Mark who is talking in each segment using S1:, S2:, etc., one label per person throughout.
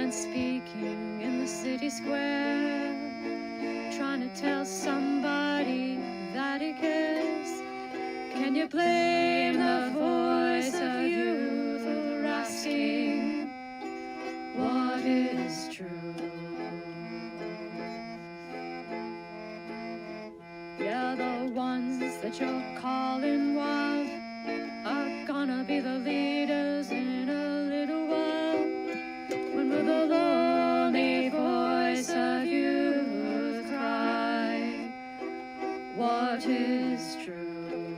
S1: man speaking in the city square, trying to tell somebody that he cares. Can you blame the voice of youth for asking what is true? Yeah, the ones that you're calling wild are gonna be the leaders in a little while. When will the lonely voice of youth cry what is true?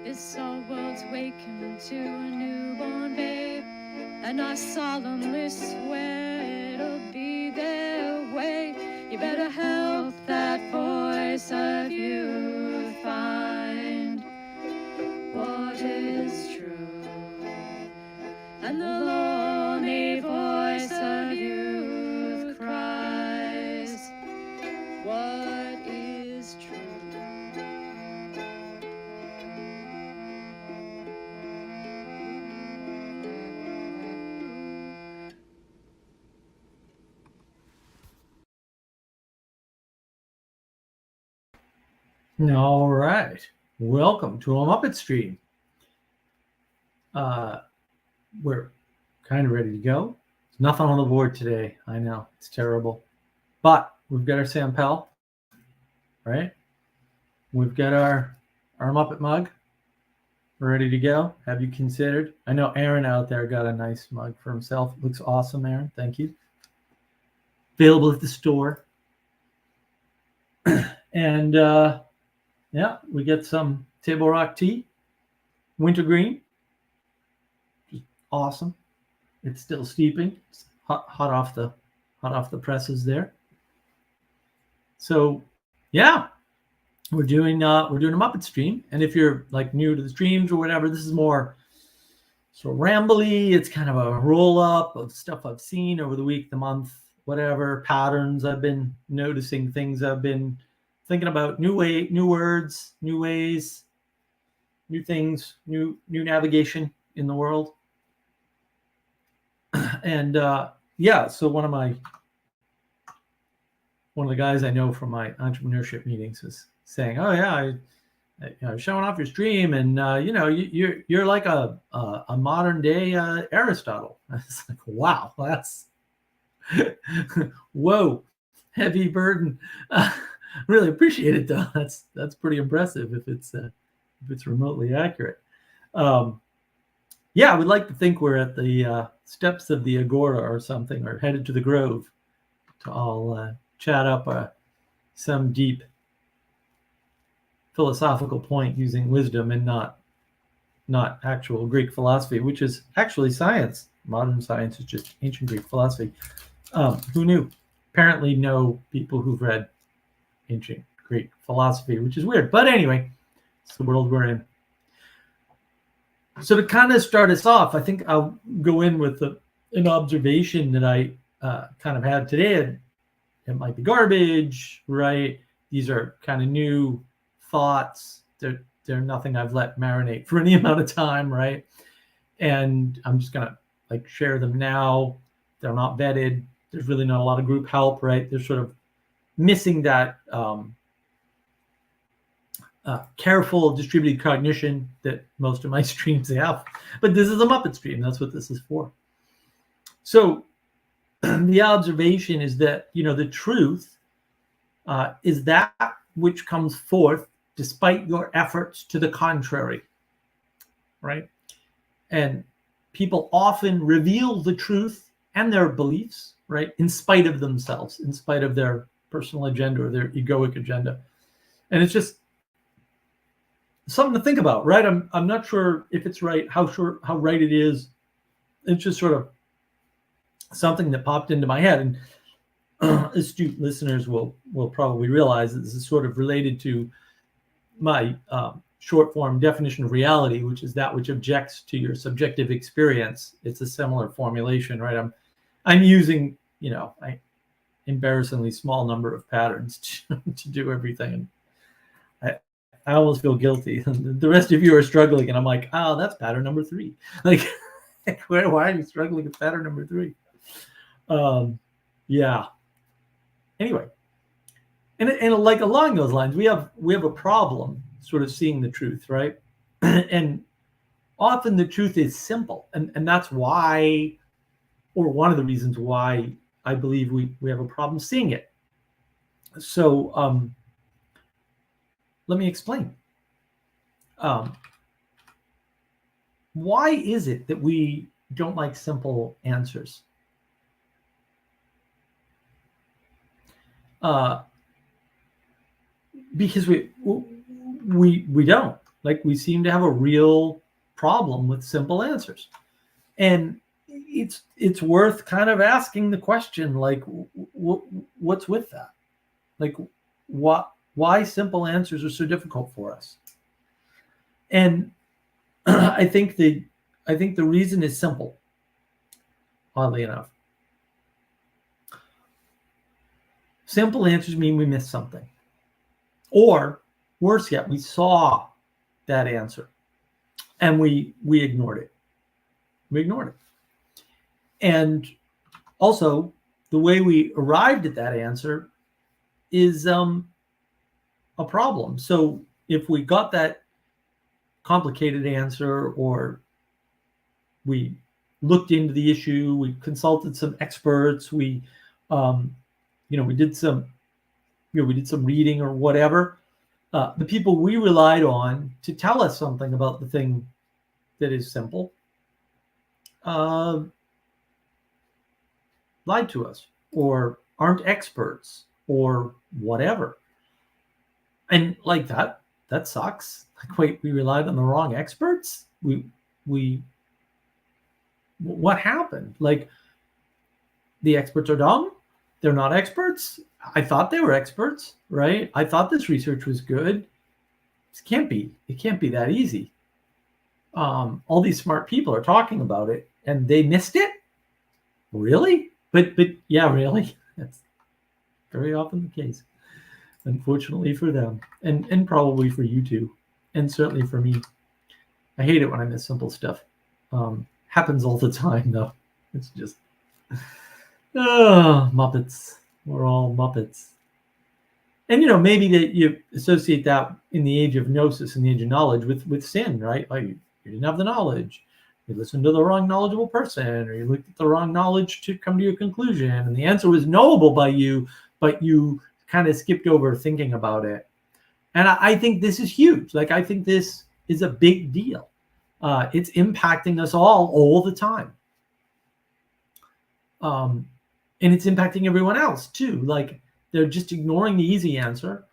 S1: This our world's waking to a newborn babe, and I solemnly swear it'll be their way. You better help that voice of youth find what is true. And the lonely voice of youth cries, what is true?
S2: All right. Welcome to a Muppet stream. We're kind of ready to go. There's nothing on the board today. I know, it's terrible. But we've got our Sam Pell, right? We've got our Muppet mug. We're ready to go. Have you considered? I know Aaron out there got a nice mug for himself. It looks awesome, Aaron. Thank you. Available at the store. And yeah, we get some Table Rock tea, wintergreen. Awesome. It's still steeping. It's hot off the presses there. So yeah, we're doing a Muppet stream. And if you're like new to the streams or whatever, this is more sort of rambly. It's kind of a roll up of stuff I've seen over the week, the month, whatever patterns I've been noticing, things I've been thinking about, new words, new ways, new things, new navigation in the world. And yeah, so one of the guys I know from my entrepreneurship meetings is saying, "Oh yeah, I showing off your stream, and you're like a modern day Aristotle." I was like, "Wow, that's whoa, heavy burden." Really appreciate it though. That's pretty impressive if it's remotely accurate. Yeah, I would like to think we're at the steps of the Agora or something, or headed to the Grove to all chat up some deep philosophical point using wisdom and not actual Greek philosophy, which is actually science. Modern science is just ancient Greek philosophy. Who knew? Apparently no people who've read ancient Greek philosophy, which is weird. But anyway, it's the world we're in. So to kind of start us off, I think I'll go in with an observation that I kind of had today. It might be garbage, right? These are kind of new thoughts. They're nothing I've let marinate for any amount of time, right? And I'm just gonna like share them now. They're not vetted. There's really not a lot of group help, right? They're sort of missing that careful distributed cognition that most of my streams have. But this is a Muppet stream. That's what this is for. So the observation is that, the truth is that which comes forth despite your efforts to the contrary, right? And people often reveal the truth and their beliefs, right, in spite of themselves, in spite of their personal agenda or their egoic agenda. And it's just something to think about, right? I'm not sure if it's right, how right it is. It's just sort of something that popped into my head. And astute listeners will probably realize that this is sort of related to my short form definition of reality, which is that which objects to your subjective experience. It's a similar formulation, right? I'm using, an embarrassingly small number of patterns to do everything. And I almost feel guilty. The rest of you are struggling, and I'm like, oh, that's pattern number 3. Like, Why are you struggling with pattern number 3? Yeah. Anyway, and like along those lines, we have a problem sort of seeing the truth, right? And often the truth is simple, and that's why, or one of the reasons why I believe we have a problem seeing it. So let me explain. Why is it that we don't like simple answers? Because we don't, like, we seem to have a real problem with simple answers, and it's worth kind of asking the question, like, what's with that? Like, why simple answers are so difficult for us? And I think the reason is simple, oddly enough. Simple answers mean we missed something. Or worse yet, we saw that answer and we ignored it. We ignored it. And also, the way we arrived at that answer is a problem. So if we got that complicated answer, or we looked into the issue, we consulted some experts, we did some reading or whatever, the people we relied on to tell us something about the thing that is simple lied to us, or aren't experts, or whatever. And like that sucks. Like, wait, we relied on the wrong experts? What happened? Like, the experts are dumb? They're not experts? I thought they were experts, right? I thought this research was good. It can't be that easy. All these smart people are talking about it and they missed it? Really? But yeah, really. That's very often the case, unfortunately for them, and probably for you too, and certainly for me. I hate it when I miss simple stuff. Happens all the time, though. It's just Muppets. We're all Muppets. And maybe that you associate that in the age of gnosis, in the age of knowledge, with sin, right? Like, you didn't have the knowledge. You listened to the wrong knowledgeable person, or you looked at the wrong knowledge to come to your conclusion, and the answer was knowable by you, but you kind of skipped over thinking about it. And I think this is huge. Like, I think this is a big deal. It's impacting us all the time. And it's impacting everyone else too. Like, they're just ignoring the easy answer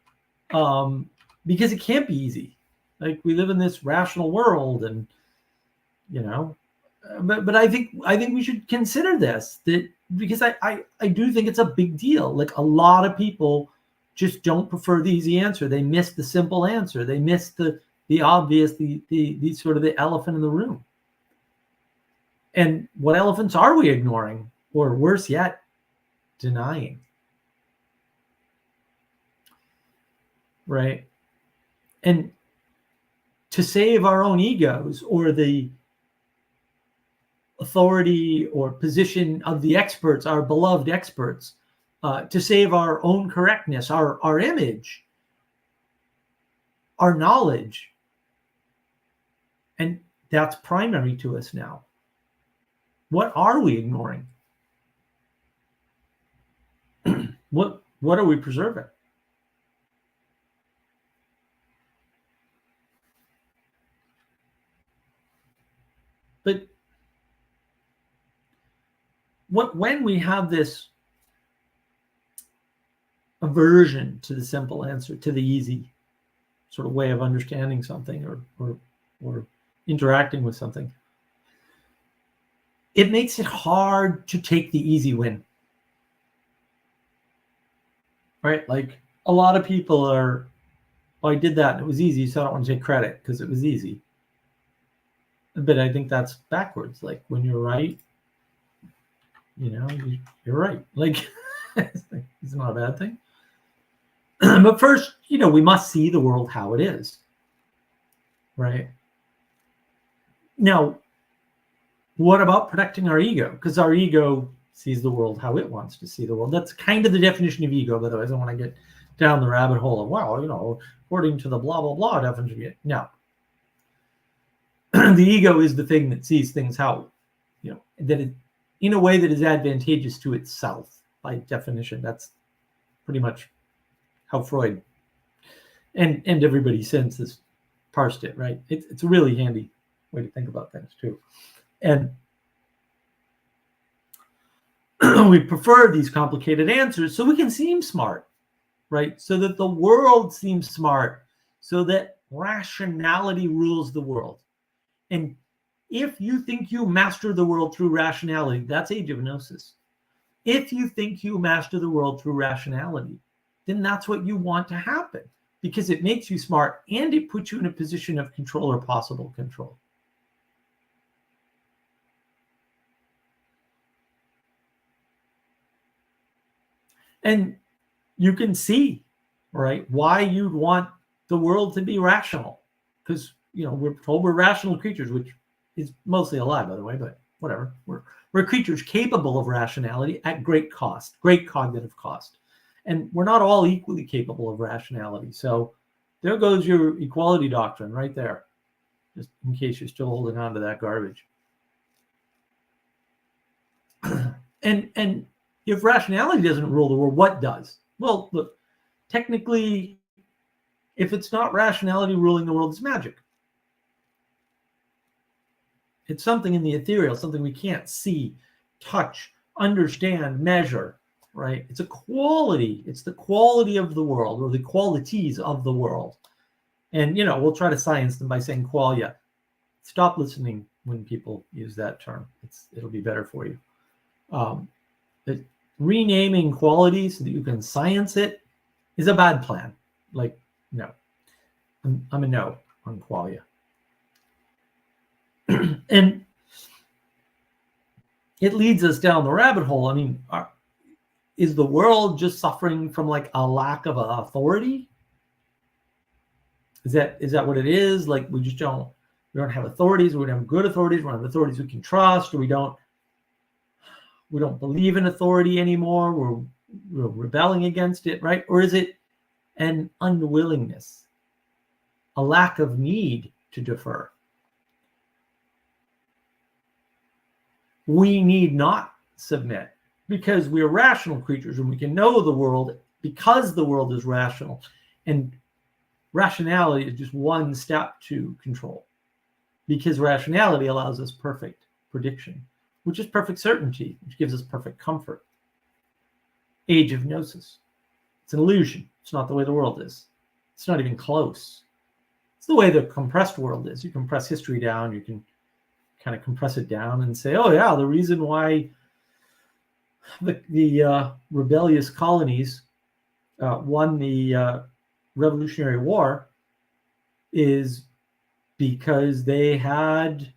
S2: because it can't be easy. Like, we live in this rational world, and but I think we should consider this, that because I do think it's a big deal. Like, a lot of people just don't prefer the easy answer. They miss the simple answer. They miss the obvious, the sort of the elephant in the room. And what elephants are we ignoring, or worse yet, denying? Right? And to save our own egos, or the authority or position of the experts, our beloved experts, to save our own correctness, our image, our knowledge, and that's primary to us now. What are we ignoring? What are we preserving? But when we have this aversion to the simple answer, to the easy sort of way of understanding something, or interacting with something, it makes it hard to take the easy win. Right? Like, a lot of people are, I did that and it was easy, so I don't want to take credit because it was easy. But I think that's backwards. Like, when you're right, you're right. Like, it's not a bad thing. But first, we must see the world how it is. Right? Now, What about protecting our ego? Because our ego sees the world how it wants to see the world. That's kind of the definition of ego, by the way. I don't want to get down the rabbit hole of, well, according to the blah, blah, blah definition. No. The ego is the thing that sees things how, that it, in a way that is advantageous to itself, by definition. That's pretty much how Freud and everybody since has parsed it, right? It's a really handy way to think about things too. And we prefer these complicated answers so we can seem smart, right? So that the world seems smart, so that rationality rules the world. And if you think you master the world through rationality, that's age of gnosis. If you think you master the world through rationality, then that's what you want to happen, because it makes you smart and it puts you in a position of control or possible control. And you can see, right, why you'd want the world to be rational, because we're told we're rational creatures, which is mostly a lie, by the way, but whatever. We're creatures capable of rationality at great cost, great cognitive cost. And we're not all equally capable of rationality. So there goes your equality doctrine right there, just in case you're still holding on to that garbage. And if rationality doesn't rule the world, what does? Well, look, technically, if it's not rationality ruling the world, it's magic. It's something in the ethereal, something we can't see, touch, understand, measure, right? It's a quality. It's the quality of the world, or the qualities of the world. And, we'll try to science them by saying qualia. Stop listening when people use that term. It'll be better for you. Renaming qualities so that you can science it is a bad plan. Like, no. I'm a no on qualia. And it leads us down the rabbit hole. I mean, is the world just suffering from like a lack of authority? Is that what it is? Like we don't have authorities, we don't have good authorities, we don't have authorities we can trust, or we don't believe in authority anymore, we're rebelling against it, right? Or is it an unwillingness, a lack of need to defer? We need not submit because we're rational creatures and we can know the world because the world is rational. And rationality is just one step to control, because rationality allows us perfect prediction, which is perfect certainty, which gives us perfect comfort. Age of gnosis. It's an illusion. It's not the way the world is. It's not even close. It's the way the compressed world is. You compress history down, you can kind of compress it down and say, oh yeah, the reason why the rebellious colonies won the Revolutionary War is because they had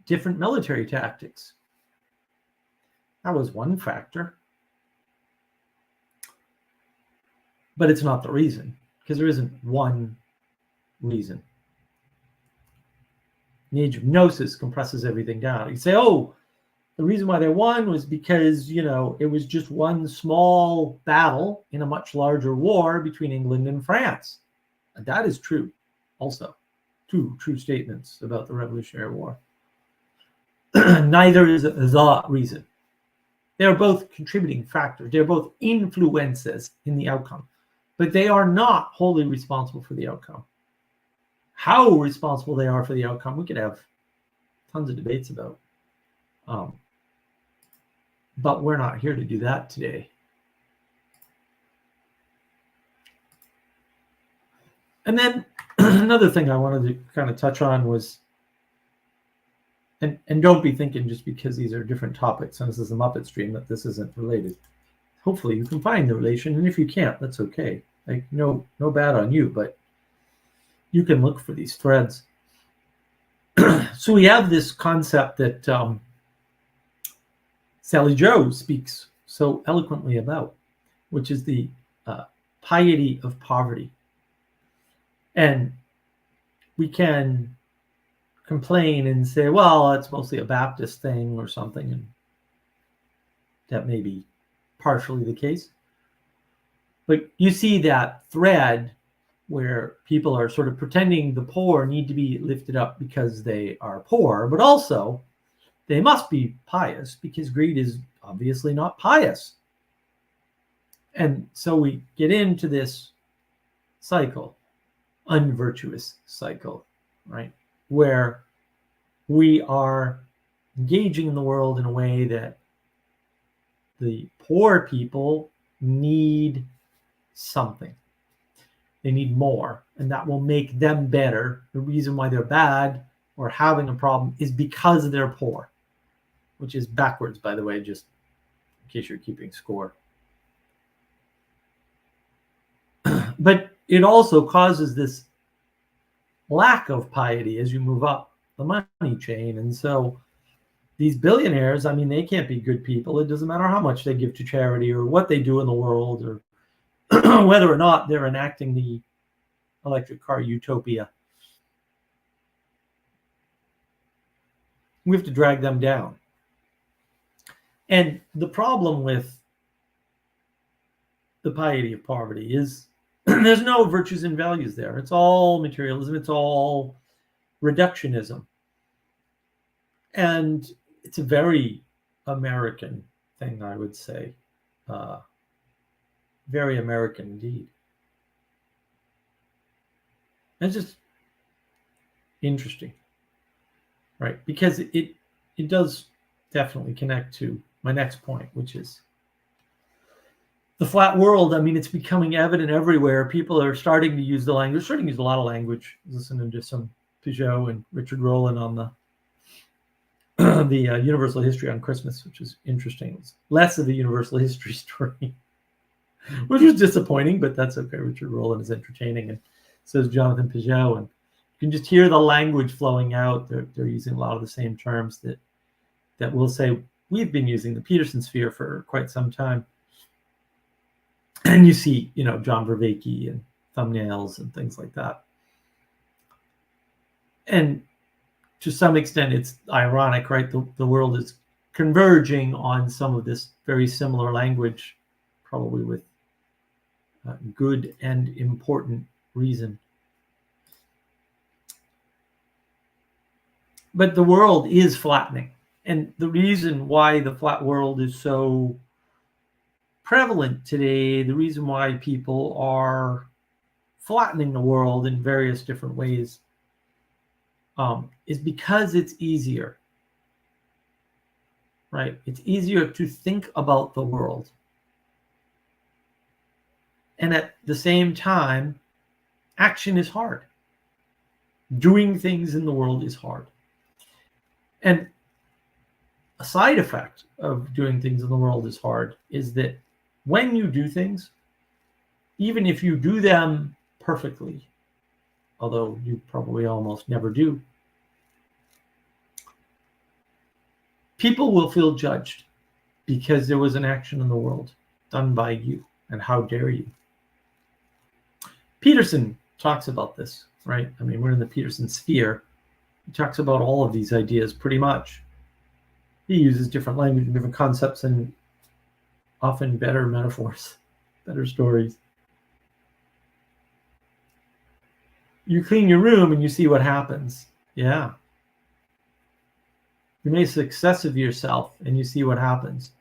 S2: different military tactics. That was one factor. But it's not the reason, because there isn't one reason. The age of gnosis compresses everything down. You say, oh, the reason why they won was because, it was just one small battle in a much larger war between England and France. And that is true also. Two true statements about the Revolutionary War. Neither is the reason. They're both contributing factors. They're both influences in the outcome. But they are not wholly responsible for the outcome. How responsible they are for the outcome, we could have tons of debates about. But we're not here to do that today. And then another thing I wanted to kind of touch on was, and don't be thinking just because these are different topics and this is a Muppet stream that this isn't related. Hopefully you can find the relation, and if you can't, that's okay. Like no bad on you, but you can look for these threads. So we have this concept that Sally Joe speaks so eloquently about, which is the piety of poverty. And we can complain and say, well, that's mostly a Baptist thing or something, and that may be partially the case. But you see that thread where people are sort of pretending the poor need to be lifted up because they are poor, but also they must be pious because greed is obviously not pious. And so we get into this cycle, unvirtuous cycle, right? Where we are engaging in the world in a way that the poor people need something. They need more, and that will make them better. The reason why they're bad or having a problem is because they're poor, which is backwards, by the way, just in case you're keeping score. But it also causes this lack of piety as you move up the money chain. And so these billionaires, I mean, they can't be good people. It doesn't matter how much they give to charity or what they do in the world or whether or not they're enacting the electric car utopia. We have to drag them down. And the problem with the piety of poverty is there's no virtues and values there. It's all materialism. It's all reductionism. And it's a very American thing, I would say. Very American indeed. It's just interesting, right? Because it does definitely connect to my next point, which is the flat world. I mean, it's becoming evident everywhere. People are starting to use the language, starting to use a lot of language, listening to some Peugeot and Richard Rowland on the Universal History on Christmas, which is interesting. It's less of a universal history story, which was disappointing, but that's okay. Richard Rowland is entertaining, and so is Jonathan Peugeot, and you can just hear the language flowing out. They're using a lot of the same terms that we'll say we've been using the Peterson sphere for quite some time. And you see, John Vervaeke and thumbnails and things like that. And to some extent, it's ironic, right? The world is converging on some of this very similar language, probably with good and important reason. But the world is flattening. And the reason why the flat world is so prevalent today, the reason why people are flattening the world in various different ways, is because it's easier, right? It's easier to think about the world. And at the same time, action is hard. Doing things in the world is hard. And a side effect of doing things in the world is hard is that when you do things, even if you do them perfectly, although you probably almost never do, people will feel judged because there was an action in the world done by you, and how dare you. Peterson talks about this, right? I mean, we're in the Peterson sphere. He talks about all of these ideas pretty much. He uses different language and different concepts and often better metaphors, better stories. You clean your room and you see what happens. Yeah. You make a success of yourself and you see what happens.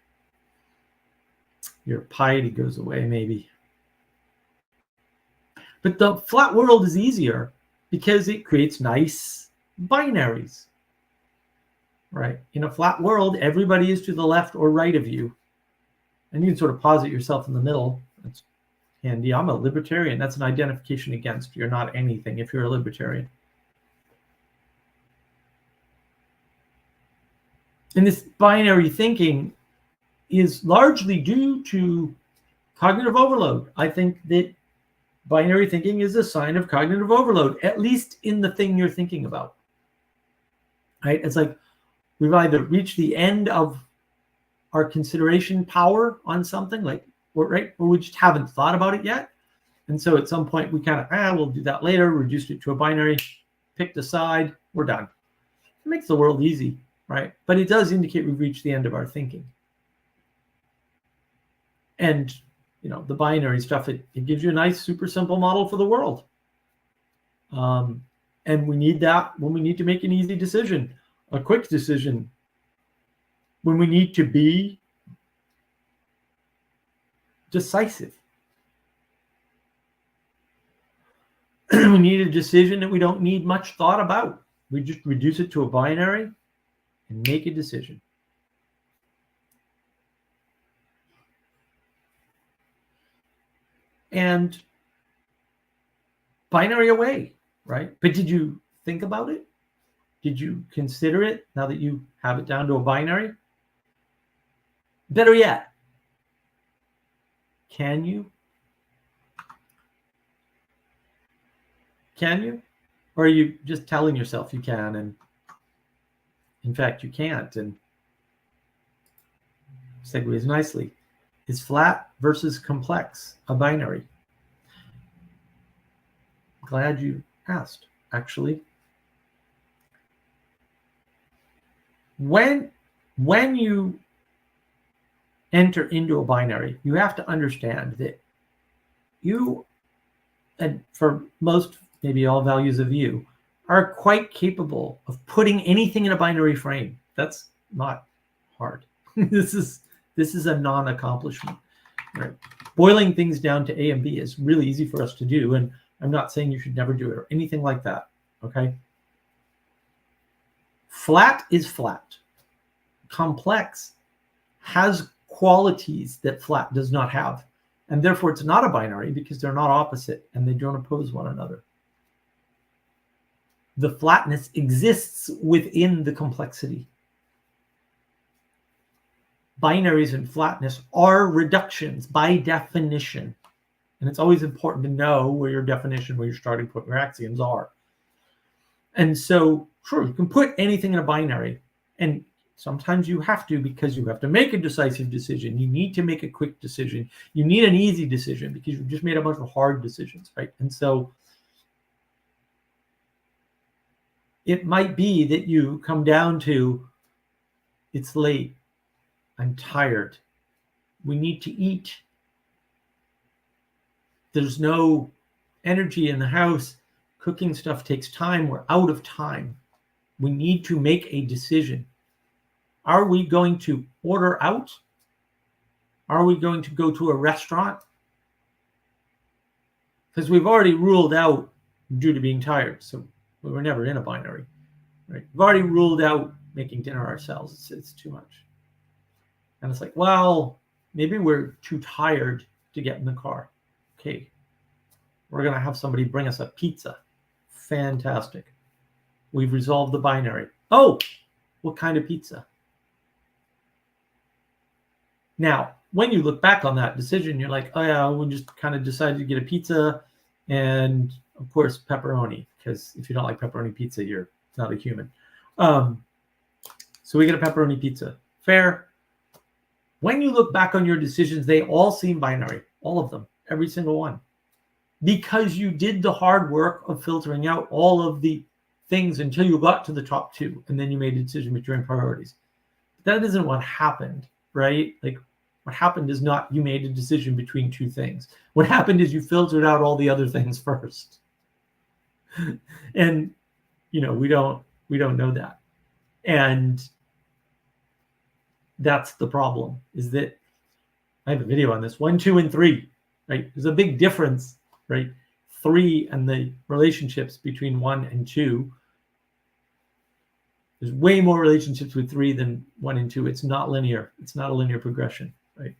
S2: Your piety goes away, maybe. But the flat world is easier because it creates nice binaries, right? In a flat world, everybody is to the left or right of you. And you can sort of posit yourself in the middle. That's handy. I'm a libertarian. That's an identification against. You're not anything if you're a libertarian. And this binary thinking is largely due to cognitive overload. I think that binary thinking is a sign of cognitive overload, at least in the thing you're thinking about. Right? It's like we've either reached the end of our consideration power on something, like, right, or we just haven't thought about it yet. And so at some point we kind of, we'll do that later, reduced it to a binary, picked a side, we're done. makes the world easy, right? But it does indicate we've reached the end of our thinking. And, the binary stuff, it gives you a nice, super simple model for the world. And we need that when we need to make an easy decision, a quick decision, when we need to be decisive. We need a decision that we don't need much thought about. We just reduce it to a binary and make a decision. And binary away, right? But did you think about it? Did you consider it now that you have it down to a binary? Better yet, can you? Can you? Or are you just telling yourself you can, and in fact you can't? And segues nicely. Is flat versus complex a binary? Glad you asked, actually. When you enter into a binary, you have to understand that you, and for most, maybe all values of you, are quite capable of putting anything in a binary frame. That's not hard. This is a non-accomplishment. Right? Boiling things down to A and B is really easy for us to do, and I'm not saying you should never do it or anything like that. Okay. Flat is flat. Complex has qualities that flat does not have, and therefore it's not a binary because they're not opposite and they don't oppose one another. The flatness exists within the complexity. Binaries and flatness are reductions by definition. And it's always important to know where your definition, where your starting point, your axioms are. And so, sure, you can put anything in a binary. And sometimes you have to, because you have to make a decisive decision. You need to make a quick decision. You need an easy decision because you've just made a bunch of hard decisions, right? And so it might be that you come down to, it's late, I'm tired, we need to eat, there's no energy in the house, cooking stuff takes time, we're out of time, we need to make a decision. Are we going to order out? Are we going to go to a restaurant? Because we've already ruled out due to being tired, so we were never in a binary, right? We've already ruled out making dinner ourselves. It's too much. And it's like, well, maybe we're too tired to get in the car. Okay, we're going to have somebody bring us a pizza. Fantastic. We've resolved the binary. Oh, what kind of pizza? Now, when you look back on that decision, you're like, oh yeah, we just kind of decided to get a pizza and of course pepperoni, because if you don't like pepperoni pizza, you're not a human. So we get a pepperoni pizza. Fair. When you look back on your decisions, they all seem binary, all of them, every single one, because you did the hard work of filtering out all of the things until you got to the top two, and then you made a decision between priorities. That isn't what happened, right? Like, what happened is not you made a decision between two things. What happened is you filtered out all the other things first. And, we don't know that. And that's the problem, is that I have a video on this, 1, 2, and 3, right? There's a big difference, right? 3 and the relationships between 1 and 2. There's way more relationships with 3 than 1 and 2. It's not linear. It's not a linear progression, right?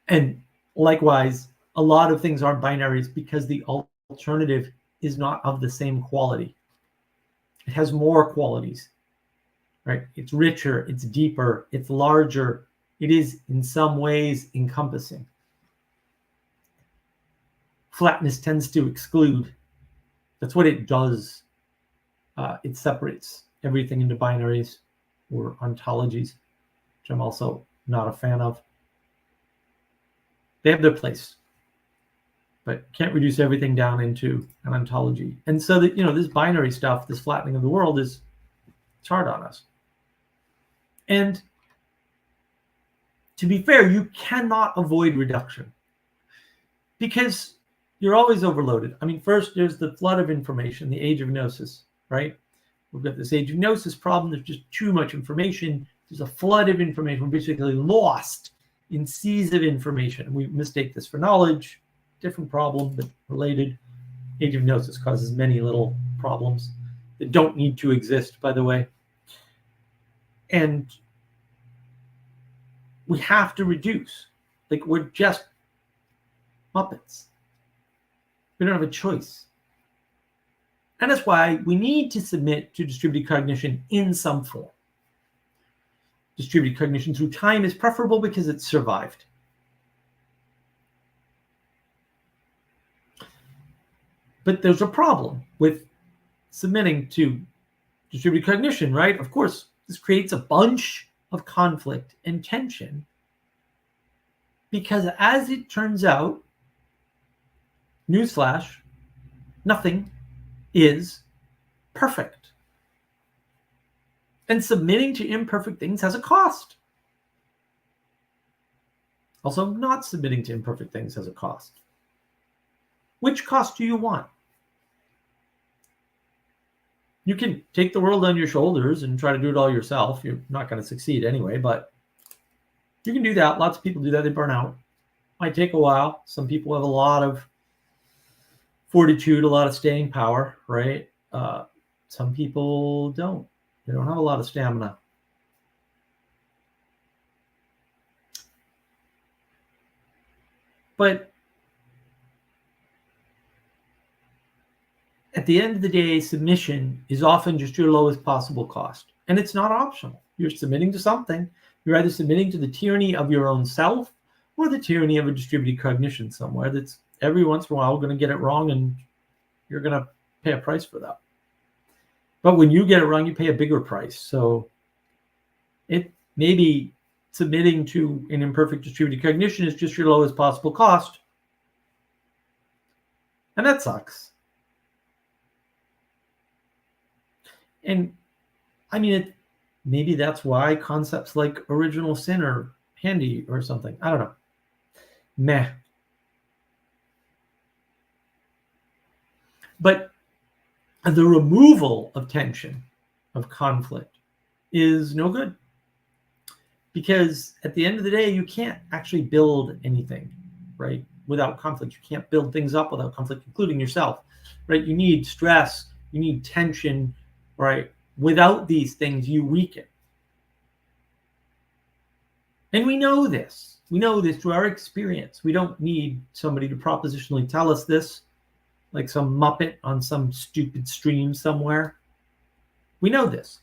S2: And likewise, a lot of things aren't binaries because the alternative is not of the same quality. It has more qualities, right? It's richer, it's deeper, it's larger. It is in some ways encompassing. Flatness tends to exclude. That's what it does. It separates everything into binaries or ontologies, which I'm also not a fan of. They have their place. but can't reduce everything down into an ontology. And so that, this binary stuff, this flattening of the world it's hard on us. And to be fair, you cannot avoid reduction because you're always overloaded. I mean, first there's the flood of information, the age of gnosis, right? We've got this age of gnosis problem. There's just too much information. There's a flood of information. We're basically lost in seas of information. We mistake this for knowledge. Different problem, but related. Age of gnosis causes many little problems that don't need to exist, by the way. And we have to reduce. Like, we're just Muppets. We don't have a choice. And that's why we need to submit to distributed cognition in some form. Distributed cognition through time is preferable because it's survived. But there's a problem with submitting to distributed cognition, right? Of course, this creates a bunch of conflict and tension because, as it turns out, newsflash, nothing is perfect. And submitting to imperfect things has a cost. Also, not submitting to imperfect things has a cost. Which cost do you want? You can take the world on your shoulders and try to do it all yourself. You're not going to succeed anyway, but you can do that. Lots of people do that. They burn out. Might take a while. Some people have a lot of fortitude, a lot of staying power, right? Some people don't. They don't have a lot of stamina. But at the end of the day, submission is often just your lowest possible cost. And it's not optional. You're submitting to something. You're either submitting to the tyranny of your own self or the tyranny of a distributed cognition somewhere that's every once in a while going to get it wrong, and you're going to pay a price for that. But when you get it wrong, you pay a bigger price. So it maybe submitting to an imperfect distributed cognition is just your lowest possible cost. And that sucks. And I mean, maybe that's why concepts like original sin are handy or something. I don't know. Meh. But the removal of tension, of conflict, is no good. Because at the end of the day, you can't actually build anything, right, without conflict. You can't build things up without conflict, including yourself, right? You need stress, you need tension, right? Without these things, you weaken. And we know this. We know this through our experience. We don't need somebody to propositionally tell us this, like some Muppet on some stupid stream somewhere. We know this.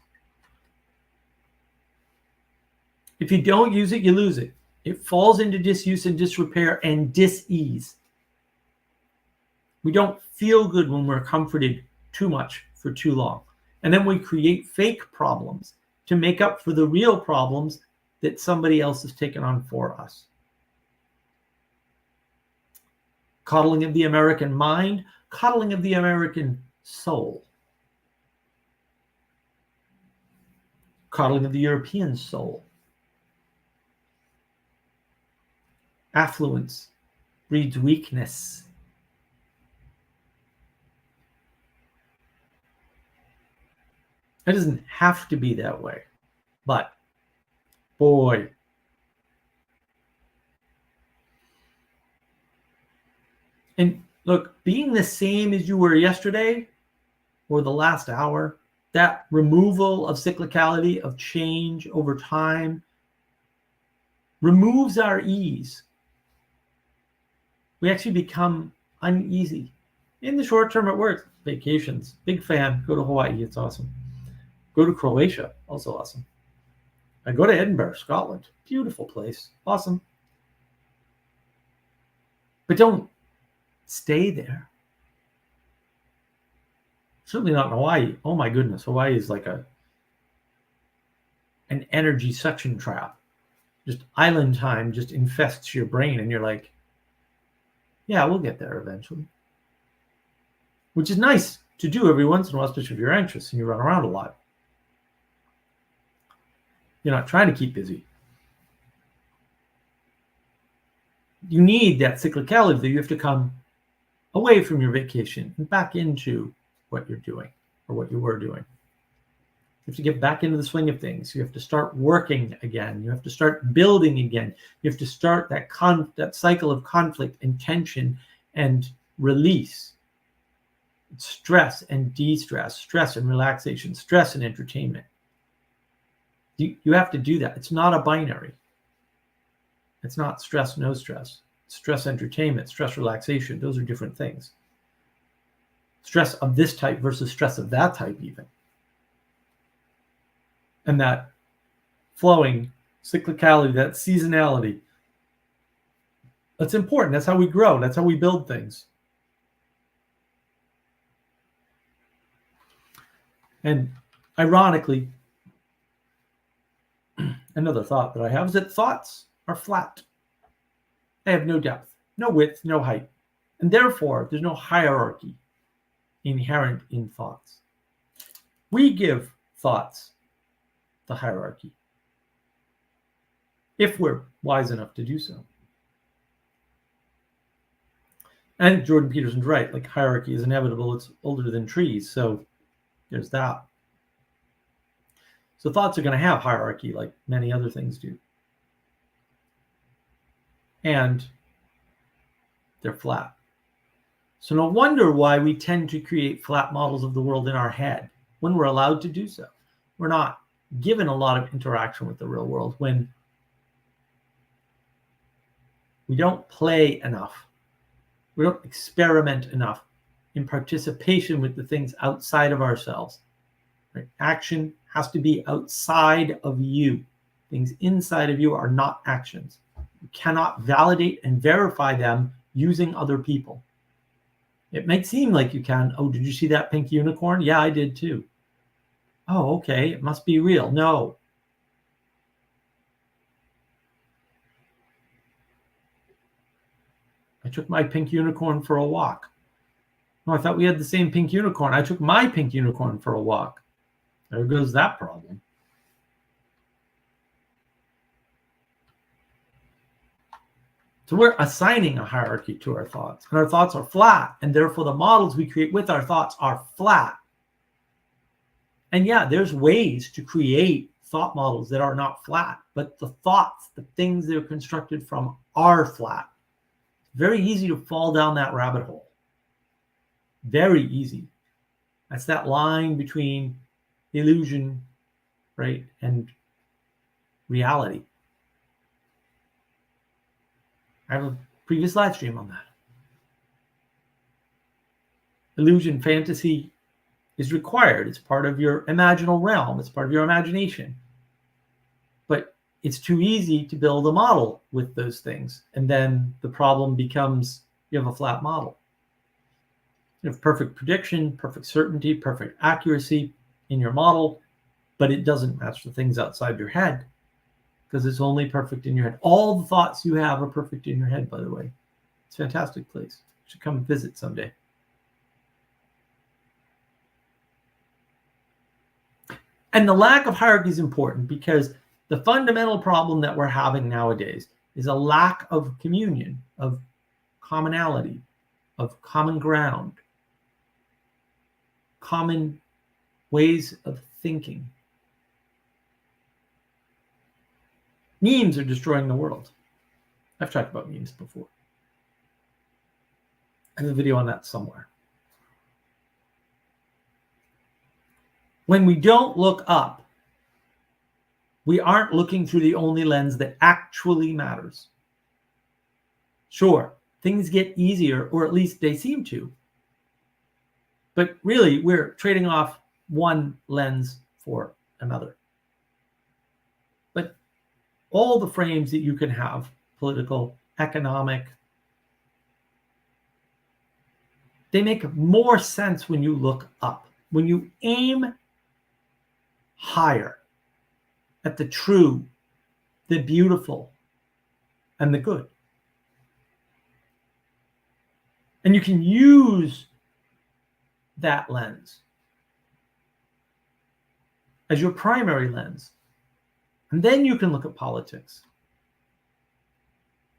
S2: If you don't use it, you lose it. It falls into disuse and disrepair and dis-ease. We don't feel good when we're comforted too much for too long. And then we create fake problems to make up for the real problems that somebody else has taken on for us. Coddling of the American mind, coddling of the American soul. Coddling of the European soul. Affluence breeds weakness. It doesn't have to be that way, but boy. And look, being the same as you were yesterday or the last hour, that removal of cyclicality, of change over time, removes our ease. We actually become uneasy. In the short term, it works. Vacations, big fan. Go to Hawaii, it's awesome. Go to Croatia, also awesome. I go to Edinburgh, Scotland. Beautiful place, awesome. But don't stay there. Certainly not in Hawaii. Oh my goodness, Hawaii is like an energy suction trap. Just island time just infests your brain, and you're like, Yeah, we'll get there eventually. Which is nice to do every once in a while, especially if you're anxious and you run around a lot. You're not trying to keep busy. You need that cyclicality that you have to come away from your vacation and back into what you're doing or what you were doing. You have to get back into the swing of things. You have to start working again. You have to start building again. You have to start that cycle of conflict and tension and release, stress and de-stress, stress and relaxation, stress and entertainment. You have to do that. It's not a binary. It's not stress, no stress. Stress entertainment, stress relaxation, those are different things. Stress of this type versus stress of that type even. And that flowing cyclicality, that seasonality, that's important. That's how we grow. That's how we build things. And ironically, another thought that I have is that thoughts are flat. They have no depth, no width, no height. And therefore, there's no hierarchy inherent in thoughts. We give thoughts the hierarchy if we're wise enough to do so. And Jordan Peterson's right, like hierarchy is inevitable. It's older than trees. So there's that. So thoughts are going to have hierarchy like many other things do. And they're flat. So no wonder why we tend to create flat models of the world in our head when we're allowed to do so. We're not given a lot of interaction with the real world when we don't play enough. We don't experiment enough in participation with the things outside of ourselves. Right? Action has to be outside of you. Things inside of you are not actions. You cannot validate and verify them using other people. It might seem like you can. Oh, did you see that pink unicorn? Yeah, I did too. Oh, okay, it must be real. No. I took my pink unicorn for a walk. Oh, I thought we had the same pink unicorn. I took my pink unicorn for a walk. There goes that problem. So we're assigning a hierarchy to our thoughts, and our thoughts are flat, and therefore the models we create with our thoughts are flat. And yeah, there's ways to create thought models that are not flat, but the thoughts, the things they're constructed from, are flat. Very easy to fall down that rabbit hole. Very easy. That's that line between illusion, right, and reality. I have a previous live stream on that. Illusion, fantasy is required. It's part of your imaginal realm. It's part of your imagination. But it's too easy to build a model with those things. And then the problem becomes you have a flat model. You have perfect prediction, perfect certainty, perfect accuracy in your model, but it doesn't match the things outside your head because it's only perfect in your head. All the thoughts you have are perfect in your head, by the way. It's a fantastic place. You should come visit someday. And the lack of hierarchy is important because the fundamental problem that we're having nowadays is a lack of communion, of commonality, of common ground, common ways of thinking. Memes are destroying the world. I've talked about memes before. I have a video on that somewhere. When we don't look up, we aren't looking through the only lens that actually matters. Sure, things get easier, or at least they seem to. But really, we're trading off one lens for another. But all the frames that you can have, political, economic, they make more sense when you look up. When you aim higher at the true, the beautiful, and the good. And you can use that lens as your primary lens. And then you can look at politics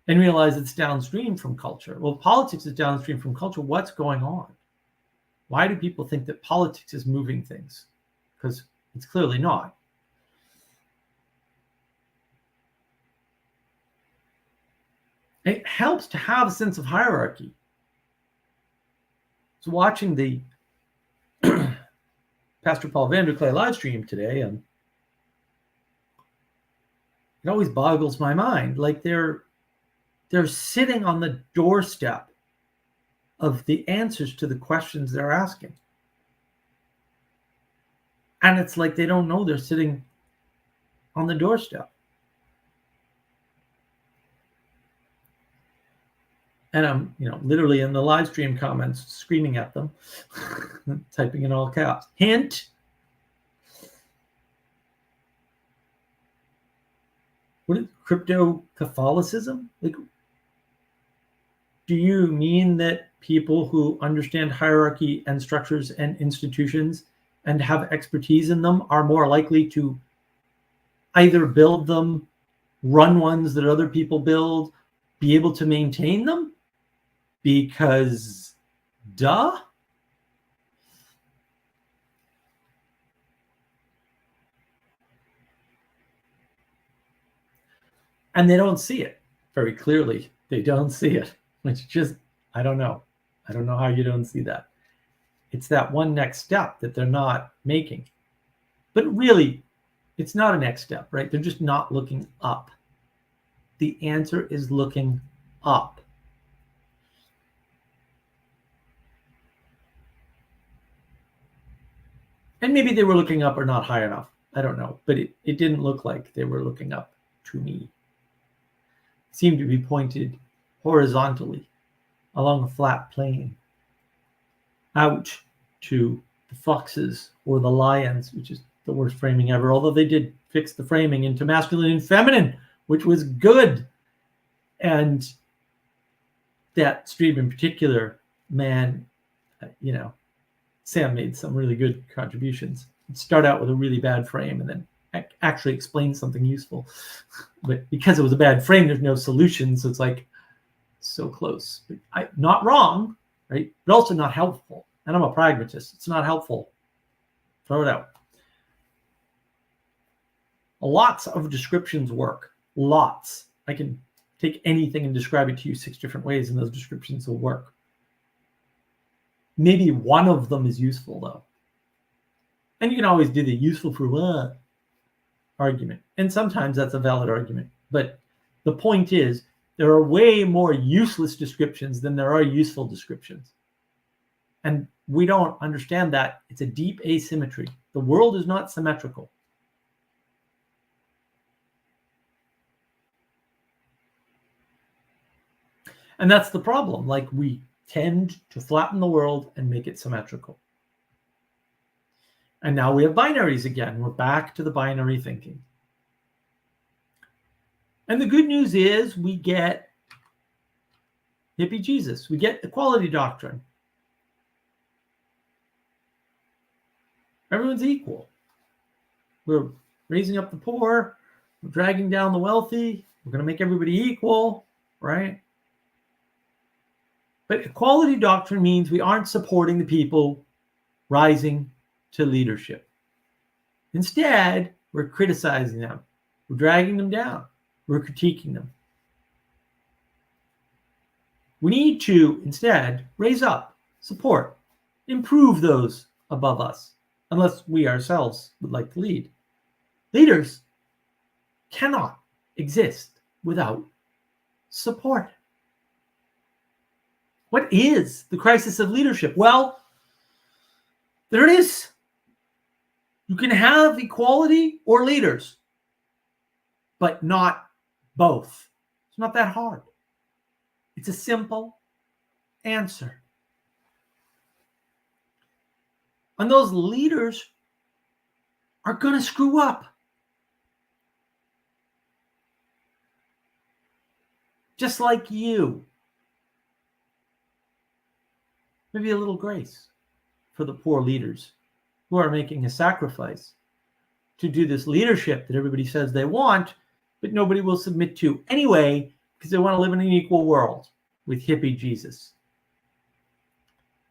S2: and realize it's downstream from culture. Well, politics is downstream from culture. What's going on? Why do people think that politics is moving things? Because it's clearly not. It helps to have a sense of hierarchy. So watching the Pastor Paul Vanderklay live stream today, it always boggles my mind. Like they're sitting on the doorstep of the answers to the questions they're asking. And it's like they don't know they're sitting on the doorstep. And I'm, literally in the live stream comments screaming at them, typing in all caps. Hint. What is crypto Catholicism? Like, do you mean that people who understand hierarchy and structures and institutions and have expertise in them are more likely to either build them, run ones that other people build, be able to maintain them? Because, duh. And they don't see it very clearly. They don't see it, which just, I don't know. I don't know how you don't see that. It's that one next step that they're not making. But really, it's not a next step, right? They're just not looking up. The answer is looking up. And maybe they were looking up or not high enough. I don't know. But it didn't look like they were looking up to me. It seemed to be pointed horizontally along a flat plane out to the foxes or the lions, which is the worst framing ever. Although they did fix the framing into masculine and feminine, which was good. And that stream in particular, man, Sam made some really good contributions. Start out with a really bad frame and then actually explain something useful. But because it was a bad frame, there's no solution. So it's like so close. But not wrong, right? But also not helpful. And I'm a pragmatist. It's not helpful. Throw it out. Lots of descriptions work. Lots. I can take anything and describe it to you 6 different ways, and those descriptions will work. Maybe one of them is useful, though. And you can always do the useful for what argument. And sometimes that's a valid argument. But the point is, there are way more useless descriptions than there are useful descriptions. And we don't understand that. It's a deep asymmetry. The world is not symmetrical. And that's the problem. Like, we tend to flatten the world and make it symmetrical. And now we have binaries again. We're back to the binary thinking. And the good news is we get hippie Jesus. We get equality doctrine. Everyone's equal. We're raising up the poor. We're dragging down the wealthy. We're going to make everybody equal, right? But equality doctrine means we aren't supporting the people rising to leadership. Instead, we're criticizing them. We're dragging them down. We're critiquing them. We need to, instead, raise up, support, improve those above us, unless we ourselves would like to lead. Leaders cannot exist without support. What is the crisis of leadership? Well, there it is. You can have equality or leaders, but not both. It's not that hard. It's a simple answer. And those leaders are going to screw up. Just like you. maybe a little grace for the poor leaders who are making a sacrifice to do this leadership that everybody says they want, but nobody will submit to anyway because they want to live in an equal world with hippie Jesus.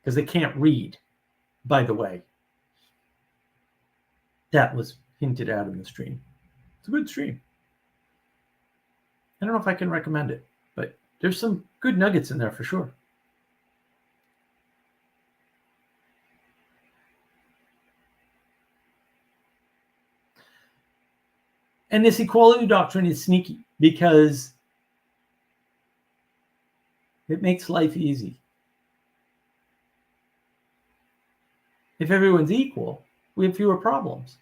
S2: Because they can't read, by the way. That was hinted at in the stream. It's a good stream. I don't know if I can recommend it, but there's some good nuggets in there for sure. And this equality doctrine is sneaky because it makes life easy. If everyone's equal, we have fewer problems.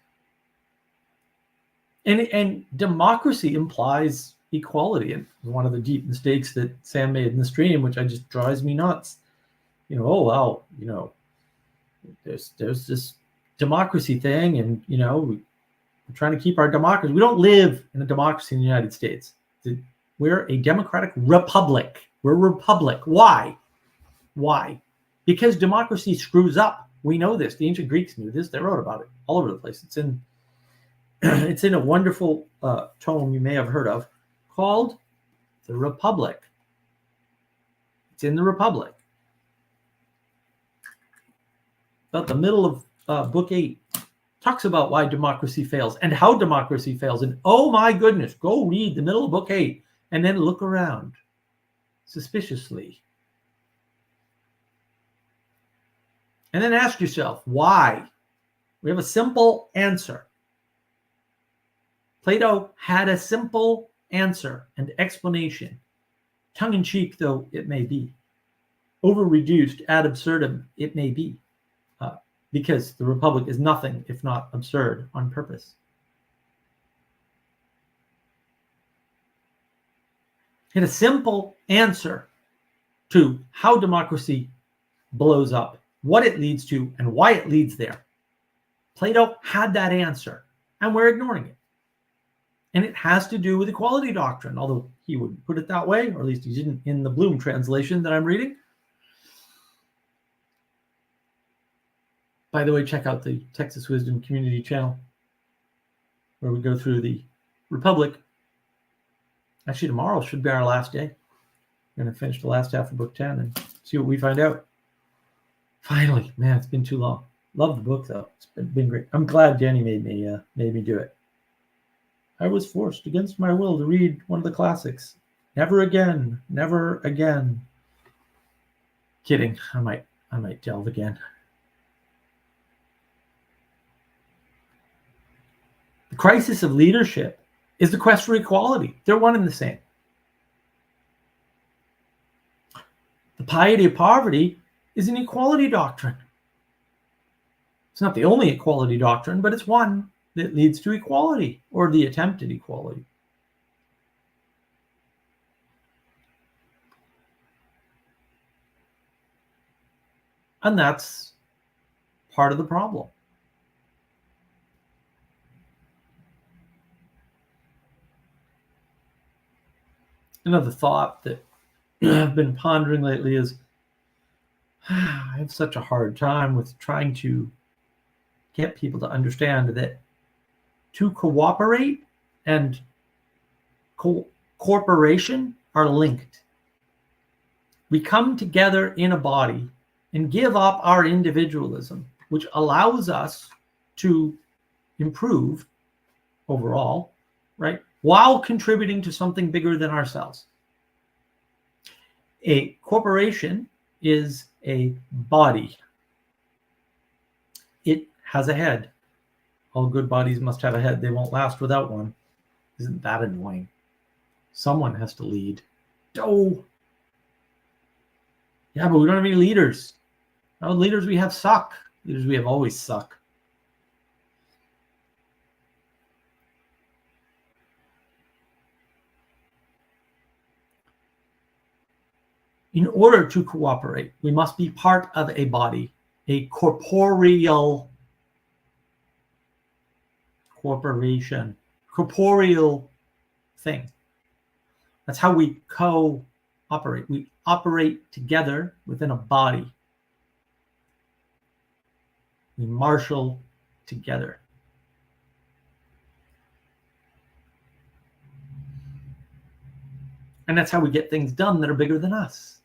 S2: And democracy implies equality. And one of the deep mistakes that Sam made in the stream, which just drives me nuts, oh, well, there's this democracy thing, and, we're trying to keep our democracy. We don't live in a democracy in the United States. We're a democratic republic. We're a republic. Why? Because democracy screws up. We know this. The ancient Greeks knew this. They wrote about it all over the place. It's in a wonderful tome you may have heard of called The Republic. It's in the Republic. About the middle of book 8. Talks about why democracy fails and how democracy fails. And oh my goodness, go read the middle of book 8 and then look around suspiciously. And then ask yourself, why? We have a simple answer. Plato had a simple answer and explanation, tongue-in-cheek though it may be, over-reduced ad absurdum it may be, because the Republic is nothing if not absurd on purpose. He had a simple answer to how democracy blows up, what it leads to, and why it leads there. Plato had that answer, and we're ignoring it. And it has to do with equality doctrine, although he wouldn't put it that way, or at least he didn't in the Bloom translation that I'm reading. By the way, check out the Texas Wisdom Community channel, where we go through the Republic. Actually, tomorrow should be our last day. We're going to finish the last half of book 10 and see what we find out. Finally, man, it's been too long. Love the book, though. It's been great. I'm glad Danny made me do it. I was forced against my will to read one of the classics. Never again, never again. Kidding. I might delve again. The crisis of leadership is the quest for equality. They're one and the same. The piety of poverty is an equality doctrine. It's not the only equality doctrine, but it's one that leads to equality, or the attempt at equality. And that's part of the problem. Another thought that I've been pondering lately is I have such a hard time with trying to get people to understand that to cooperate and corporation are linked. We come together in a body and give up our individualism, which allows us to improve overall, right? While contributing to something bigger than ourselves. A corporation is a body. It has a head. All good bodies must have a head. They won't last without one. Isn't that annoying? Someone has to lead. Oh. Yeah, but we don't have any leaders. No, leaders we have suck. Leaders we have always suck. In order to cooperate, we must be part of a body, a corporeal corporation, corporeal thing. That's how we cooperate. We operate together within a body. We marshal together. And that's how we get things done that are bigger than us.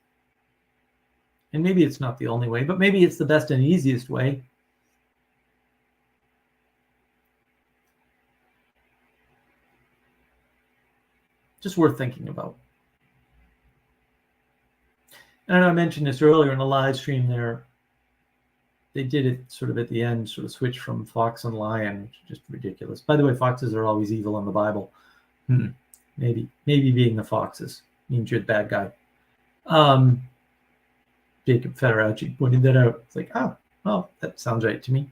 S2: And maybe it's not the only way, but maybe it's the best and easiest way. Just worth thinking about. And I mentioned this earlier in the live stream there. They did it sort of at the end, sort of switch from fox and lion, which is just ridiculous. By the way, foxes are always evil in the Bible. Maybe being the foxes means you're the bad guy. Jacob Federacci pointed that out. It's like, oh, well, that sounds right to me.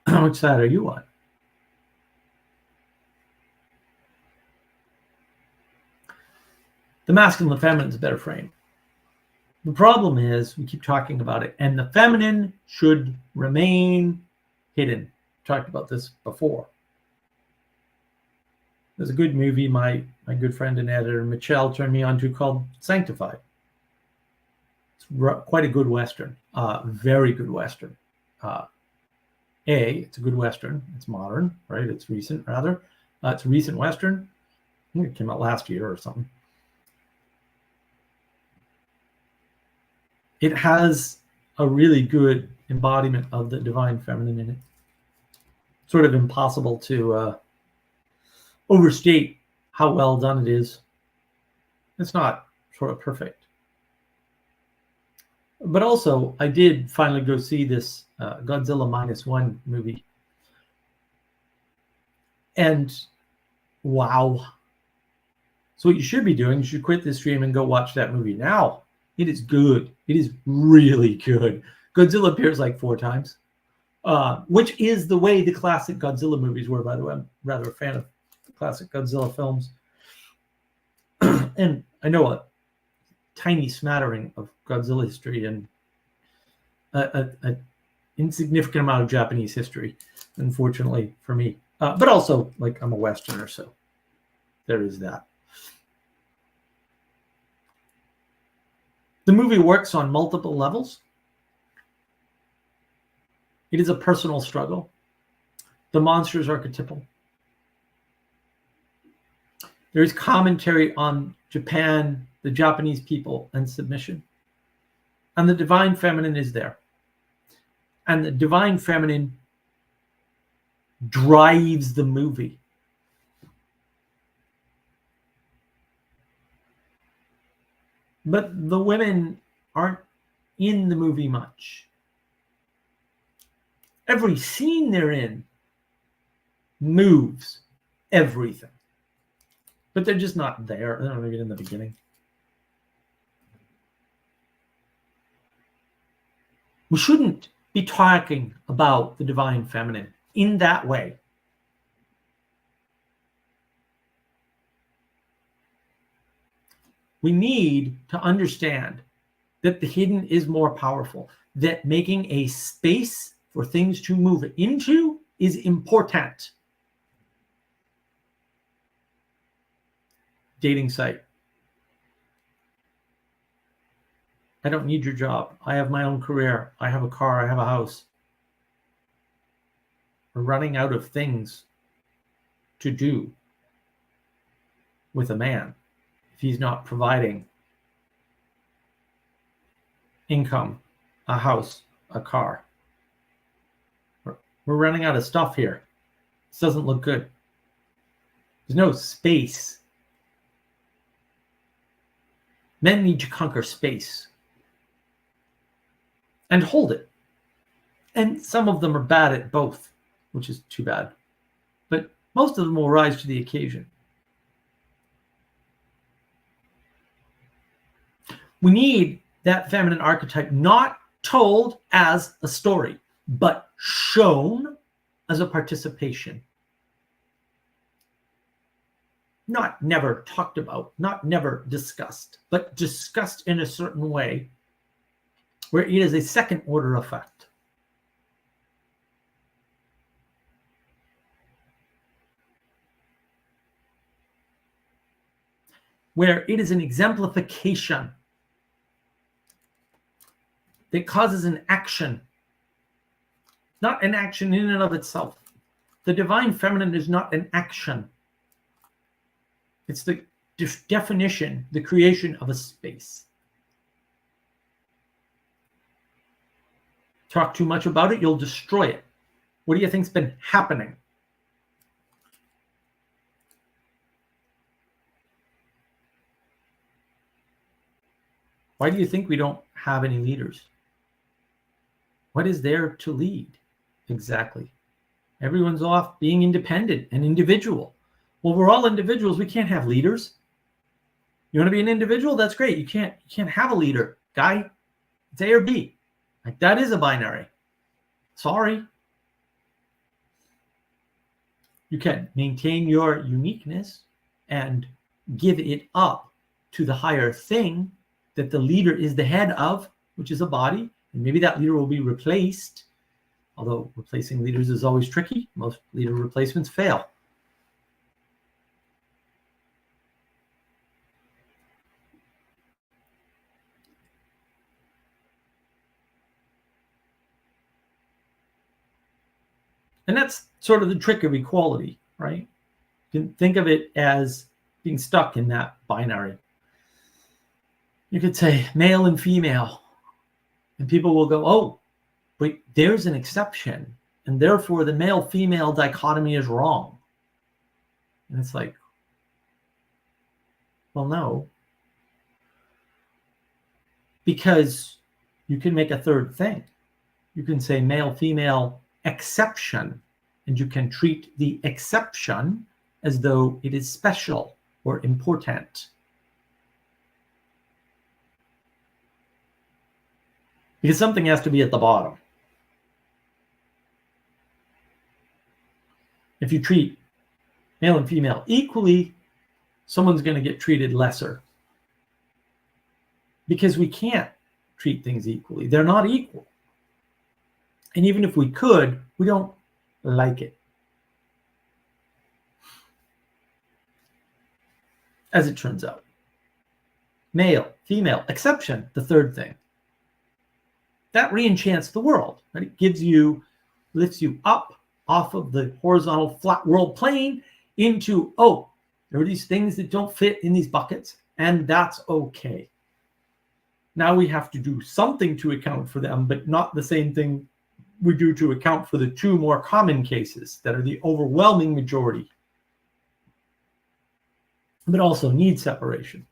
S2: Which side are you on? The masculine and the feminine is a better frame. The problem is we keep talking about it, and the feminine should remain hidden. Talked about this before. There's a good movie my good friend and editor Michelle turned me on to called Sanctified. It's quite a good Western, very good Western. It's a good Western. It's modern, right? It's recent, rather. It's a recent Western. I think it came out last year or something. It has a really good embodiment of the divine feminine in it. Sort of impossible to overstate how well done it is. It's not sort of perfect. But also, I did finally go see this Godzilla -1 movie. And wow. So what you should be doing, you should quit this stream and go watch that movie now. It is good. It is really good. Godzilla appears like 4 times, which is the way the classic Godzilla movies were, by the way. I'm rather a fan of the classic Godzilla films. And I know a tiny smattering of Godzilla history and an insignificant amount of Japanese history, unfortunately for me. But also, like, I'm a Westerner, so there is that. The movie works on multiple levels. It is a personal struggle. The monster is archetypal. There is commentary on Japan, the Japanese people, and submission. And the divine feminine is there. And the divine feminine drives the movie. But the women aren't in the movie much. Every scene they're in moves everything. But they're just not there. They're not even in the beginning. We shouldn't be talking about the divine feminine in that way. We need to understand that the hidden is more powerful, that making a space for things to move into is important. Dating site. I don't need your job. I have my own career. I have a car. I have a house. We're running out of things to do with a man if he's not providing income, a house, a car. We're running out of stuff here. This doesn't look good. There's no space. Men need to conquer space and hold it. And some of them are bad at both, which is too bad. But most of them will rise to the occasion. We need that feminine archetype not told as a story, but shown as a participation. Not never talked about, not never discussed, but discussed in a certain way where it is a second order effect. Where it is an exemplification that causes an action not an action in and of itself. The divine feminine is not an action. It's the definition, the creation of a space. Talk too much about it, you'll destroy it. What do you think's been happening? Why do you think we don't have any leaders? What is there to lead? Exactly. Everyone's off being independent and individual. Well, we're all individuals. We can't have leaders. You want to be an individual? That's great. You can't have a leader. Guy, it's A or B. Like, that is a binary. Sorry. You can maintain your uniqueness and give it up to the higher thing that the leader is the head of, which is a body. And maybe that leader will be replaced. Although replacing leaders is always tricky. Most leader replacements fail. And that's sort of the trick of equality, right? You can think of it as being stuck in that binary. You could say male and female, and people will go, oh, wait, there's an exception, and therefore the male-female dichotomy is wrong. And it's like, well, no. Because you can make a third thing. You can say male-female exception, and you can treat the exception as though it is special or important. Because something has to be at the bottom. If you treat male and female equally, someone's going to get treated lesser. Because we can't treat things equally. They're not equal. And even if we could, we don't like it. As it turns out. Male, female, exception, the third thing. That re-enchants the world. Right? It gives you, lifts you up off of the horizontal flat world plane into, oh, there are these things that don't fit in these buckets, and that's okay. Now we have to do something to account for them, but not the same thing we do to account for the two more common cases that are the overwhelming majority, but also need separation.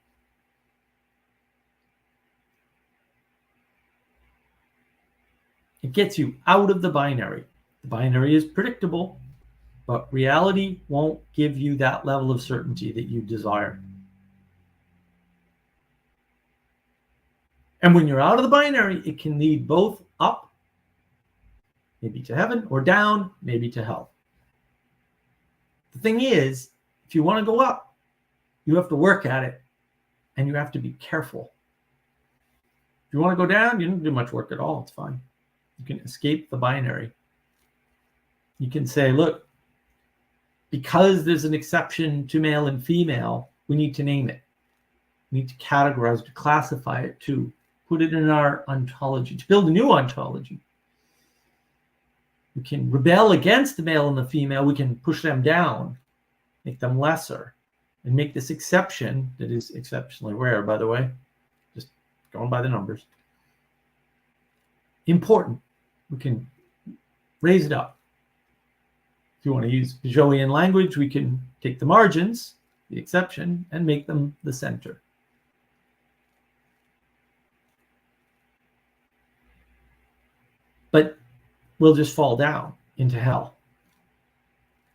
S2: It gets you out of the binary. The binary is predictable, but reality won't give you that level of certainty that you desire. And when you're out of the binary, it can lead both up, maybe to heaven, or down, maybe to hell. The thing is, if you want to go up, you have to work at it, and you have to be careful. If you want to go down, you don't do much work at all. It's fine. You can escape the binary. You can say, look, because there's an exception to male and female, we need to name it. We need to categorize, to classify it, to put it in our ontology, to build a new ontology. We can rebel against the male and the female. We can push them down, make them lesser, and make this exception that is exceptionally rare, by the way, just going by the numbers, important. We can raise it up. If you want to use Jovian language, we can take the margins, the exception, and make them the center. But we'll just fall down into hell.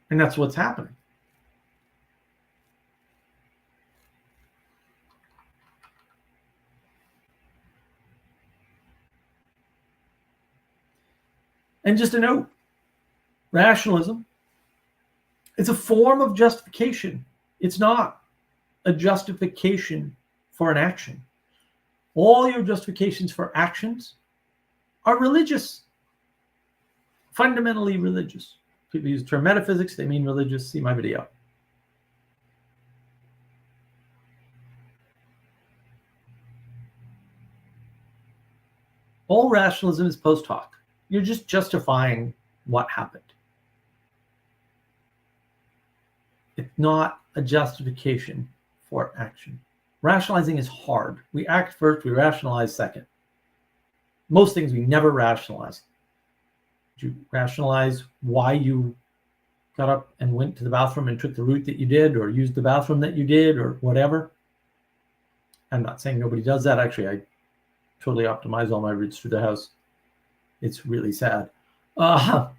S2: And that's what's happening. And just a note, rationalism, it's a form of justification. It's not a justification for an action. All your justifications for actions are religious, fundamentally religious. People use the term metaphysics, they mean religious. See my video. All rationalism is post hoc. You're just justifying what happened. It's not a justification for action. Rationalizing is hard. We act first, we rationalize second. Most things we never rationalize. Did you rationalize why you got up and went to the bathroom and took the route that you did, or used the bathroom that you did, or whatever? I'm not saying nobody does that. Actually, I totally optimize all my routes through the house. It's really sad. I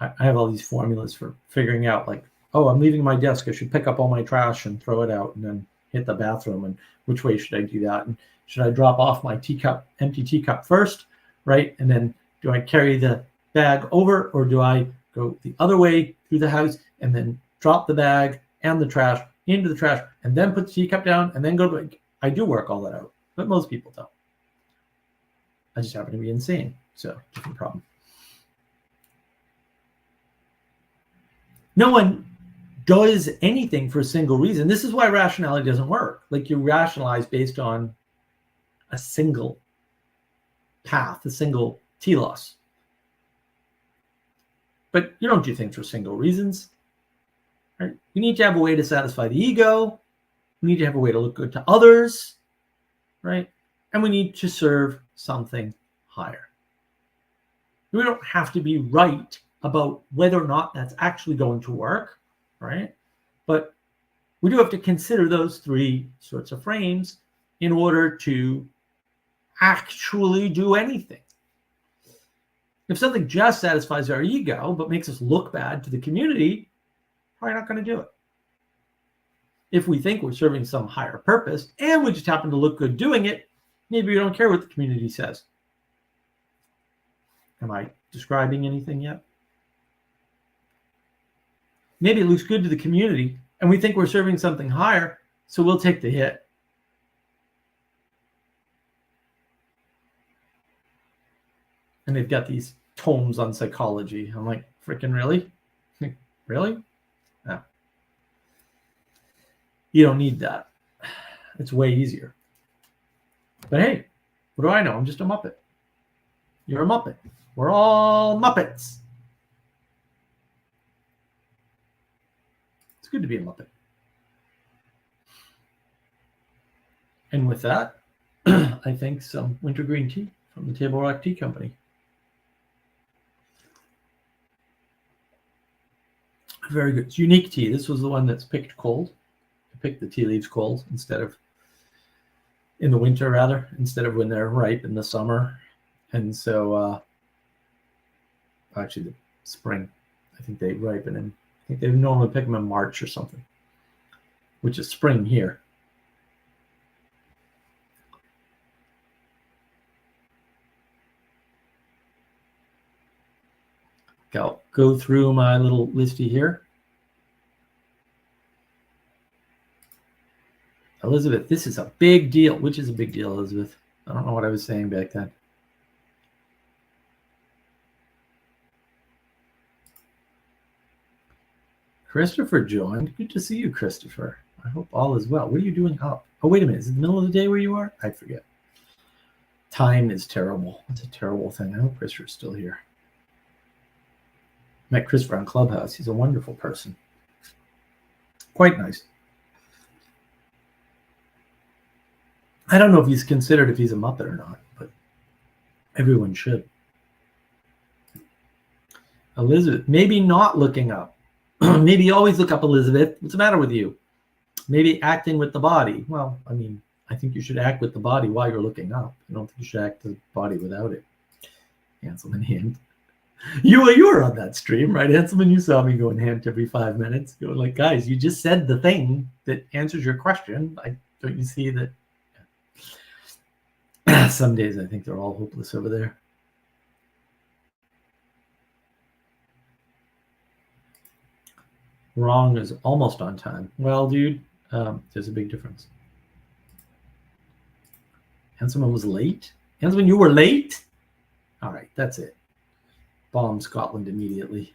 S2: have all these formulas for figuring out, like, oh, I'm leaving my desk. I should pick up all my trash and throw it out and then hit the bathroom. And which way should I do that? And should I drop off my empty teacup first, right? And then do I carry the bag over, or do I go the other way through the house and then drop the bag and the trash into the trash and then put the teacup down and then go to? I do work all that out, but most people don't. I just happen to be insane, so different problem. No one does anything for a single reason. This is why rationality doesn't work. Like, you rationalize based on a single path, a single telos. But you don't do things for single reasons. Right? You need to have a way to satisfy the ego. We need to have a way to look good to others, right? And we need to serve something higher. We don't have to be right about whether or not that's actually going to work, right? But we do have to consider those three sorts of frames in order to actually do anything. If something just satisfies our ego but makes us look bad to the community, probably not going to do it. If we think we're serving some higher purpose and we just happen to look good doing it, maybe we don't care what the community says. Am I describing anything yet? Maybe it looks good to the community and we think we're serving something higher, so we'll take the hit. And they've got these tomes on psychology. I'm like, freaking really? Really? No. You don't need that. It's way easier. But hey, what do I know? I'm just a Muppet. You're a Muppet. We're all Muppets. It's good to be a Muppet. And with that, I think some wintergreen tea from the Table Rock Tea Company. Very good. It's unique tea. This was the one that's picked cold. I picked the tea leaves cold instead of in the winter, rather, instead of when they're ripe in the summer. And so, actually, the spring, I think they ripen in, I think they normally pick them in March or something, which is spring here. I'll go through my little listy here. Elizabeth, this is a big deal. Which is a big deal, Elizabeth? I don't know what I was saying back then. Christopher joined. Good to see you, Christopher. I hope all is well. What are you doing up? Oh, wait a minute. Is it the middle of the day where you are? I forget. Time is terrible. It's a terrible thing. I hope Christopher's still here. Met Christopher on Clubhouse. He's a wonderful person. Quite nice. I don't know if he's considered if he's a Muppet or not, but everyone should. Elizabeth, maybe not looking up. Maybe always look up, Elizabeth. What's the matter with you? Maybe acting with the body. Well, I mean, I think you should act with the body while you're looking up. I don't think you should act the body without it. Hanselman Hand. You were on that stream, right, Hanselman? You saw me going hand every 5 minutes. Going like, guys, you just said the thing that answers your question. Don't you see that? Some days I think they're all hopeless over there. Wrong is almost on time. Well, dude, there's a big difference. Hanselman was late? Hanselman, you were late? All right, that's it. Bomb Scotland immediately.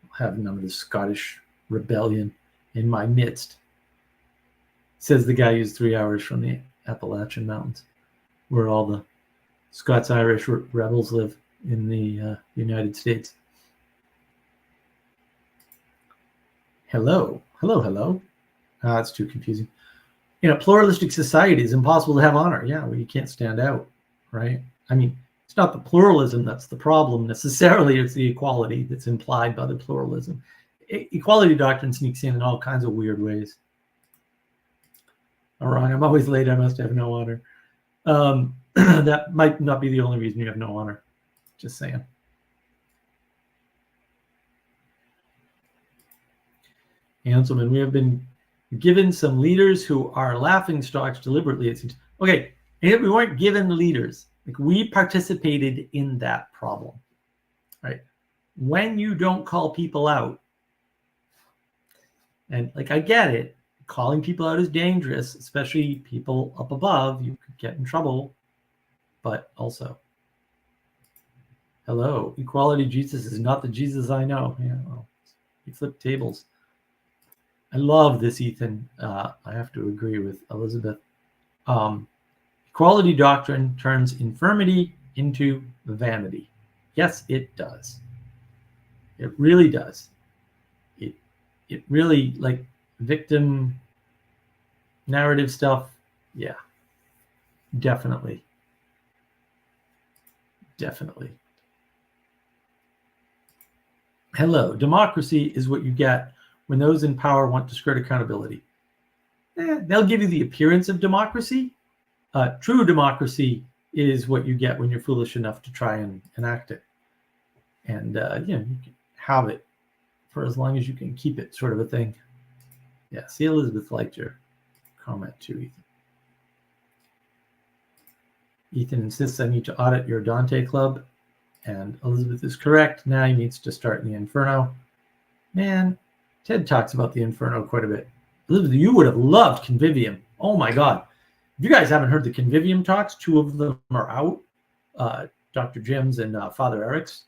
S2: I'll have none of the Scottish rebellion in my midst. Says the guy who's 3 hours from the Appalachian Mountains, where all the Scots-Irish rebels live in the United States. Hello. Hello, hello. That's too confusing. In a pluralistic society, it's impossible to have honor. Yeah, well, you can't stand out, right? I mean, it's not the pluralism that's the problem necessarily. It's the equality that's implied by the pluralism. Equality doctrine sneaks in all kinds of weird ways. All right, I'm always late. I must have no honor. That might not be the only reason you have no honor. Just saying. Hanselman, we have been given some leaders who are laughing stocks deliberately, it seems. Okay, and we weren't given leaders. Like, we participated in that problem, right? When you don't call people out, and like, I get it, calling people out is dangerous, especially people up above. You could get in trouble, but also, hello, equality Jesus is not the Jesus I know. Yeah, well, you flip tables. I love this, Ethan. I have to agree with Elizabeth. Equality doctrine turns infirmity into vanity. Yes, it does. It really does. It really, like, victim narrative stuff. Yeah, definitely. Definitely. Hello. Democracy is what you get when those in power want to skirt accountability. They'll give you the appearance of democracy. True democracy is what you get when you're foolish enough to try and enact it. And you can have it for as long as you can keep it, sort of a thing. Yeah, see, Elizabeth liked your comment too, Ethan. Ethan insists I need to audit your Dante club, and Elizabeth is correct. Now he needs to start in the Inferno. Man, Ted talks about the Inferno quite a bit. Elizabeth, you would have loved Convivium. Oh my God. If you guys haven't heard the Convivium talks, 2 of them are out. Dr. Jim's and Father Eric's.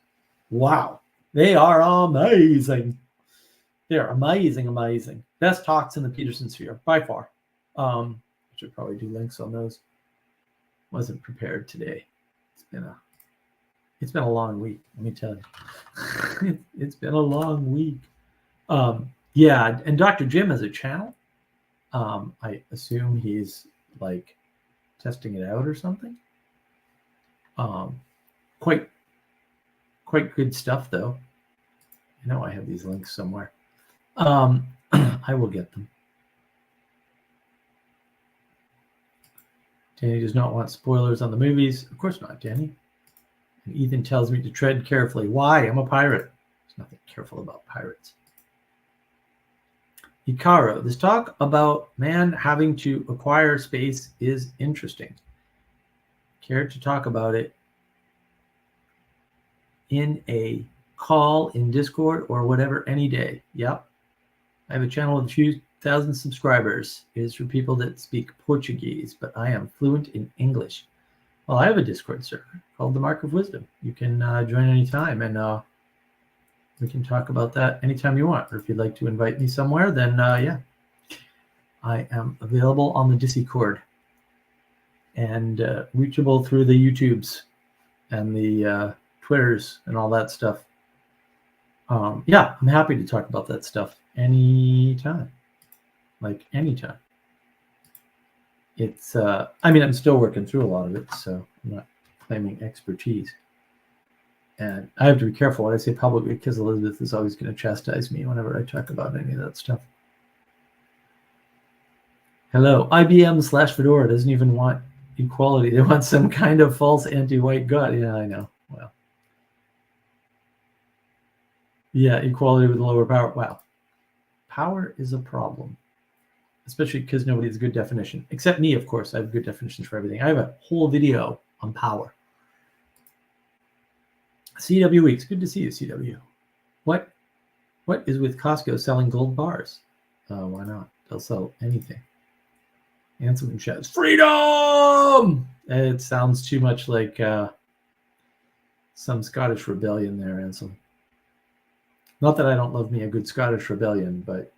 S2: Wow. They are amazing. They're amazing, amazing. Best talks in the Peterson sphere, by far. I should probably do links on those. Wasn't prepared today. It's been a long week, let me tell you. It's been a long week. Yeah, and Dr. Jim has a channel. I assume he's like testing it out or something. Quite good stuff though. I know I have these links somewhere. I will get them. Danny does not want spoilers on the movies. Of course not, Danny. And Ethan tells me to tread carefully. Why? I'm a pirate. There's nothing careful about pirates. Hikaru, this talk about man having to acquire space is interesting. Care to talk about it in a call in Discord or whatever any day? Yep. I have a channel with a few thousand subscribers. It is for people that speak Portuguese, but I am fluent in English. Well, I have a Discord server called The Mark of Wisdom. You can join anytime, and we can talk about that anytime you want. Or if you'd like to invite me somewhere, then yeah, I am available on the Discord and reachable through the YouTubes and the Twitters and all that stuff. Yeah, I'm happy to talk about that stuff anytime, like anytime. It's, I mean, I'm still working through a lot of it, so I'm not claiming expertise. And I have to be careful what I say publicly because Elizabeth is always going to chastise me whenever I talk about any of that stuff. Hello. IBM/Fedora doesn't even want equality. They want some kind of false anti-white god. Yeah, I know. Well, yeah, equality with lower power. Wow. Power is a problem, especially because nobody has a good definition. Except me, of course. I have good definitions for everything. I have a whole video on power. CW Weeks. Good to see you, CW. What is with Costco selling gold bars? Why not? They'll sell anything. And someone shouts, freedom! It sounds too much like some Scottish rebellion there, Ansel. Not that I don't love me a good Scottish rebellion, but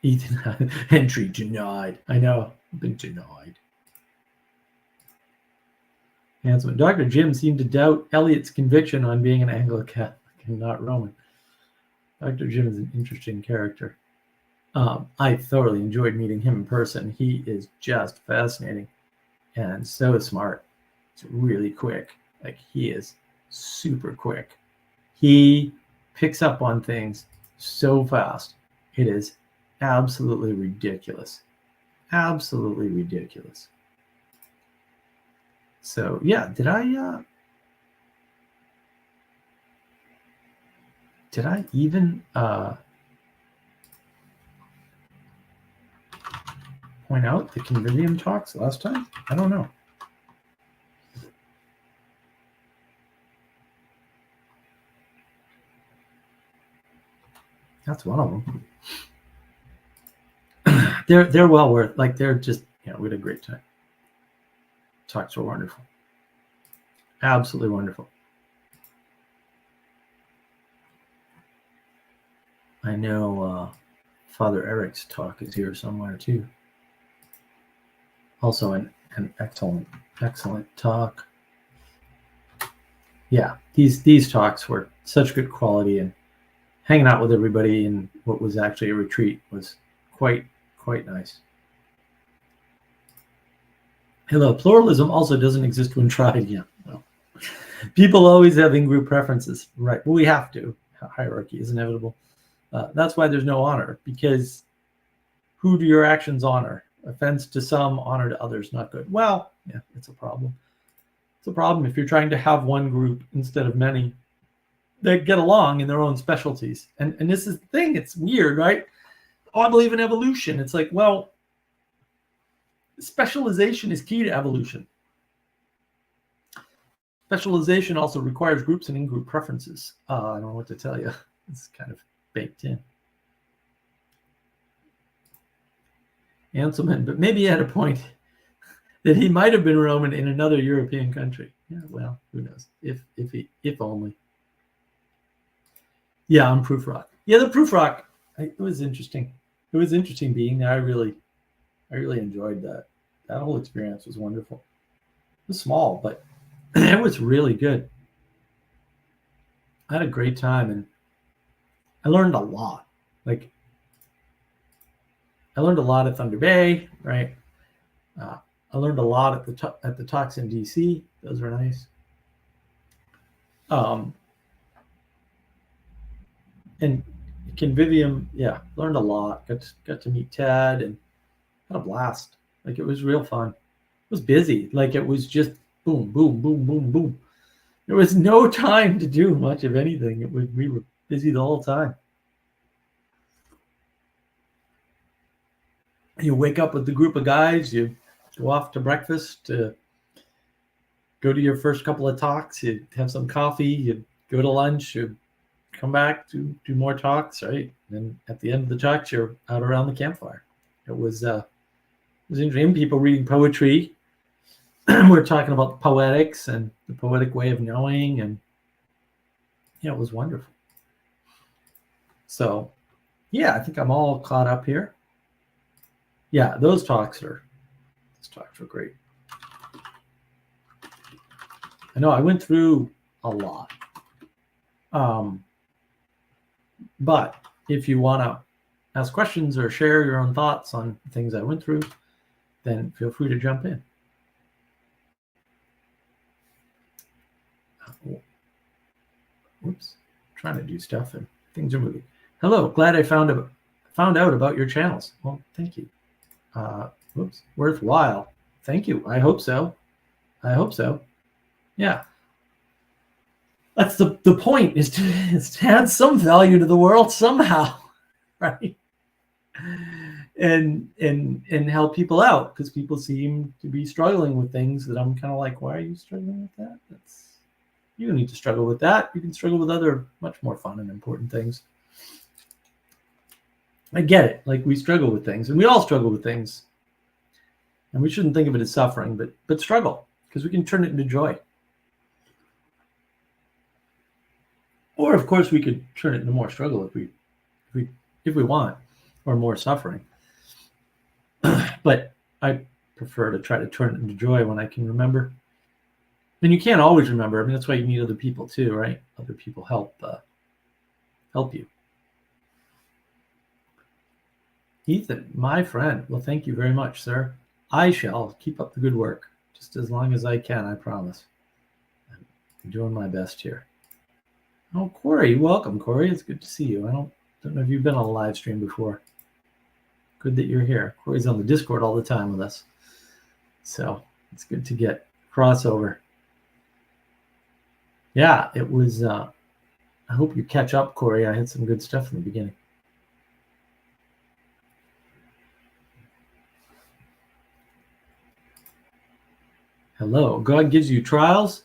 S2: Ethan, entry denied. I know, I've been denied. Handsome. Dr. Jim seemed to doubt Eliot's conviction on being an Anglo-Catholic and not Roman. Dr. Jim is an interesting character. I thoroughly enjoyed meeting him in person. He is just fascinating and so smart. It's really quick. Like, he is super quick. He picks up on things so fast. It is absolutely ridiculous. Absolutely ridiculous. So yeah, did I even point out the Convivium talks last time? I don't know. That's one of them. They're well worth, like, they're just, we had a great time. Talks were wonderful. Absolutely wonderful. I know Father Eric's talk is here somewhere too. Also an excellent talk. Yeah, these talks were such good quality, and hanging out with everybody in what was actually a retreat was quite nice. Hello, pluralism also doesn't exist when tried. Yeah, well, people always have in-group preferences, right? Well, we have to. Hierarchy is inevitable. That's why there's no honor, because who do your actions honor? Offense to some, honor to others, not good. Well, yeah, it's a problem. It's a problem if you're trying to have one group instead of many that get along in their own specialties. And this is the thing, it's weird, right? Oh, I believe in evolution. It's like, well, specialization is key to evolution. Specialization also requires groups and in-group preferences. I don't know what to tell you. It's kind of baked in. Anselman, but maybe he had a point that he might have been Roman in another European country. Yeah, well, who knows? If only. Yeah, on Proof Rock. Yeah, the Proof Rock. It was interesting. It was interesting being there. I really enjoyed that. That whole experience was wonderful. It was small, but it was really good. I had a great time, and I learned a lot. Like, I learned a lot at Thunder Bay, right? I learned a lot at the talks in DC. Those were nice. And Convivium, yeah, learned a lot. Got to meet Ted and had a blast. Like, it was real fun. It was busy. Like, it was just boom, boom, boom, boom, boom. There was no time to do much of anything. We were busy the whole time. You wake up with the group of guys, you go off to breakfast, go to your first couple of talks, you have some coffee, you go to lunch, you come back to do more talks, right? And at the end of the talks, you're out around the campfire. It was interesting. People reading poetry. We're talking about poetics and the poetic way of knowing, and it was wonderful. So, yeah, I think I'm all caught up here. Yeah, those talks were great. I know I went through a lot. But if you want to ask questions or share your own thoughts on things I went through, then feel free to jump in. Whoops, trying to do stuff and things are moving. Hello, glad I found out about your channels. Well, thank you. Whoops, worthwhile. Thank you. I hope so. Yeah. That's the point, is to add some value to the world somehow, right? And help people out, because people seem to be struggling with things that I'm kind of like, why are you struggling with that? You don't need to struggle with that. You can struggle with other much more fun and important things. I get it. Like, we struggle with things, and we all struggle with things, and we shouldn't think of it as suffering, but struggle, because we can turn it into joy. Or, of course, we could turn it into more struggle if we want, or more suffering. But I prefer to try to turn it into joy when I can remember. And you can't always remember. I mean, that's why you need other people too, right? Other people help you. Ethan, my friend. Well, thank you very much, sir. I shall keep up the good work just as long as I can, I promise. I'm doing my best here. Oh, Corey, welcome, Corey. It's good to see you. I don't know if you've been on a live stream before. Good that you're here. Corey's on the Discord all the time with us. So it's good to get crossover. Yeah, it was, I hope you catch up, Corey. I had some good stuff in the beginning. Hello. God gives you trials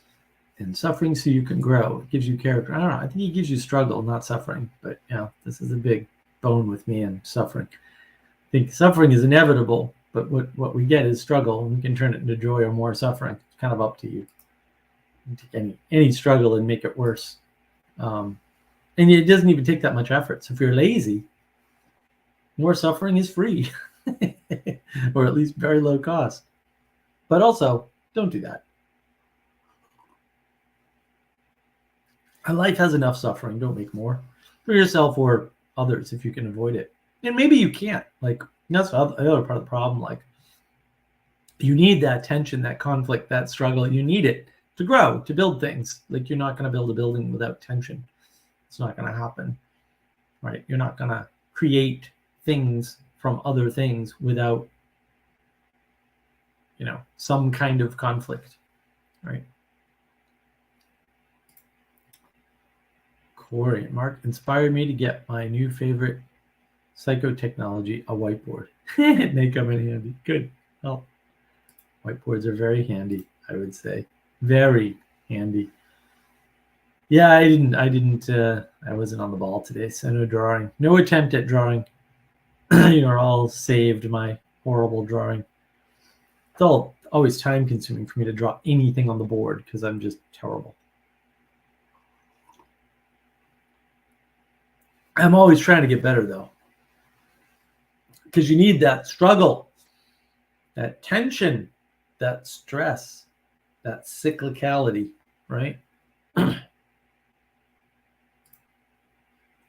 S2: and suffering so you can grow. It gives you character. I don't know. I think he gives you struggle, not suffering. But, this is a big bone with me and suffering. I think suffering is inevitable, but what we get is struggle, and we can turn it into joy or more suffering. It's kind of up to you. You take any struggle and make it worse. And it doesn't even take that much effort. So if you're lazy, more suffering is free, or at least very low cost. But also, don't do that. Life has enough suffering. Don't make more for yourself or others if you can avoid it. And maybe you can't. Like, that's the other part of the problem. Like, you need that tension, that conflict, that struggle. You need it to grow, to build things. Like, you're not going to build a building without tension. It's not going to happen, right? You're not going to create things from other things without, some kind of conflict, right? Corey, Mark inspired me to get my new favorite psychotechnology, a whiteboard. It may come in handy. Good. Well, whiteboards are very handy, I would say. Very handy. Yeah, I wasn't on the ball today, so no drawing. No attempt at drawing. All saved my horrible drawing. It's always time consuming for me to draw anything on the board because I'm just terrible. I'm always trying to get better, though, because you need that struggle, that tension, that stress, that cyclicality, right?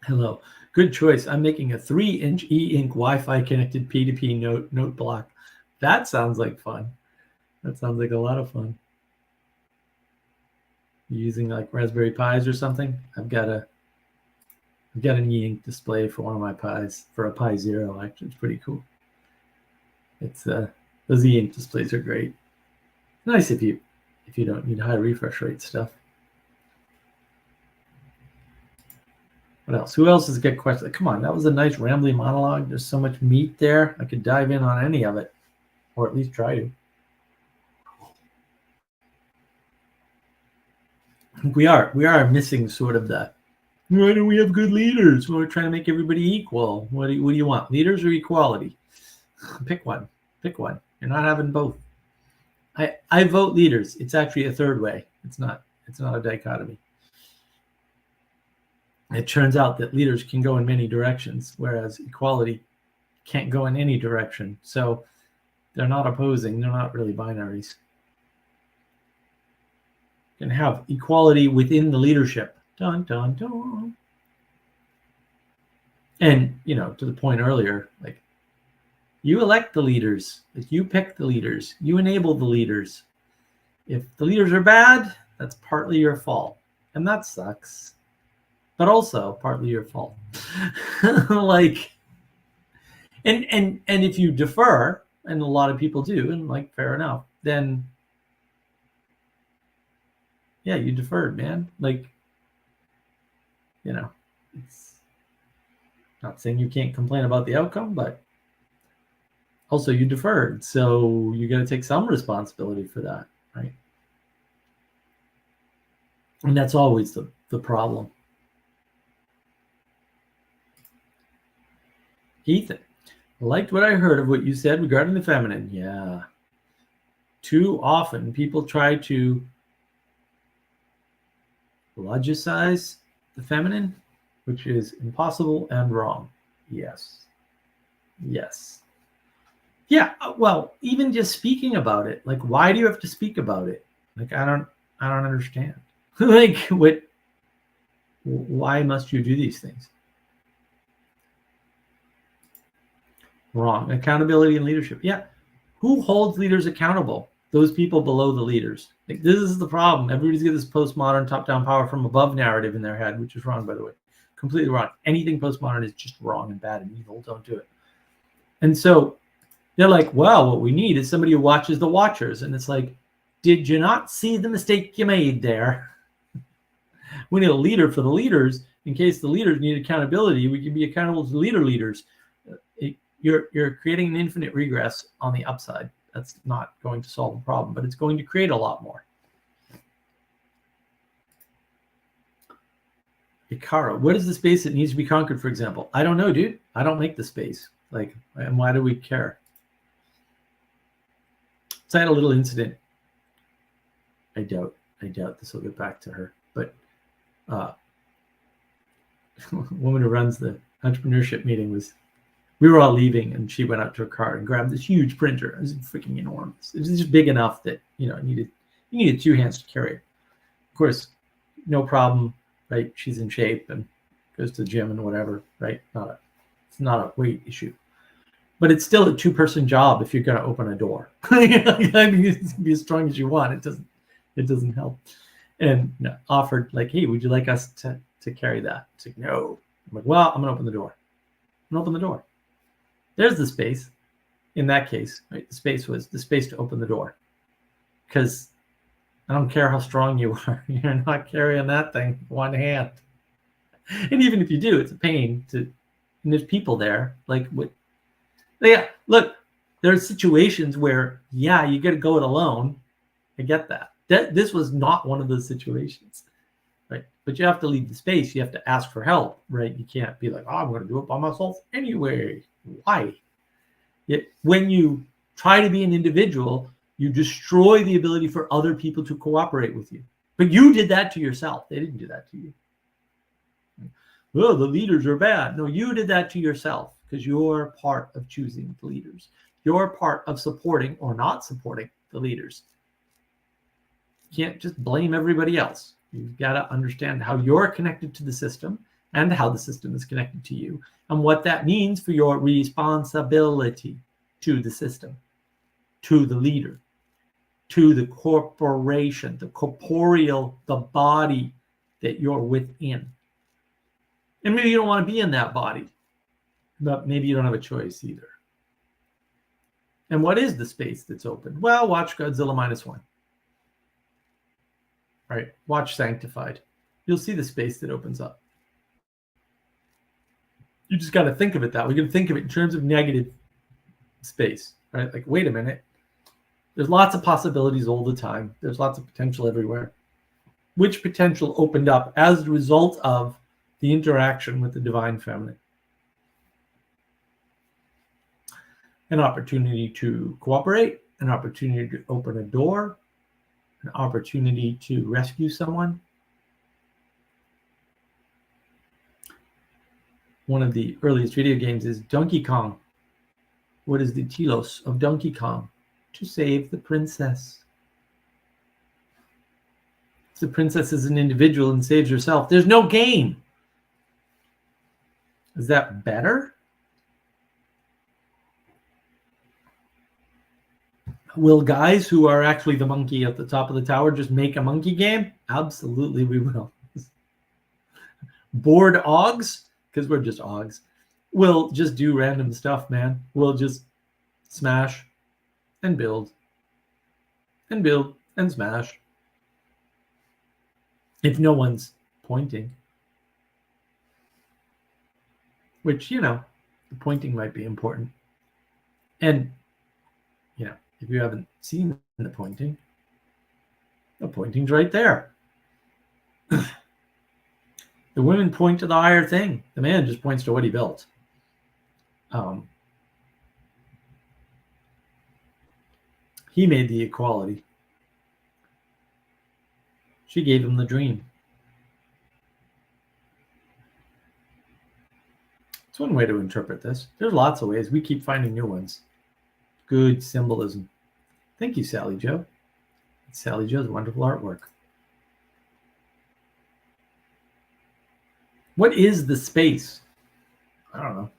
S2: Hello. Good choice. I'm making a 3-inch e-ink Wi-Fi connected P2P note block. That sounds like fun. That sounds like a lot of fun. Using like Raspberry Pis or something. I've got an e-ink display for one of my Pis, for a Pi Zero. Actually, it's pretty cool. It's those e-ink displays are great. Nice if you don't need high refresh rate stuff. What else? Who else has got questions? Come on, that was a nice rambling monologue. There's so much meat there. I could dive in on any of it, or at least try to. I think we are missing sort of that. Why don't we have good leaders? We're trying to make everybody equal. What do you want? Leaders or equality? Pick one. Pick one. You're not having both. I vote leaders. It's actually a third way. It's not a dichotomy. It turns out that leaders can go in many directions, whereas equality can't go in any direction. So they're not opposing. They're not really binaries. You can have equality within the leadership. Dun, dun, dun. And, to the point earlier, like, you elect the leaders. Like, you pick the leaders. You enable the leaders. If the leaders are bad, that's partly your fault. And that sucks. But also partly your fault. Like, and if you defer, and a lot of people do, and like, fair enough, then yeah, you deferred, man. Like, it's not saying you can't complain about the outcome, but also you deferred. So you got to take some responsibility for that, right? And that's always the problem. Ethan, I liked what I heard of what you said regarding the feminine. Yeah. Too often people try to logicize the feminine, which is impossible and wrong. Yes. Yeah, well, even just speaking about it, like, why do you have to speak about it? Like, I don't understand. Like, why must you do these things? Wrong. Accountability and leadership. Yeah. Who holds leaders accountable? Those people below the leaders. Like, this is the problem. Everybody's got this postmodern top-down power from above narrative in their head, which is wrong, by the way. Completely wrong. Anything postmodern is just wrong and bad and evil. Don't do it. And so they're like, well, what we need is somebody who watches the watchers. And it's like, did you not see the mistake you made there? We need a leader for the leaders. In case the leaders need accountability, we can be accountable to the leaders. You're creating an infinite regress on the upside. That's not going to solve the problem, but it's going to create a lot more. Ikara, what is the space that needs to be conquered, for example? I don't know, dude. I don't make the space. Like, and why do we care? So I had a little incident. I doubt this will get back to her. But woman who runs the entrepreneurship meeting we were all leaving, and she went out to her car and grabbed this huge printer. It was freaking enormous. It was just big enough that you needed two hands to carry it. Of course, no problem, right? She's in shape and goes to the gym and whatever, right? It's not a weight issue, but it's still a two-person job if you're going to open a door. I mean, you can be as strong as you want. It doesn't help. And offered like, hey, would you like us to carry that? It's like, no. I'm like, well, I'm gonna open the door. There's the space. In that case, right? The space was the space to open the door. Because I don't care how strong you are, you're not carrying that thing with one hand. And even if you do, it's a pain and there's people there. Like what? Yeah, look, there are situations where, yeah, you got to go it alone. I get that. This was not one of those situations, right? But you have to leave the space. You have to ask for help, right? You can't be like, oh, I'm going to do it by myself anyway. Why? When you try to be an individual, you destroy the ability for other people to cooperate with you. But you did that to yourself. They didn't do that to you. Oh, the leaders are bad. No, you did that to yourself because you're part of choosing the leaders. You're part of supporting or not supporting the leaders. You can't just blame everybody else. You've got to understand how you're connected to the system and how the system is connected to you and what that means for your responsibility to the system, to the leader, to the corporation, the corporeal, the body that you're within. And maybe you don't want to be in that body, but maybe you don't have a choice either. And what is the space that's open? Well, watch Godzilla -1. All right, watch Sanctified. You'll see the space that opens up. You just got to think of it that way. You can think of it in terms of negative space, right? Like, wait a minute. There's lots of possibilities all the time. There's lots of potential everywhere. Which potential opened up as a result of the interaction with the divine feminine? An opportunity to cooperate, an opportunity to open a door, an opportunity to rescue someone. One of the earliest video games is Donkey Kong. What is the telos of Donkey Kong? To save the princess. If the princess is an individual and saves herself, there's no game. Is that better? Will guys who are actually the monkey at the top of the tower just make a monkey game? Absolutely, we will. Bored Augs, because we're just Augs, will just do random stuff, man. We'll just smash and build and build and smash. If no one's pointing. Which, the pointing might be important. And, if you haven't seen the pointing's right there. The women point to the higher thing. The man just points to what he built. He made the equality. She gave him the dream. It's one way to interpret this. There's lots of ways. We keep finding new ones. Good symbolism. Thank you, Sally Jo. Sally Jo's wonderful artwork. What is the space? I don't know.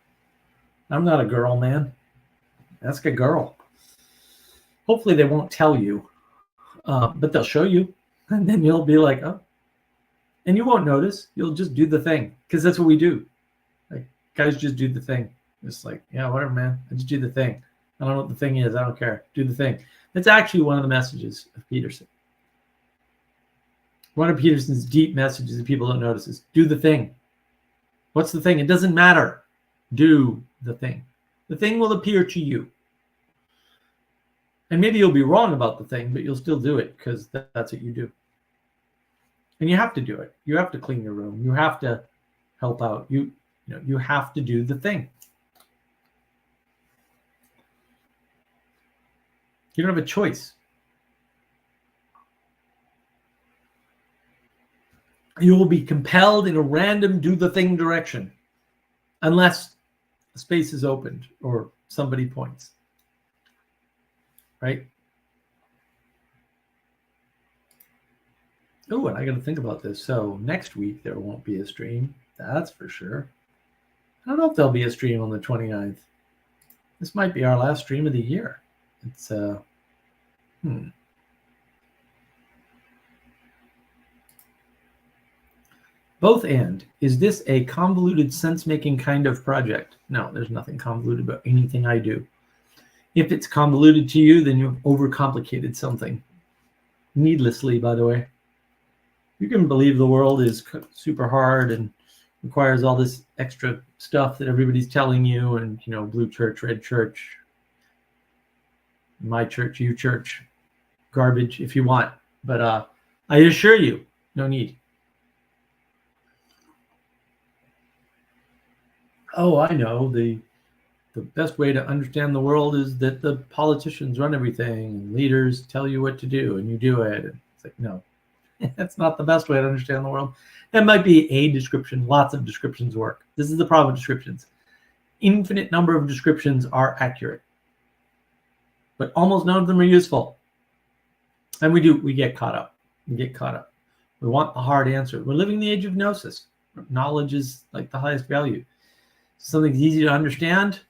S2: I'm not a girl, man. Ask a girl. Hopefully they won't tell you, but they'll show you, and then you'll be like, oh, and you won't notice. You'll just do the thing, because that's what we do. Like, guys just do the thing. It's like, yeah, whatever, man. I just do the thing. I don't know what the thing is. I don't care. Do the thing. That's actually one of the messages of Peterson. One of Peterson's deep messages that people don't notice is do the thing. What's the thing? It doesn't matter. Do the thing. The thing will appear to you. And maybe you'll be wrong about the thing, but you'll still do it because that's what you do. And you have to do it. You have to clean your room. You have to help out. You have to do the thing. You don't have a choice. You will be compelled in a random do the thing direction unless a space is opened or somebody points. Right? Oh, and I got to think about this. So next week there won't be a stream. That's for sure. I don't know if there'll be a stream on the 29th. This might be our last stream of the year. It's Both and. Is this a convoluted sense-making kind of project? No, there's nothing convoluted about anything I do. If it's convoluted to you, then you've overcomplicated something. Needlessly, by the way. You can believe the world is super hard and requires all this extra stuff that everybody's telling you, and, blue church, red church, my church, you church, garbage if you want. But I assure you, no need. Oh, I know. The best way to understand the world is that the politicians run everything and leaders tell you what to do and you do it. And it's like, no, that's not the best way to understand the world. That might be a description. Lots of descriptions work. This is the problem with descriptions. Infinite number of descriptions are accurate, but almost none of them are useful. And we get caught up. We want the hard answer. We're living in the age of gnosis. Knowledge is like the highest value. Something's easy to understand,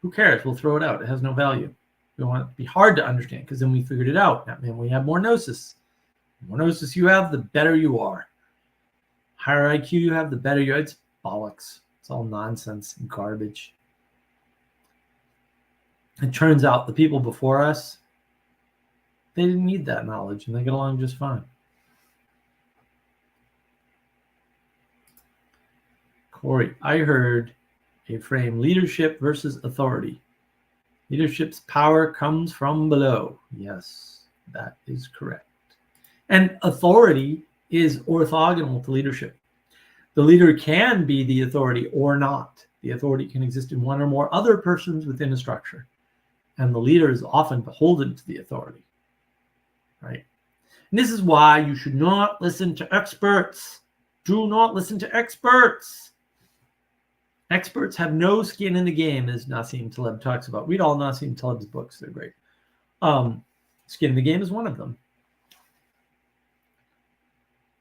S2: who cares? We'll throw it out. It has no value. We want it to be hard to understand because then we figured it out. That means we have more gnosis. The more gnosis you have, the better you are. Higher IQ you have, the better you are. It's bollocks. It's all nonsense and garbage. It turns out the people before us, they didn't need that knowledge and they get along just fine. Corey, I heard a frame leadership versus authority. Leadership's power comes from below. Yes, that is correct. And authority is orthogonal to leadership. The leader can be the authority or not. The authority can exist in one or more other persons within a structure. And the leader is often beholden to the authority. Right? And this is why you should not listen to experts. Do not listen to experts. Experts have no skin in the game, as Nassim Taleb talks about. Read all Nassim Taleb's books. They're great. Skin in the game is one of them.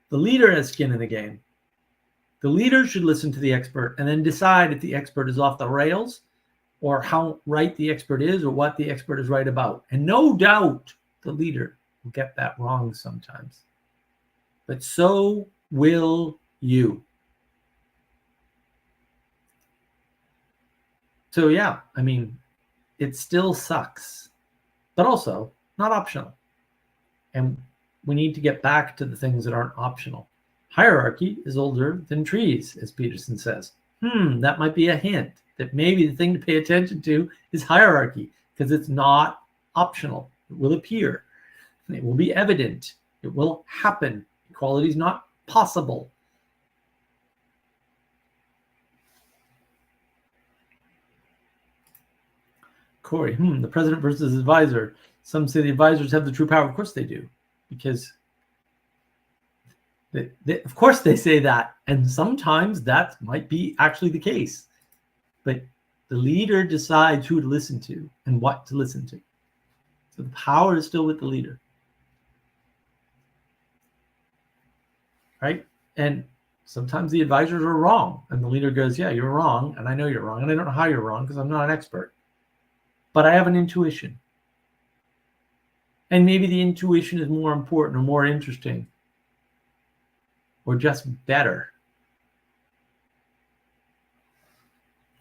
S2: The leader has skin in the game. The leader should listen to the expert and then decide if the expert is off the rails or how right the expert is or what the expert is right about. And no doubt the leader will get that wrong sometimes. But so will you. So yeah, I mean, it still sucks, but also not optional. And we need to get back to the things that aren't optional. Hierarchy is older than trees, as Peterson says. That might be a hint that maybe the thing to pay attention to is hierarchy, because it's not optional. It will appear. It will be evident. It will happen. Equality is not possible. Corey, the president versus advisor. Some say the advisors have the true power. Of course they do, because of course they say that. And sometimes that might be actually the case. But the leader decides who to listen to and what to listen to. So the power is still with the leader. Right? And sometimes the advisors are wrong. And the leader goes, yeah, you're wrong. And I know you're wrong. And I don't know how you're wrong because I'm not an expert. but I have an intuition. And maybe the intuition is more important or more interesting or just better.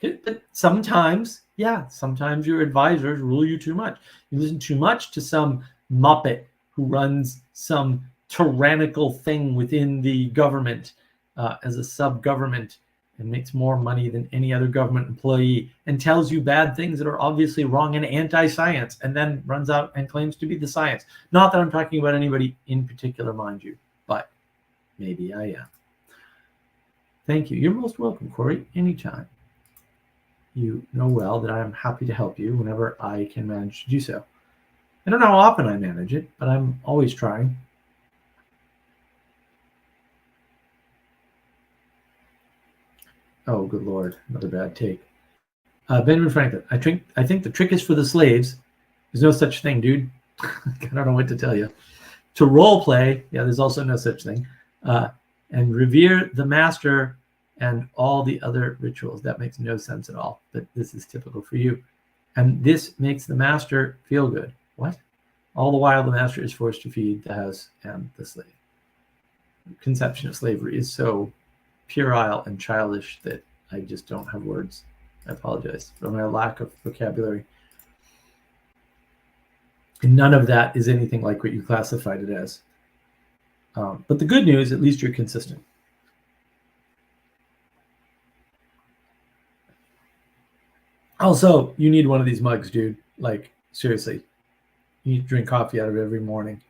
S2: But sometimes, yeah, sometimes your advisors rule you too much. You listen too much to some muppet who runs some tyrannical thing within the government as a sub-government and makes more money than any other government employee and tells you bad things that are obviously wrong and anti-science, and then runs out and claims to be the science. Not that I'm talking about anybody in particular, mind you, but maybe I am. Thank you. You're most welcome, Corey, anytime. You know well that I'm happy to help you whenever I can manage to do so. I don't know how often I manage it, but I'm always trying. Oh, good Lord, another bad take. Benjamin Franklin, I think the trick is for the slaves. There's no such thing, dude. I don't know what to tell you. To role play, yeah, there's also no such thing. And revere the master and all the other rituals. That makes no sense at all, but this is typical for you. And this makes the master feel good. What? All the while the master is forced to feed the house and the slave. The conception of slavery is so puerile and childish that I just don't have words. I apologize for my lack of vocabulary. And none of that is anything like what you classified it as. But the good news, at least you're consistent. Also, you need one of these mugs, dude. Like, seriously. You need to drink coffee out of it every morning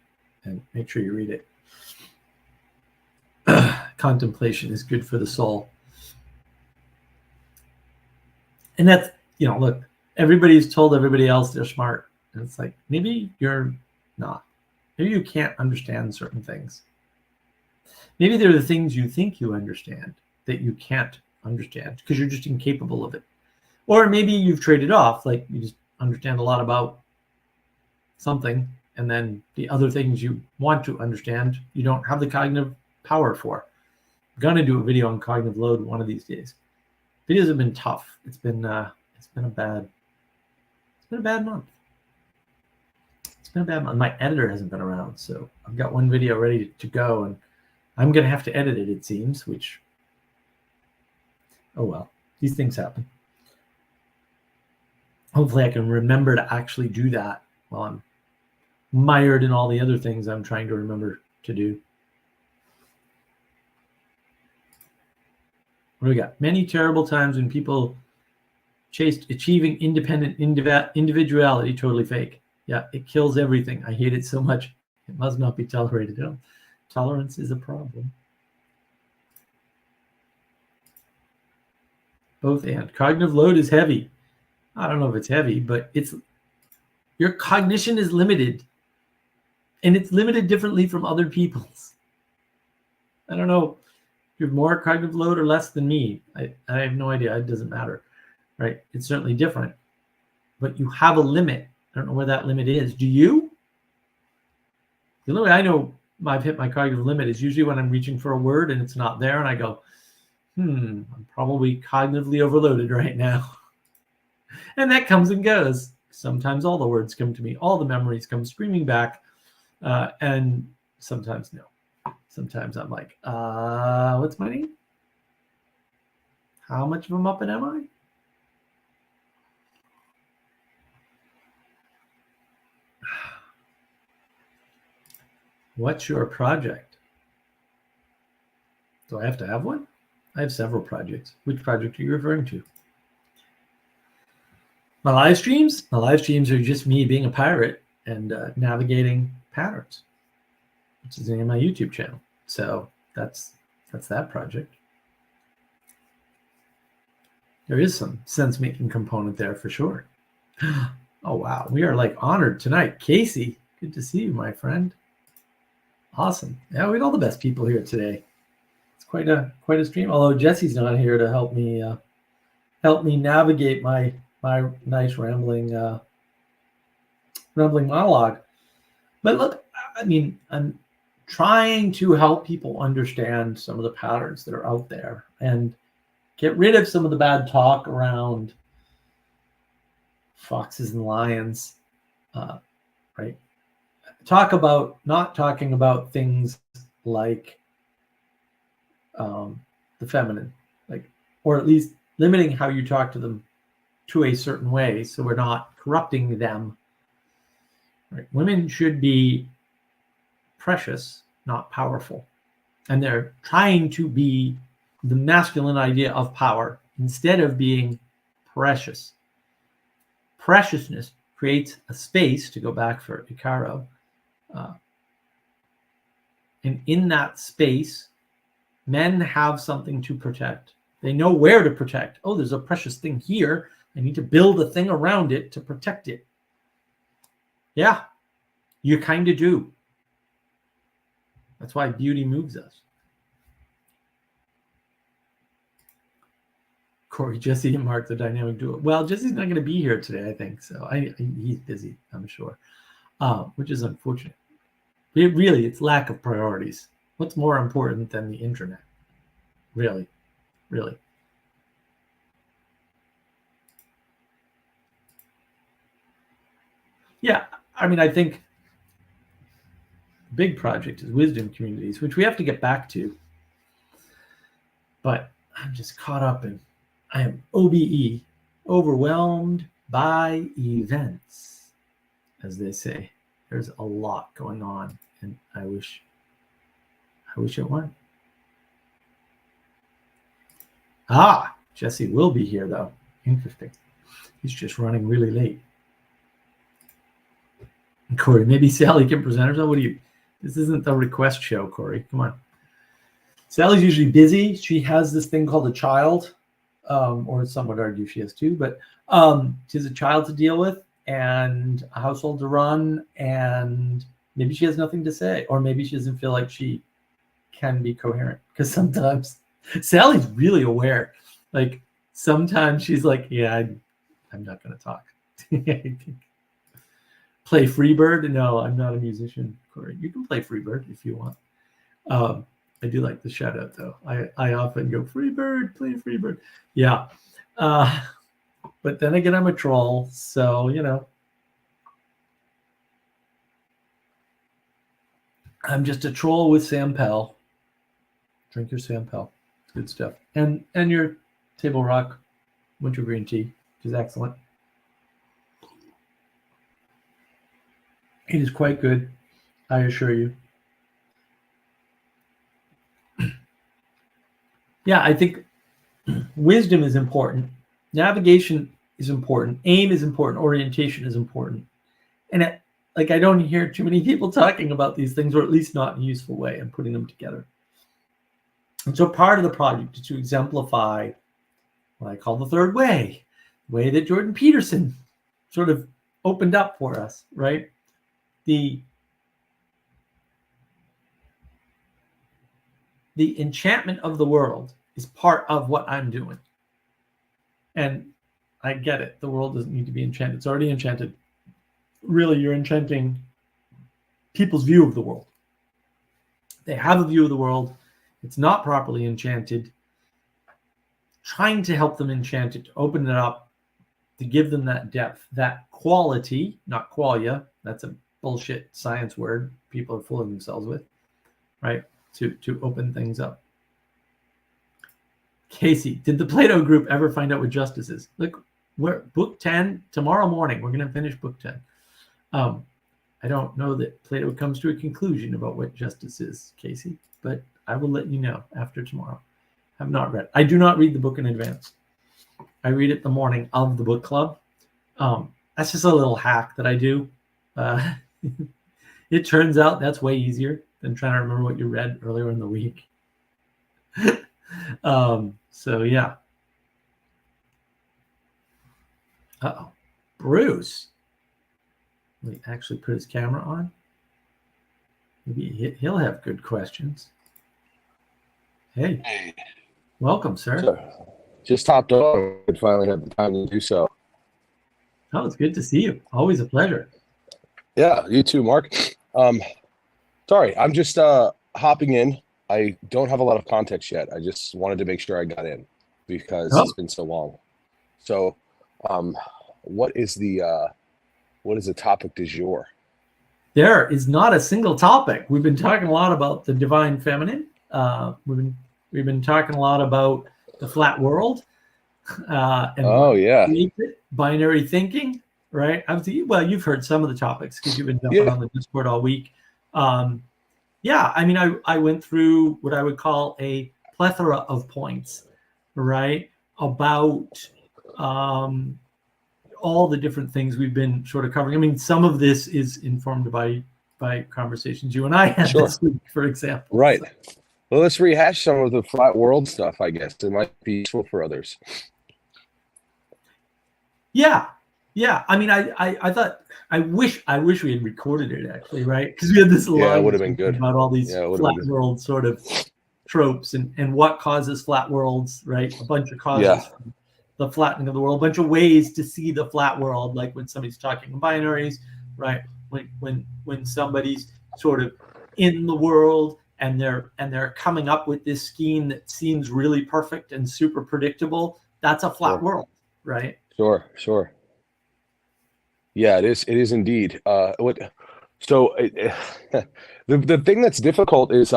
S2: and make sure you read it. Contemplation is good for the soul. And that's, look, everybody's told everybody else they're smart. And it's like, maybe you're not. Maybe you can't understand certain things. Maybe there are the things you think you understand that you can't understand because you're just incapable of it. Or maybe you've traded off, like you just understand a lot about something, and then the other things you want to understand, you don't have the cognitive power for. I'm gonna do a video on cognitive load one of these days. Videos have been tough. It's been a bad month. It's been a bad month. My editor hasn't been around, so I've got one video ready to go, and I'm gonna have to edit it, it seems, which, oh well, these things happen. Hopefully I can remember to actually do that while I'm mired in all the other things I'm trying to remember to do. What do we got? Many terrible times when people chased achieving independent individuality, totally fake. Yeah, it kills everything. I hate it so much. It must not be tolerated. Tolerance is a problem. Both and. Cognitive load is heavy. I don't know if it's heavy, but your cognition is limited. And it's limited differently from other people's. I don't know if you have more cognitive load or less than me. I have no idea. It doesn't matter, right? It's certainly different. But you have a limit. I don't know where that limit is. Do you? The only way I know I've hit my cognitive limit is usually when I'm reaching for a word and it's not there, and I go, I'm probably cognitively overloaded right now. And that comes and goes. Sometimes all the words come to me. All the memories come screaming back. And sometimes no. Sometimes I'm like, what's my name? How much of a Muppet am I? What's your project? Do I have to have one? I have several projects. Which project are you referring to? My live streams? My live streams are just me being a pirate and navigating patterns, which is the name of my YouTube channel. So that's that project. There is some sense-making component there for sure. Oh, wow. We are like honored tonight. Casey, good to see you, my friend. Awesome. Yeah, we had all the best people here today. It's quite a stream. Although Jesse's not here to help me navigate my nice rambling monologue. But look, I mean, I'm trying to help people understand some of the patterns that are out there and get rid of some of the bad talk around foxes and lions, right? Not talking about things like the feminine, like, or at least limiting how you talk to them to a certain way, so we're not corrupting them. Right? Women should be precious, not powerful, and they're trying to be the masculine idea of power instead of being precious. Preciousness creates a space, to go back for Icaro, and in that space, men have something to protect. They know where to protect. Oh, there's a precious thing here. I need to build a thing around it to protect it. Yeah, you kind of do. That's why beauty moves us. Corey, Jesse, and Mark, the dynamic duo. Well, Jesse's not going to be here today, I think. So he's busy, I'm sure, which is unfortunate. It's lack of priorities. What's more important than the internet? Really. Yeah, I mean, I think the big project is wisdom communities, which we have to get back to. But I'm just caught up in, I am OBE, overwhelmed by events, as they say. There's a lot going on, and I wish it weren't. Jesse will be here, though. Interesting. He's just running really late. Corey, maybe Sally can present herself. This isn't the request show, Corey. Come on. Sally's usually busy. She has this thing called a child, or some would argue she has two, but she has a child to deal with and a household to run, and maybe she has nothing to say, or maybe she doesn't feel like she can be coherent, because sometimes Sally's really aware. Like, sometimes she's like, yeah, I'm not going to talk. Play Freebird? No, I'm not a musician, Corey. You can play Freebird if you want. I do like the shout out, though. I often go, Freebird, play Freebird. Yeah. But then again, I'm a troll, so, I'm just a troll with Sam Pell. Drink your Sam Pell. It's good stuff. And your Table Rock winter green tea, which is excellent. It is quite good, I assure you. Yeah, I think wisdom is important. Navigation is important. Aim is important. Orientation is important. And I don't hear too many people talking about these things, or at least not in a useful way, and putting them together. And so part of the project is to exemplify what I call the third way, the way that Jordan Peterson sort of opened up for us, right? The enchantment of the world is part of what I'm doing. And I get it. The world doesn't need to be enchanted. It's already enchanted. Really, you're enchanting people's view of the world. They have a view of the world. It's not properly enchanted. Trying to help them enchant it, to open it up, to give them that depth, that quality, not qualia. That's a bullshit science word people are fooling themselves with, right? To open things up. Casey, did the Plato group ever find out what justice is? Look, we're book 10 tomorrow morning. We're going to finish book 10. I don't know that Plato comes to a conclusion about what justice is, Casey, but I will let you know after tomorrow. I've not read. I do not read the book in advance. I read it the morning of the book club. That's just a little hack that I do. It turns out that's way easier than trying to remember what you read earlier in the week. So yeah. Uh-oh. Bruce. Let me actually put his camera on. Maybe he'll have good questions. Hey. Welcome, sir.
S3: Just hopped on and finally had the time to do so.
S2: Oh, it's good to see you. Always a pleasure.
S3: Yeah, you too, Mark. Sorry, I'm just hopping in. I don't have a lot of context yet. I just wanted to make sure I got in because It's been so long. So what is the topic du jour?
S2: There is not a single topic. We've been talking a lot about the divine feminine. We've been talking a lot about the flat world. And binary thinking, right? Well, you've heard some of the topics because you've been jumping on the Discord all week. I mean, I went through what I would call a plethora of points, right, about all the different things we've been sort of covering. I mean, some of this is informed by conversations you and I had this week, for example.
S3: Right. So. Well, let's rehash some of the flat world stuff, I guess. It might be useful for others.
S2: Yeah. I mean, I thought I wish we had recorded it actually, right? Because we had this
S3: it would have been good
S2: about all these flat world sort of tropes and what causes flat worlds, right? A bunch of causes for the flattening of the world, a bunch of ways to see the flat world, like when somebody's talking in binaries, right? When somebody's sort of in the world and they're coming up with this scheme that seems really perfect and super predictable, that's a flat world, right?
S3: Sure. Yeah, it is indeed. The thing that's difficult is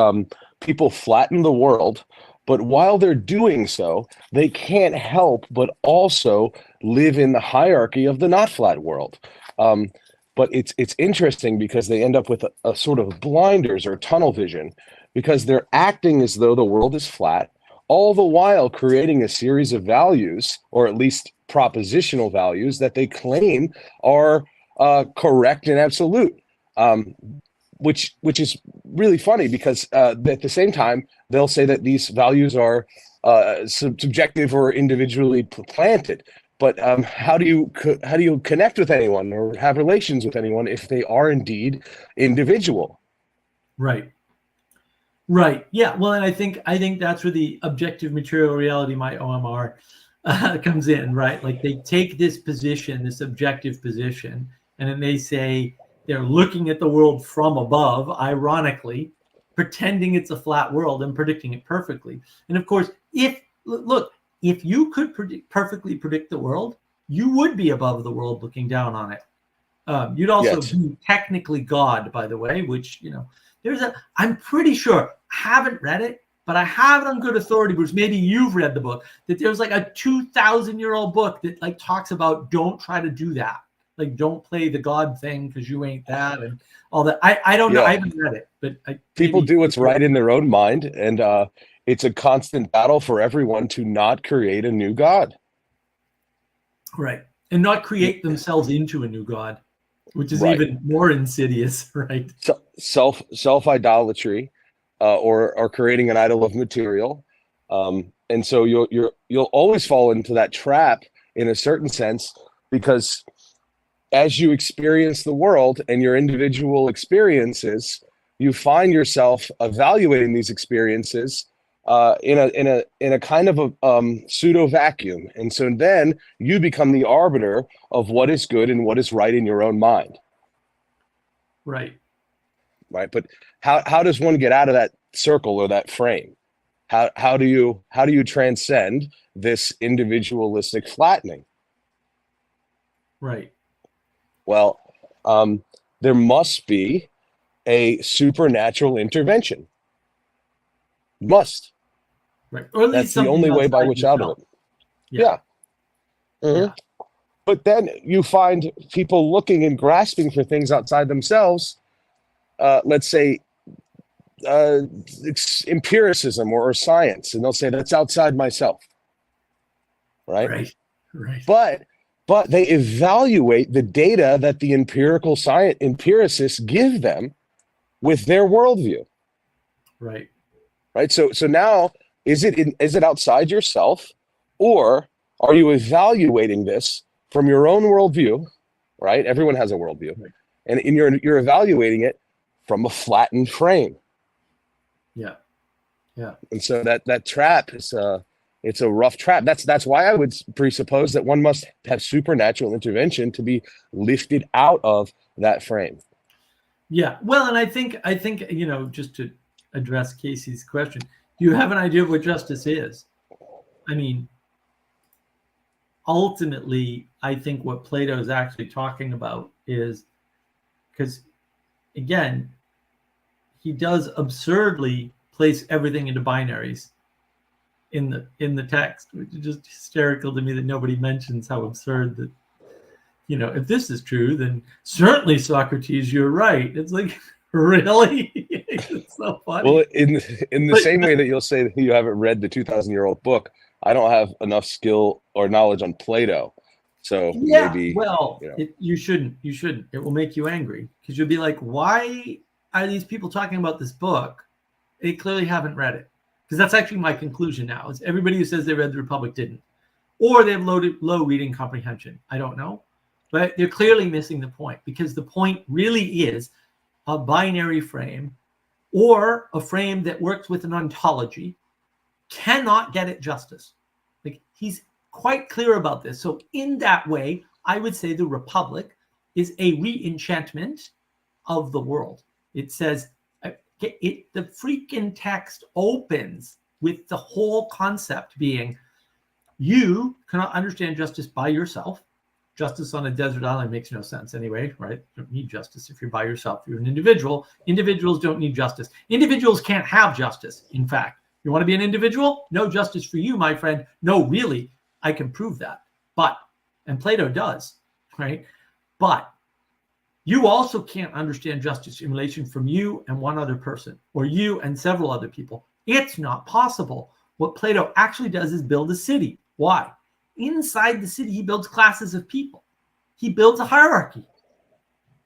S3: people flatten the world, but while they're doing so, they can't help but also live in the hierarchy of the not flat world. But it's interesting because they end up with a sort of blinders or tunnel vision, because they're acting as though the world is flat, all the while creating a series of values, or at least propositional values, that they claim are correct and absolute, which is really funny, because at the same time they'll say that these values are subjective or individually planted. But how do you connect with anyone or have relations with anyone if they are indeed individual?
S2: Right. Yeah. Well, and I think that's where the objective material reality, my OMR, comes in, right? Like they take this position, this objective position, and then they say they're looking at the world from above, ironically, pretending it's a flat world and predicting it perfectly. And of course, if you could perfectly predict the world, you would be above the world looking down on it. You'd also be technically God, by the way, which, I'm pretty sure, I haven't read it, but I have it on good authority, Bruce. Maybe you've read the book, that there's like a 2,000-year-old book that like talks about don't try to do that. Like don't play the God thing because you ain't that and all that. I don't know. I haven't read it, but
S3: people do what's right in their own mind, and it's a constant battle for everyone to not create a new God. Right.
S2: And not create themselves into a new God, which is even more insidious, right?
S3: Self idolatry, or creating an idol of material, and so you'll always fall into that trap in a certain sense, because as you experience the world and your individual experiences, you find yourself evaluating these experiences in a kind of a pseudo vacuum, and so then you become the arbiter of what is good and what is right in your own mind.
S2: Right.
S3: But how does one get out of that circle or that frame? How do you transcend this individualistic flattening?
S2: Right.
S3: Well, there must be a supernatural intervention. Must.
S2: Right. Or at least
S3: that's the only way by which out of it. Yeah. Mm-hmm. Yeah. But then you find people looking and grasping for things outside themselves. Let's say empiricism or science, and they'll say that's outside myself. Right. But they evaluate the data that the empiricists give them with their worldview.
S2: Right.
S3: So now is it outside yourself, or are you evaluating this from your own worldview? Right. Everyone has a worldview, and you're evaluating it from a flattened frame.
S2: Yeah.
S3: And so that trap is it's a rough trap. That's why I would presuppose that one must have supernatural intervention to be lifted out of that frame.
S2: Yeah. Well, and I think, just to address Casey's question, do you have an idea of what justice is? I mean, ultimately, I think what Plato is actually talking about is, because again, he does absurdly place everything into binaries in the text, which is just hysterical to me that nobody mentions how absurd that, if this is true, then certainly Socrates, you're right. It's like, really? It's so funny.
S3: Well, in the same way that you'll say that you haven't read the 2,000-year-old book, I don't have enough skill or knowledge on Plato. So maybe,
S2: you shouldn't. It will make you angry, because you'll be like, why are these people talking about this book? They clearly haven't read it. Because that's actually my conclusion now, is everybody who says they read the Republic didn't. Or they have low reading comprehension. I don't know. But they're clearly missing the point, because the point really is a binary frame, or a frame that works with an ontology, cannot get it justice. Like, he's quite clear about this. So in that way, I would say the Republic is a re-enchantment of the world. It says, the freaking text opens with the whole concept being, you cannot understand justice by yourself. Justice on a desert island makes no sense anyway, right? You don't need justice if you're by yourself. You're an individual. Individuals don't need justice. Individuals can't have justice, in fact. You want to be an individual? No justice for you, my friend. No, really, I can prove that. And Plato does, right? But you also can't understand justice in relation from you and one other person, or you and several other people. It's not possible. What Plato actually does is build a city. Why? Inside the city, he builds classes of people. He builds a hierarchy.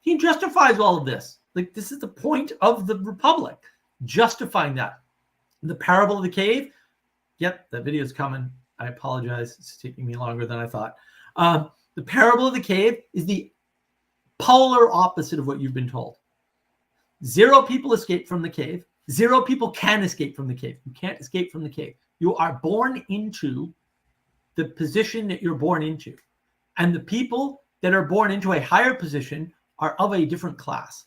S2: He justifies all of this. Like, this is the point of the Republic, justifying that. The parable of the cave. Yep, that video is coming. I apologize. It's taking me longer than I thought. The parable of the cave is the polar opposite of what you've been told. 0 people escape from the cave. 0 people can escape from the cave. You can't escape from the cave. You are born into the position that you're born into. And the people that are born into a higher position are of a different class.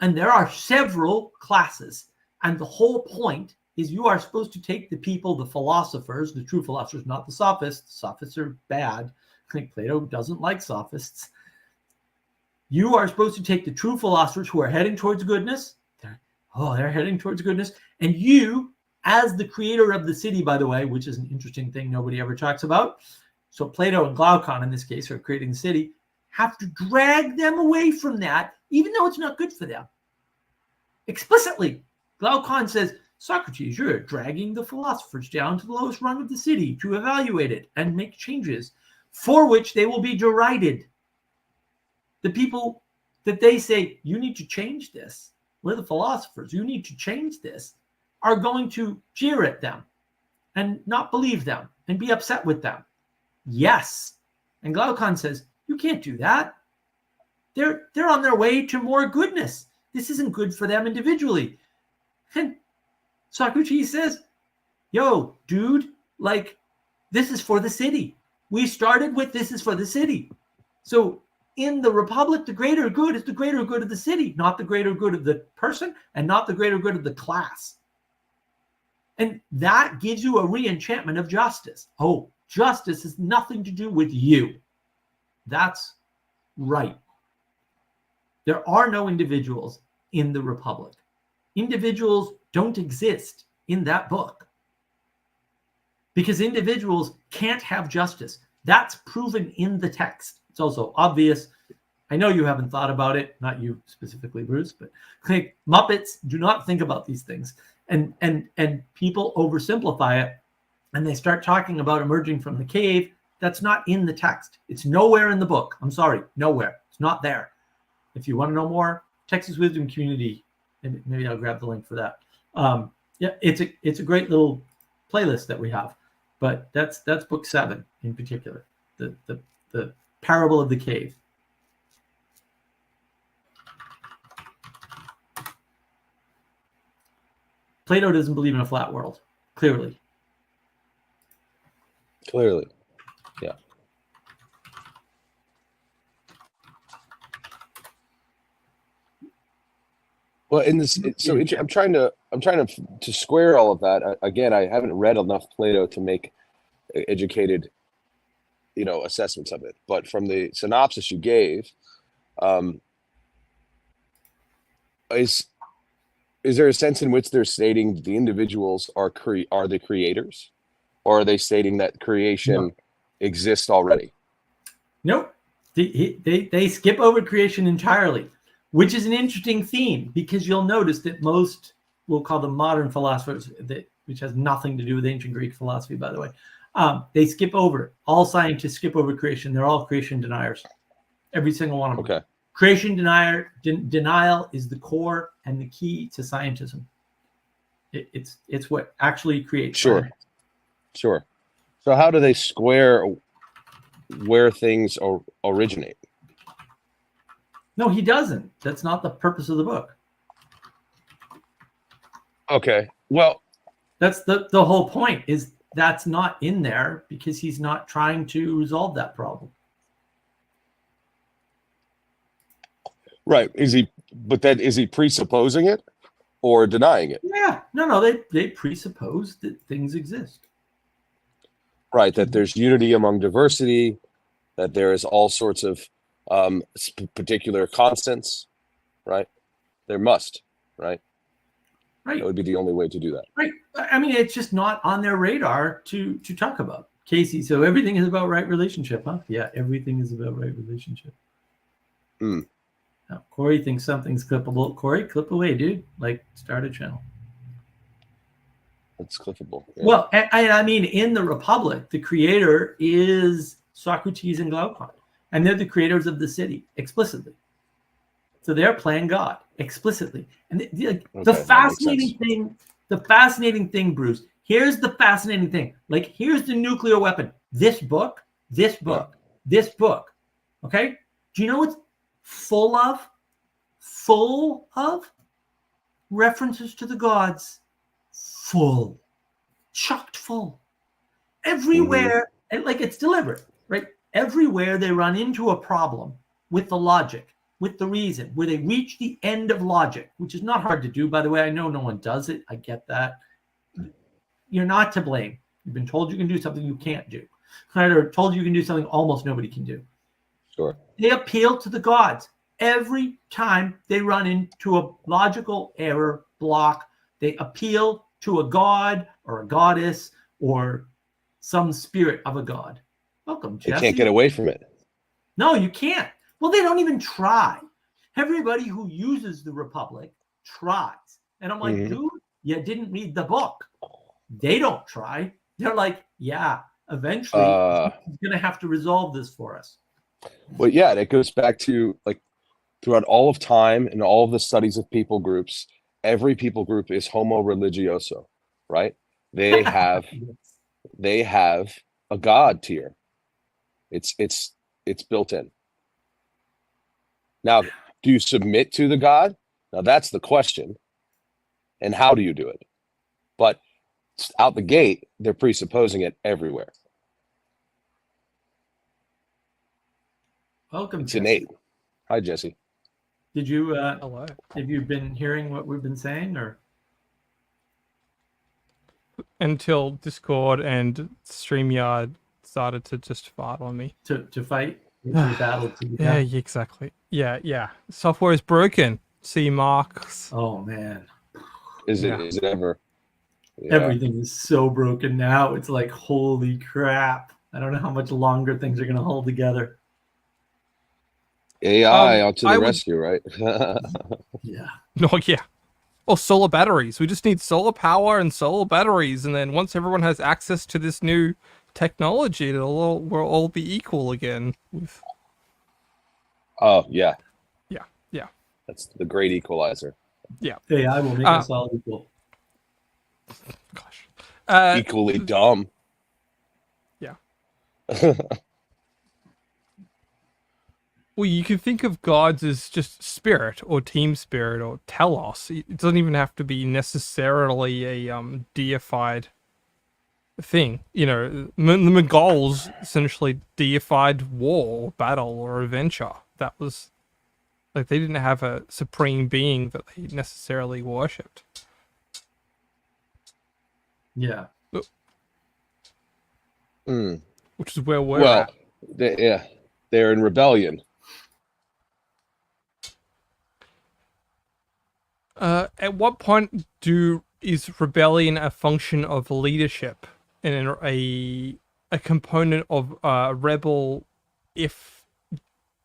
S2: And there are several classes. And the whole point is you are supposed to take the people, the philosophers, the true philosophers, not the sophists. Sophists are bad. I think Plato doesn't like sophists. You are supposed to take the true philosophers who are heading towards goodness. They're heading towards goodness. And you, as the creator of the city, by the way, which is an interesting thing nobody ever talks about. So Plato and Glaucon, in this case, are creating the city, have to drag them away from that, even though it's not good for them. Explicitly, Glaucon says, Socrates, you're dragging the philosophers down to the lowest rung of the city to evaluate it and make changes, for which they will be derided. The people that they say, you need to change this, we're the philosophers, you need to change this, are going to jeer at them and not believe them and be upset with them. Yes. And Glaucon says, you can't do that. They're on their way to more goodness. This isn't good for them individually. And Socrates says, yo, dude, like, this is for the city. We started with this is for the city. So in the Republic, the greater good is the greater good of the city, not the greater good of the person and not the greater good of the class. And that gives you a re-enchantment of justice. Oh, justice has nothing to do with you. That's right. There are no individuals in the Republic. Individuals don't exist in that book, because individuals can't have justice. That's proven in the text. It's also obvious. I know you haven't thought about it, not you specifically, Bruce, but like, Muppets do not think about these things. And people oversimplify it, and they start talking about emerging from the cave. That's not in the text. It's nowhere in the book. I'm sorry, nowhere. It's not there. If you want to know more, Texas Wisdom Community, maybe I'll grab the link for that. Yeah, it's a great little playlist that we have, but that's book 7 in particular, the parable of the cave. Plato doesn't believe in a flat world, clearly.
S3: Clearly, yeah. Well, in this, so I'm trying to square all of that. Again, I haven't read enough Plato to make educated assessments of it. But from the synopsis you gave, is there a sense in which they're stating the individuals are the creators, or are they stating that creation exists already?
S2: Nope. They skip over creation entirely, which is an interesting theme, because you'll notice that most, we'll call them modern philosophers, which has nothing to do with ancient Greek philosophy, by the way, they skip over. All scientists skip over creation. They're all creation deniers. Every single one of them.
S3: Okay.
S2: Creation denial is the core and the key to scientism. It's what actually creates science.
S3: Sure. So how do they square where things originate?
S2: No, he doesn't. That's not the purpose of the book.
S3: Okay. Well,
S2: that's the whole point, is that's not in there because he's not trying to resolve that problem.
S3: Right. Is he presupposing it or denying it?
S2: Yeah. No, they presuppose that things exist.
S3: Right. That there's unity among diversity, that there is all sorts of particular constants, right? There must, right?
S2: Right.
S3: That would be the only way to do that.
S2: Right. I mean, it's just not on their radar to talk about. Casey, so everything is about right relationship, huh? Yeah, everything is about right relationship. Now, Corey thinks something's clippable. Corey, clip away, dude. Like, start a channel.
S3: It's clippable. Yeah.
S2: Well, I mean, in the Republic, the creator is Socrates and Glaucon, and they're the creators of the city explicitly. So they're playing God explicitly. And the fascinating thing, Bruce. Here's the fascinating thing. Like, here's the nuclear weapon. This book. Okay. Do you know what's full of references to the gods? Chocked full everywhere. And like, it's deliberate, right? Everywhere they run into a problem with the logic, with the reason, where they reach the end of logic, which is not hard to do, by the way. I know no one does it. I get that. You're not to blame. You've been told you can do something you can't do, or told you can do something almost nobody can do.
S3: Sure.
S2: They appeal to the gods every time they run into a logical error block. They appeal to a god or a goddess or some spirit of a god. Welcome, Jesse.
S3: You can't get away from it.
S2: No, you can't. Well, they don't even try. Everybody who uses the Republic tries. And I'm like, dude, you didn't read the book. They don't try. They're like, yeah, eventually he's going to have to resolve this for us.
S3: Well, yeah, it goes back to, like, throughout all of time and all of the studies of people groups, every people group is homo religioso, right? They have a god tier. It's built in. Now, do you submit to the god? Now that's the question. And how do you do it? But out the gate, they're presupposing it everywhere.
S2: Welcome.
S3: It's innate. Hi, Jesse.
S2: Did you
S4: hello?
S2: Have you been hearing what we've been saying, or
S4: until Discord and StreamYard started to just fart on me?
S2: To fight? Battle to
S4: yeah, exactly. Yeah. Software is broken. C marks.
S2: Oh man.
S3: Is it ever? Yeah.
S2: Everything is so broken now. It's like, holy crap. I don't know how much longer things are going to hold together.
S3: AI out to the rescue, right?
S2: Yeah.
S4: No, yeah. Or solar batteries. We just need solar power and solar batteries, and then once everyone has access to this new technology, we'll all be equal again.
S3: Oh yeah.
S4: Yeah.
S3: That's the great equalizer.
S4: Yeah.
S2: AI will make us all equal.
S4: Gosh.
S3: Equally dumb.
S4: Yeah. Well, you can think of gods as just spirit or team spirit or telos. It doesn't even have to be necessarily a deified thing. You know, the Mongols essentially deified war, battle, or adventure. That was like, they didn't have a supreme being that they necessarily worshipped.
S2: Yeah.
S4: Which is where we're at.
S3: Yeah, they're in rebellion.
S4: At what point is rebellion a function of leadership and a component of rebel if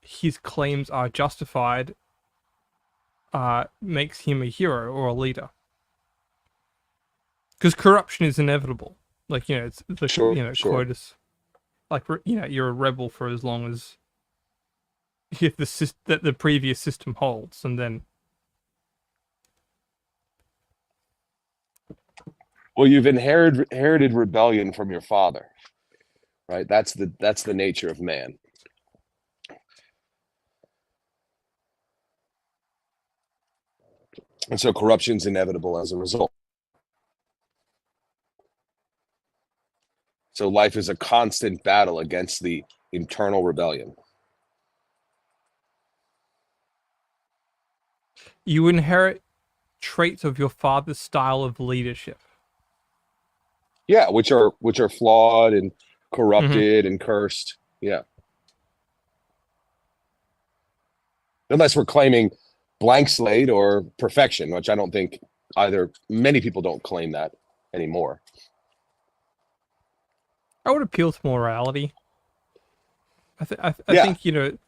S4: his claims are justified makes him a hero or a leader? Because corruption is inevitable. Like, it's the
S3: Sure, sure.
S4: quote is like, you're a rebel for as long as if that the previous system holds, and then
S3: Well, you've inherited rebellion from your father, right? That's the nature of man. And so corruption's inevitable as a result. So life is a constant battle against the internal rebellion.
S4: you inherit traits of your father's style of leadership.
S3: Yeah, which are flawed and corrupted and cursed. Yeah. Unless we're claiming blank slate or perfection, which I don't think either. Many people don't claim that anymore.
S4: I would appeal to morality. I
S3: Yeah.
S4: think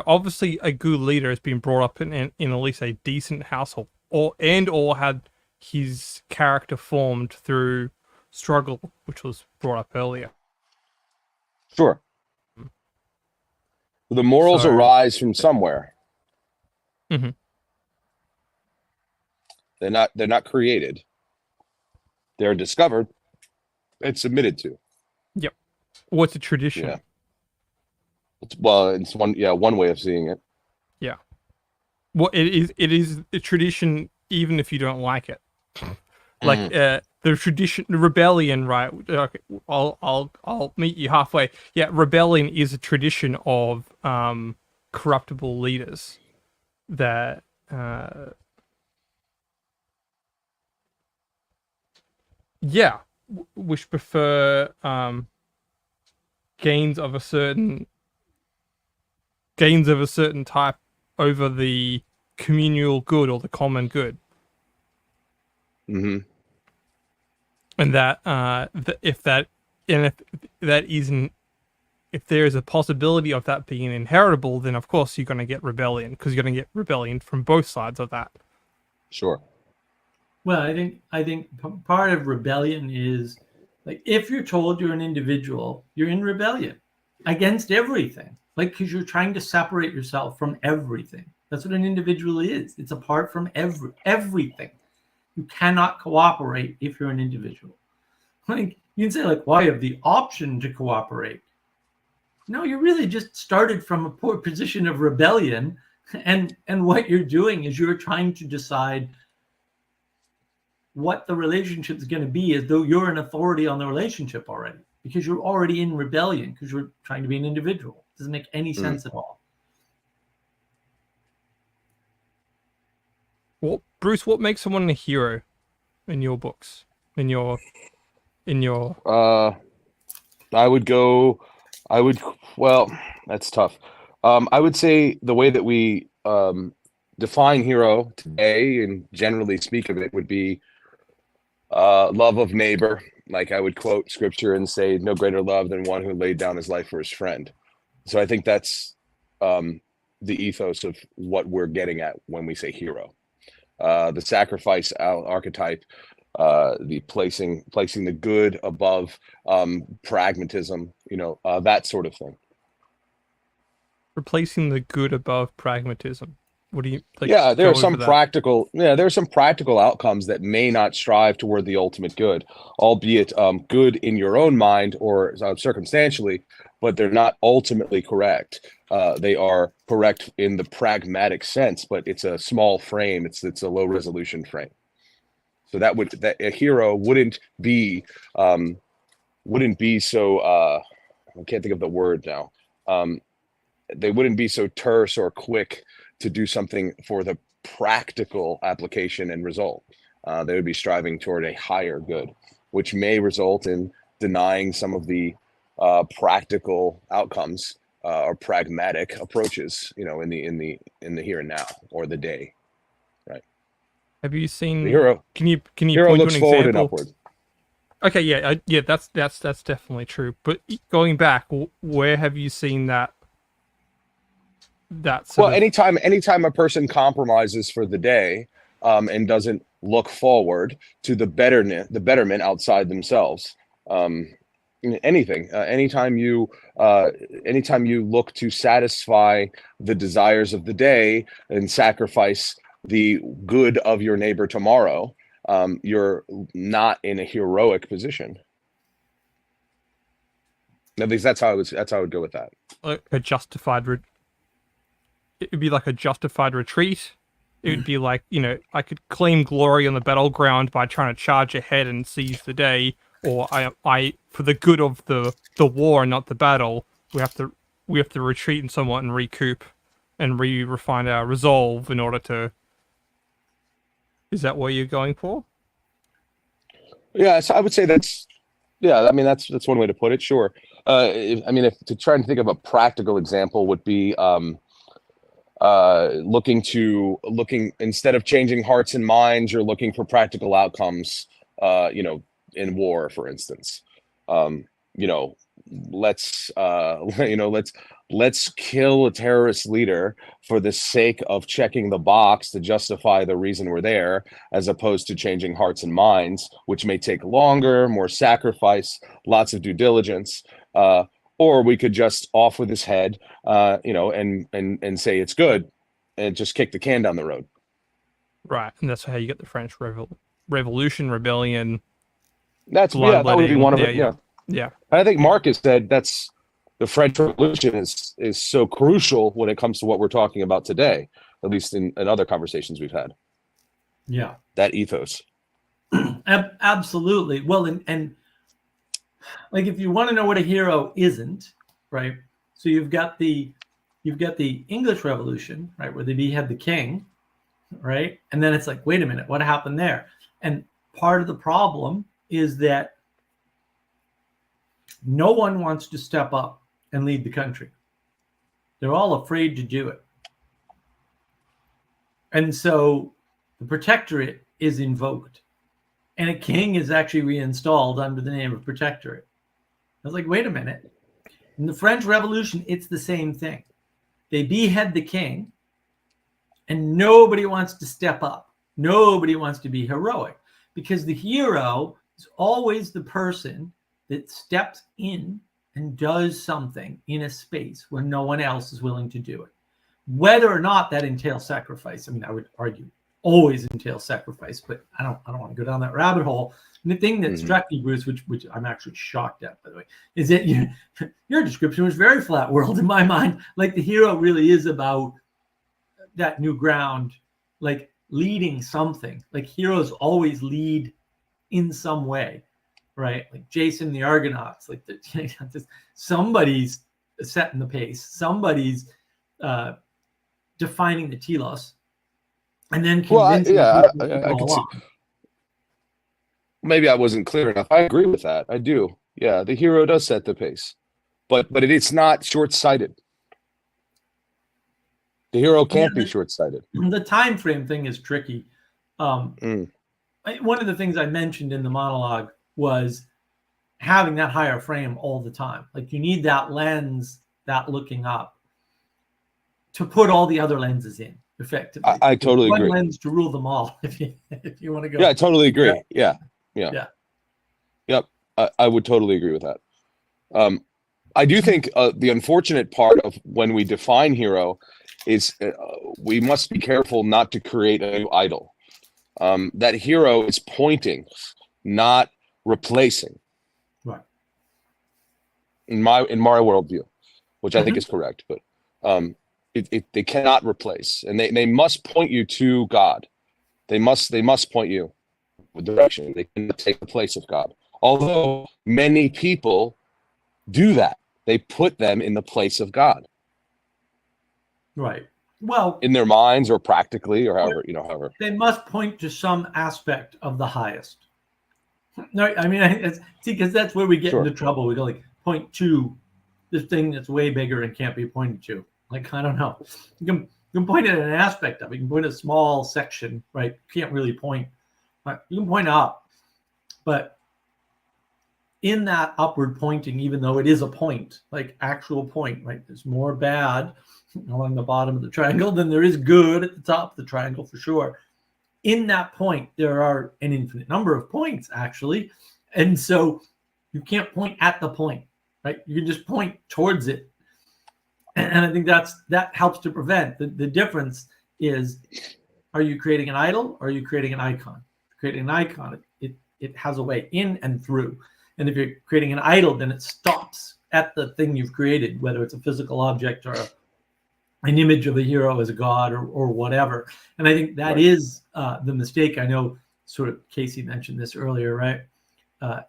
S4: obviously a good leader has been brought up in at least a decent household, or had his character formed through struggle, which was brought up earlier.
S3: Sure. The morals
S4: So-
S3: arise from somewhere.
S4: Mhm.
S3: They're not created. They're discovered and submitted to.
S4: Yep. What's a tradition?
S3: Yeah. It's one way of seeing it.
S4: Yeah. Well, it is a tradition, even if you don't like it. Like the tradition, the rebellion, right? Okay, I'll meet you halfway. Yeah, rebellion is a tradition of corruptible leaders that which prefer gains of a certain type over the communal good or the common good.
S3: Mm-hmm.
S4: And if there is a possibility of that being inheritable, then of course you're going to get rebellion, because you're going to get rebellion from both sides of that.
S3: Sure.
S2: Well, I think part of rebellion is, like, if you're told you're an individual, you're in rebellion against everything, like, because you're trying to separate yourself from everything. That's what an individual is. It's apart from everything. You cannot cooperate if you're an individual. Like, you can say, like, well, I have the option to cooperate. No, you really just started from a poor position of rebellion, and what you're doing is you're trying to decide what the relationship is going to be, as though you're an authority on the relationship already, because you're already in rebellion, because you're trying to be an individual. It doesn't make any sense at all.
S4: Well, Bruce, what makes someone a hero in your books?
S3: Well, that's tough. I would say the way that we define hero today and generally speak of it would be love of neighbor. Like, I would quote scripture and say, no greater love than one who laid down his life for his friend. So I think that's the ethos of what we're getting at when we say hero. The sacrifice archetype, the placing the good above pragmatism, that sort of thing.
S4: Replacing the good above pragmatism. What do you like?
S3: Yeah, there
S4: go
S3: are some
S4: over that?
S3: practical outcomes that may not strive toward the ultimate good, albeit good in your own mind or circumstantially, but they're not ultimately correct. They are correct in the pragmatic sense, but it's a small frame. It's a low resolution frame. So that a hero wouldn't be so I can't think of the word now. They wouldn't be so terse or quick to do something for the practical application and result. They would be striving toward a higher good, which may result in denying some of the practical outcomes or pragmatic approaches, in the here and now, or the day. Right.
S4: Have you seen?
S3: The hero.
S4: Can you
S3: Hero
S4: point to
S3: looks
S4: an
S3: forward and
S4: example?
S3: upward.
S4: Okay, yeah, that's definitely true. But going back, where have you seen that? That sort
S3: Well,
S4: of
S3: anytime a person compromises for the day, and doesn't look forward to the betterment outside themselves. Anything. Anytime you look to satisfy the desires of the day and sacrifice the good of your neighbor tomorrow, you're not in a heroic position. At least that's how I would go with that.
S4: a justified. It would be like a justified retreat. It would be like, I could claim glory on the battleground by trying to charge ahead and seize the day, or I for the good of the war, not the battle, we have to retreat and somewhat and recoup and refine our resolve in order to. Is that what you're going for?
S3: Yeah, so I would say that's one way to put it. Sure. If to try and think of a practical example would be looking instead of changing hearts and minds, you're looking for practical outcomes, in war, for instance. Let's let's kill a terrorist leader for the sake of checking the box to justify the reason we're there, as opposed to changing hearts and minds, which may take longer, more sacrifice, lots of due diligence. Or we could just off with his head, and say it's good, and just kick the can down the road.
S4: Right, and that's how you get the French Revolution, rebellion.
S3: That would be one of it.
S4: Yeah.
S3: I think Marcus said that's the French Revolution is so crucial when it comes to what we're talking about today, at least in other conversations we've had.
S2: Yeah,
S3: that ethos.
S2: Absolutely. Well, and like, if you want to know what a hero isn't, right? So you've got the English Revolution, right, where they behead the king, right? And then it's like, wait a minute, what happened there? And part of the problem is that no one wants to step up and lead the country. They're all afraid to do it. And so the protectorate is invoked, and a king is actually reinstalled under the name of protectorate. I was like, wait a minute. In the French Revolution, it's the same thing. They behead the king, and nobody wants to step up. Nobody wants to be heroic, because the hero is always the person that steps in and does something in a space where no one else is willing to do it. Whether or not that entails sacrifice, I mean, I would argue always entails sacrifice, but I don't want to go down that rabbit hole. And the thing that struck me, Bruce, which I'm actually shocked at, by the way, is that your description was very flat world in my mind. Like, the hero really is about that new ground, like leading something. Like, heroes always lead in some way, right? Like Jason the Argonauts, like somebody's setting the pace, somebody's defining the telos, and then convincing
S3: I
S2: people
S3: could see.
S2: along.
S3: Maybe I wasn't clear enough. I agree with that. I do. Yeah, the hero does set the pace, but it's not short-sighted. The hero can't be short-sighted.
S2: The time frame thing is tricky. One of the things I mentioned in the monologue was having that higher frame all the time. Like, you need that lens, that looking up, to put all the other lenses in effectively.
S3: I totally agree.
S2: One lens to rule them all. If you want to go.
S3: Yeah, I totally agree. Yeah. Yep. I would totally agree with that. I do think the unfortunate part of when we define hero is we must be careful not to create a new idol. That hero is pointing, not replacing.
S2: Right.
S3: In my worldview, which I think is correct, but they cannot replace, and they must point you to God. They must point you with direction. They cannot take the place of God. Although many people do that, they put them in the place of God.
S2: Right. Well,
S3: in their minds or practically or however.
S2: They must point to some aspect of the highest. No, I mean, because that's where we get into trouble. We go like, point to this thing that's way bigger and can't be pointed to? Like, I don't know. You can point at an aspect of it. You can point at a small section, right? You can't really point. Right? You can point up, but in that upward pointing, even though it is a point, like actual point, right? There's more bad along the bottom of the triangle than there is good at the top of the triangle, for sure. In that point, there are an infinite number of points, actually. And so you can't point at the point, right? You can just point towards it. And I think that helps to prevent. The difference is, are you creating an idol or are you creating an icon? Creating an icon, it has a way in and through. And if you're creating an idol, then it stops at the thing you've created, whether it's a physical object or an image of a hero as a god or whatever. And I think that is the mistake. I know sort of Casey mentioned this earlier, right?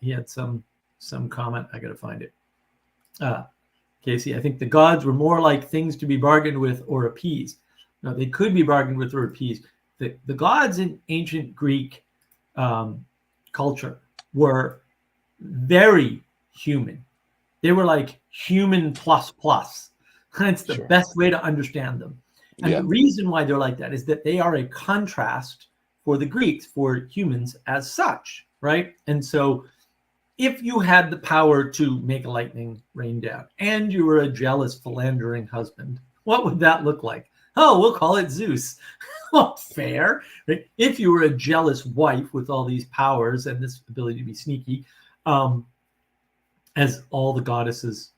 S2: He had some comment. I got to find it. Casey, I think the gods were more like things to be bargained with or appeased. No, they could be bargained with or appeased. The gods in ancient Greek culture were very human. They were like human plus plus. It's the best way to understand them. And the reason why they're like that is that they are a contrast for the Greeks, for humans as such, right? And so if you had the power to make a lightning rain down and you were a jealous, philandering husband, what would that look like? Oh, we'll call it Zeus. Well, fair. Right? If you were a jealous wife with all these powers and this ability to be sneaky, as all the goddesses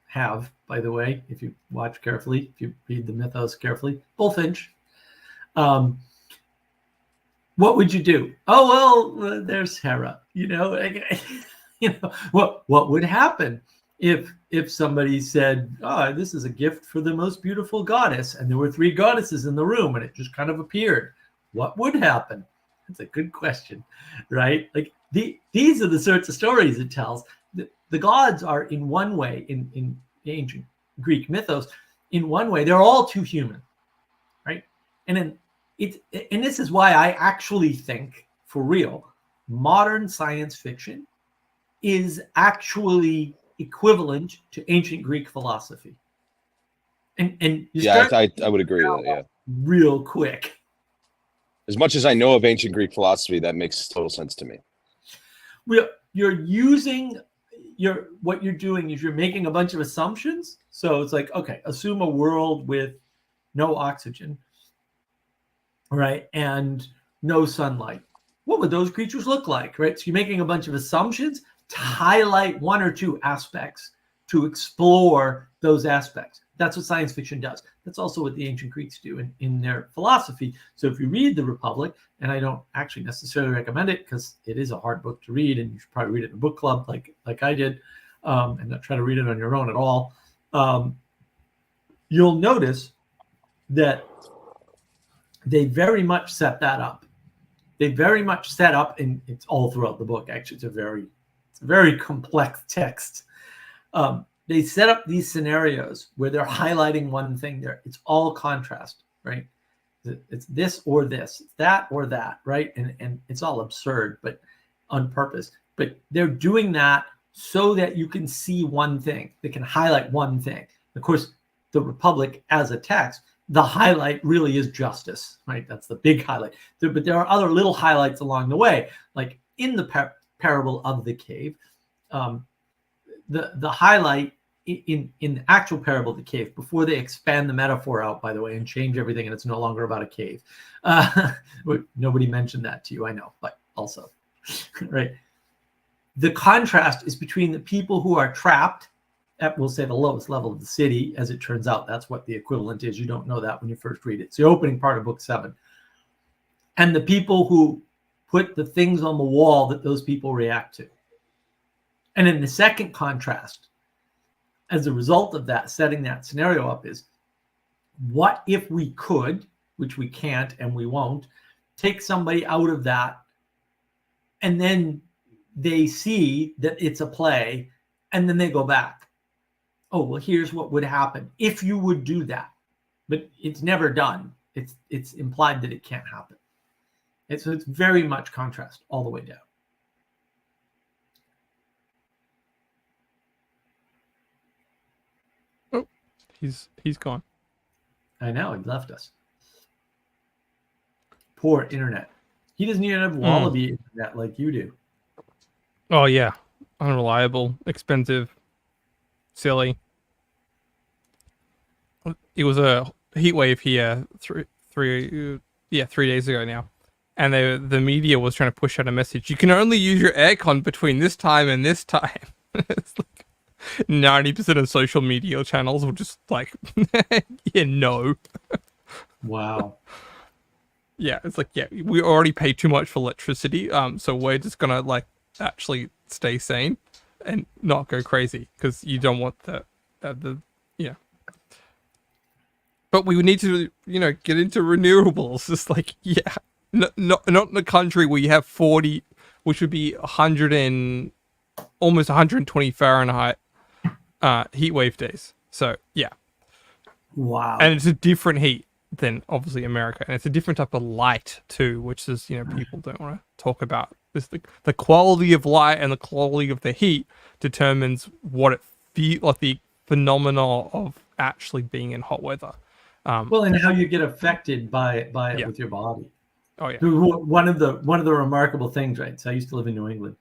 S2: have, by the way, if you watch carefully, if you read the mythos carefully, Bullfinch. What would you do? Oh, well, there's Hera. What would happen if somebody said, oh, this is a gift for the most beautiful goddess, and there were 3 goddesses in the room and it just kind of appeared? What would happen? That's a good question, right? Like these are the sorts of stories it tells. The gods are, in one way, in ancient Greek mythos, in one way, they're all too human, right? And this is why I actually think, for real, modern science fiction is actually equivalent to ancient Greek philosophy. And
S3: I would agree with that. Yeah,
S2: real quick.
S3: As much as I know of ancient Greek philosophy, that makes total sense to me.
S2: You're using what you're doing is you're making a bunch of assumptions. So it's like, okay, assume a world with no oxygen, right, and no sunlight. What would those creatures look like, right? So you're making a bunch of assumptions to highlight 1 or 2 aspects, to explore those aspects. That's what science fiction does. That's also what the ancient Greeks do in their philosophy. So if you read The Republic, and I don't actually necessarily recommend it because it is a hard book to read, and you should probably read it in a book club like I did, and not try to read it on your own at all, you'll notice that they very much set that up. They very much set up, and it's all throughout the book. Actually, it's a very complex text. They set up these scenarios where they're highlighting one thing there. It's all contrast, right? It's this or this, it's that or that, right? And it's all absurd, but on purpose. But they're doing that so that you can see one thing. They can highlight one thing. Of course, the Republic as a text, the highlight really is justice, right? That's the big highlight. But there are other little highlights along the way, like in the parable of the cave. The highlight in the actual parable of the cave, before they expand the metaphor out, by the way, and change everything, and it's no longer about a cave. Nobody mentioned that to you, I know, but also, right? The contrast is between the people who are trapped at, we'll say, the lowest level of the city. As it turns out, that's what the equivalent is. You don't know that when you first read it. It's the opening part of book 7. And the people who put the things on the wall that those people react to. And in the second contrast, as a result of that, setting that scenario up is, what if we could, which we can't and we won't, take somebody out of that, and then they see that it's a play, and then they go back. Oh, well, here's what would happen if you would do that. But it's never done. It's implied that it can't happen. So it's very much contrast all the way down.
S4: he's gone.
S2: I know, he left us. Poor internet. He doesn't even have Wallaby internet like you do.
S4: Oh yeah, unreliable, expensive, silly. It was a heat wave here 3 days ago now, and the media was trying to push out a message: you can only use your aircon between this time and this time. It's like 90% of social media channels were just like, yeah, no.
S2: Wow.
S4: Yeah, it's like, yeah, we already pay too much for electricity, so we're just gonna like actually stay sane and not go crazy because you don't want the yeah. But we would need to, get into renewables. It's like, yeah, not in a country where you have 40, which would be 100 and almost 120 Fahrenheit heat wave days. So yeah,
S2: Wow.
S4: and it's a different heat than obviously America, and it's a different type of light too, which is people don't want to talk about. This the quality of light and the quality of the heat determines what it feels like, the phenomenon of actually being in hot weather.
S2: Well, and how you get affected by it
S4: Yeah.
S2: with your body.
S4: Oh yeah.
S2: One of the remarkable things, right? So I used to live in New England.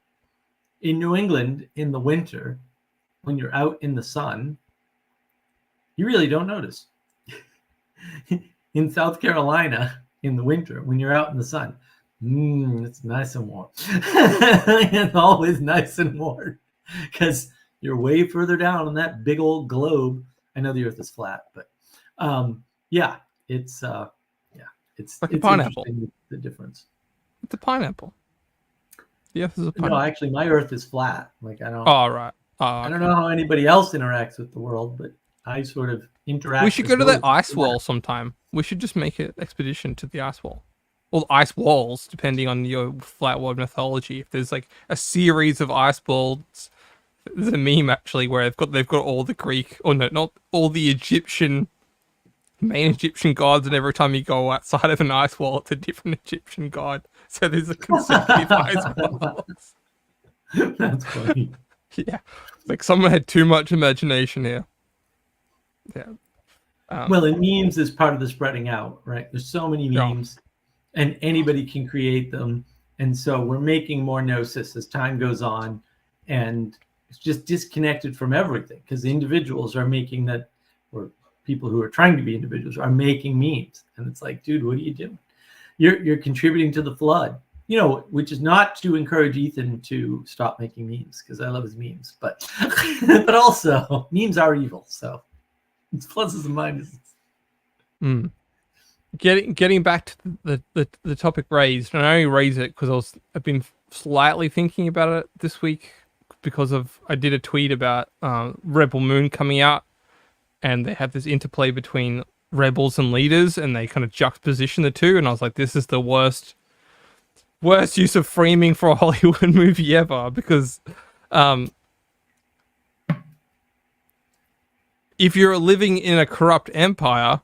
S2: In New England, in the winter, when you're out in the sun, you really don't notice. In South Carolina, in the winter, when you're out in the sun, it's nice and warm. It's always nice and warm because you're way further down on that big old globe. I know the Earth is flat, but yeah, it's
S4: like a pineapple.
S2: Interesting, the difference.
S4: It's a pineapple. The Earth is a pineapple.
S2: No, actually, my Earth is flat. Like I don't.
S4: Oh right.
S2: I don't know how anybody else interacts with the world, but I sort of interact.
S4: We should go to the ice wall sometime. We should just make an expedition to the ice wall. Well, ice walls, depending on your flat world mythology. If there's like a series of ice walls, there's a meme actually where they've got all the Greek, or no, not all the main Egyptian gods, and every time you go outside of an ice wall, it's a different Egyptian god. So there's a consecutive ice walls.
S2: That's funny.
S4: Yeah, like someone had too much imagination here. Yeah.
S2: Well, and memes is part of the spreading out, right? There's so many memes, and anybody can create them, and so we're making more gnosis as time goes on, and it's just disconnected from everything because individuals are making that, or people who are trying to be individuals are making memes, and it's like, dude, what are you doing? You're contributing to the flood, which is not to encourage Ethan to stop making memes because I love his memes, but but also memes are evil, so it's pluses and minuses.
S4: Getting back to the topic raised, and I only raise it because I've been slightly thinking about it this week because I did a tweet about Rebel Moon coming out, and they have this interplay between rebels and leaders, and they kind of juxtaposition the two, and I was like, this is the worst use of framing for a Hollywood movie ever, because if you're living in a corrupt empire,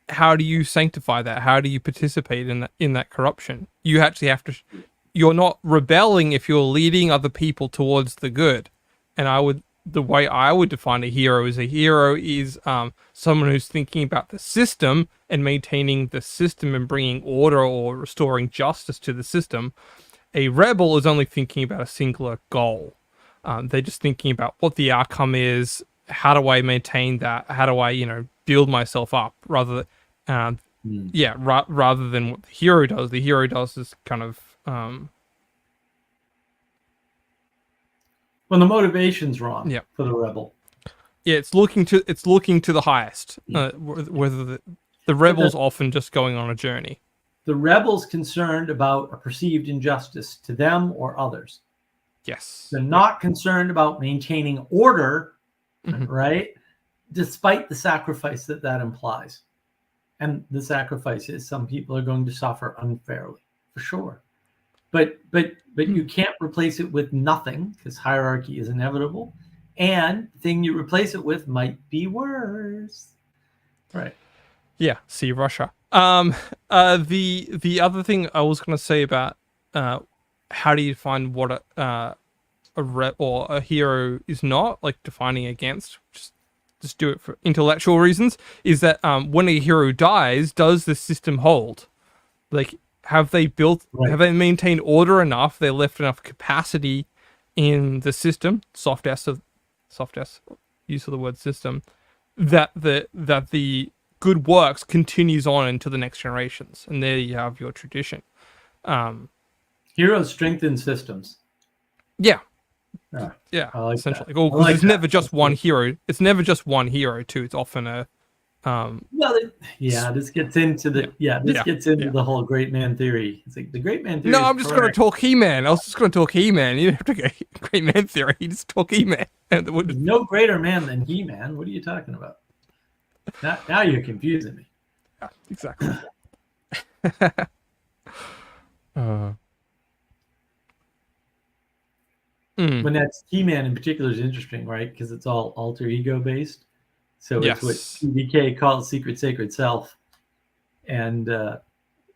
S4: how do you sanctify that? How do you participate in that corruption? You actually have to. You're not rebelling if you're leading other people towards the good. And the way I would define a hero is someone who's thinking about the system and maintaining the system and bringing order or restoring justice to the system. A rebel is only thinking about a singular goal. They're just thinking about what the outcome is. How do I maintain that? How do I, build myself up rather than, rather than what the hero does. The hero does is kind of,
S2: well, the motivation's wrong.
S4: Yeah.
S2: For the rebel.
S4: Yeah, it's looking to the highest. Whether the rebel's often just going on a journey.
S2: The rebel's concerned about a perceived injustice to them or others.
S4: Yes.
S2: They're not concerned about maintaining order, right? Despite the sacrifice that implies. And the sacrifice is some people are going to suffer unfairly, for sure. But you can't replace it with nothing because hierarchy is inevitable. And the thing you replace it with might be worse. Right.
S4: Yeah, see Russia. The other thing I was going to say about how do you find what a hero is not, like defining against, just just do it for intellectual reasons, is that when a hero dies, does the system hold? Like, have they maintained order enough? They left enough capacity in the system, soft S use of the word system, that the good works continues on into the next generations, and there you have your tradition.
S2: Heroes strengthen systems.
S4: Yeah,
S2: Yeah,
S4: yeah,
S2: I like
S4: essentially.
S2: that.
S4: Well,
S2: I
S4: because
S2: like
S4: it's
S2: that.
S4: never just
S2: That's
S4: one
S2: good.
S4: hero. It's never just one hero too. It's often a
S2: This gets into the
S4: yeah.
S2: the whole great man theory. It's like the great man theory
S4: No,
S2: is
S4: I'm just going to
S2: correct.
S4: talk He-Man. I was just going to talk He-Man. You don't have to go Great Man Theory. You just talk He-Man.
S2: There's no greater man than He-Man. What are you talking about? Now you're confusing me.
S4: Yeah, exactly.
S2: When that's He-Man in particular is interesting, right? Because it's all alter ego based. So it's what
S4: Yes.
S2: CDK calls secret sacred self. And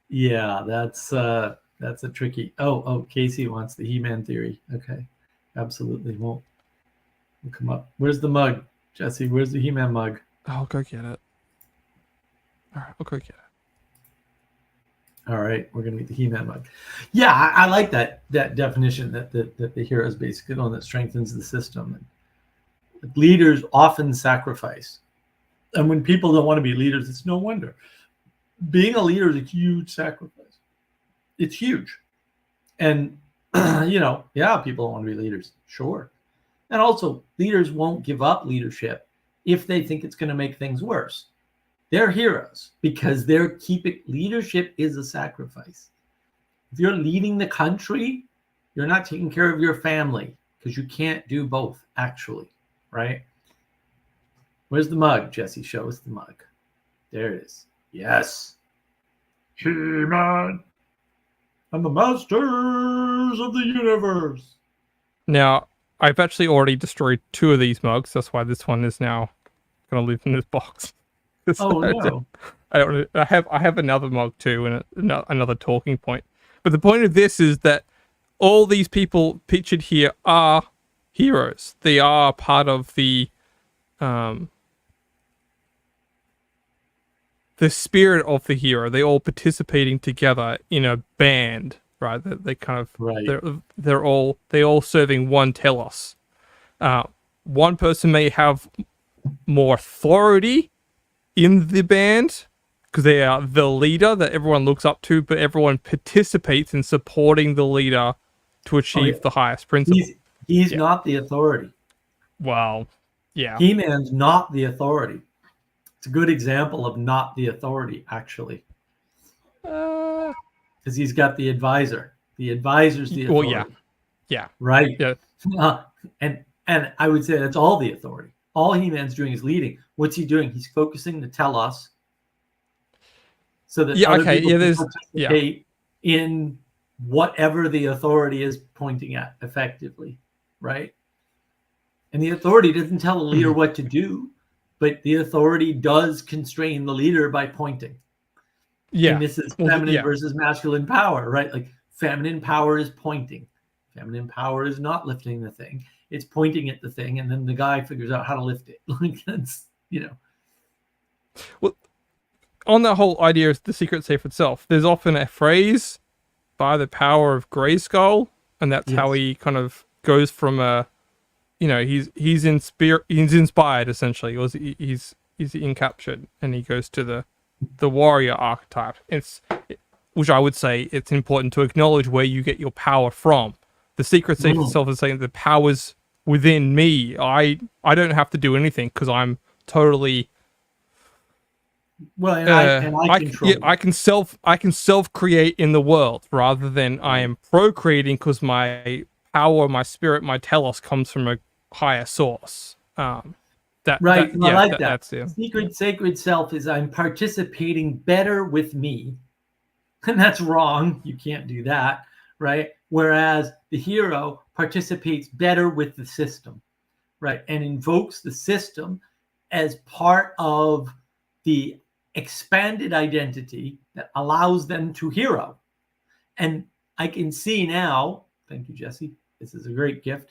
S2: yeah, that's a tricky. Oh, Casey wants the He-Man theory. Okay, absolutely. We'll come up. Where's the mug, Jesse? Where's the He-Man mug?
S4: I'll go get it. All right, I'll go get it.
S2: All right, we're gonna get the He-Man mug. Yeah, I like that definition that the hero is basically the one that strengthens the system. And leaders often sacrifice, and when people don't want to be leaders, it's no wonder. Being a leader is a huge sacrifice. It's huge, and people don't want to be leaders, sure, and also leaders won't give up leadership if they think it's going to make things worse. They're heroes because they're keeping leadership is a sacrifice. If you're leading the country, you're not taking care of your family because you can't do both, actually, right? Where's the mug, Jesse? Show us the mug. There it is. Yes. He-Man and the Masters of the Universe.
S4: Now, I've actually already destroyed 2 of these mugs. That's why this one is now going to live in this box.
S2: Oh no!
S4: I have another mug too, and another talking point. But the point of this is that all these people pictured here are heroes. They are part of the spirit of the hero. They all participating together in a band, right? They kind of they all serving one telos. One person may have more authority in the band because they are the leader that everyone looks up to, but everyone participates in supporting the leader to achieve the highest principle.
S2: He's not the authority.
S4: Well, yeah.
S2: He-Man's not the authority. It's a good example of not the authority, actually. Because he's got the advisor. The advisor's the authority.
S4: Well, yeah.
S2: Right?
S4: Yeah.
S2: And I would say that's all the authority. All He-Man's doing is leading. What's he doing? He's focusing the telos so that other people can participate in whatever the authority is pointing at effectively, right? And the authority doesn't tell the leader what to do, but the authority does constrain the leader by pointing.
S4: Yeah.
S2: And this is feminine versus masculine power, right? Like feminine power is pointing. Feminine power is not lifting the thing. It's pointing at the thing, and then the guy figures out how to lift it. Like that's,
S4: Well, on that whole idea of the secret safe itself, there's often a phrase by the power of Grayskull, and that's how he kind of goes from he's inspired essentially, or he's encaptured, and he goes to the warrior archetype. Which I would say it's important to acknowledge where you get your power from. The secret safe itself is saying the power's within me. I don't have to do anything because I'm totally I can self create in the world rather than I am procreating because my power, my spirit, my telos comes from a higher source.
S2: I like that.
S4: That's
S2: Secret sacred self is I'm participating better with me, and that's wrong. You can't do that, right? Whereas the hero participates better with the system, right? And invokes the system as part of the expanded identity that allows them to hero. And I can see now, thank you, Jesse, this is a great gift,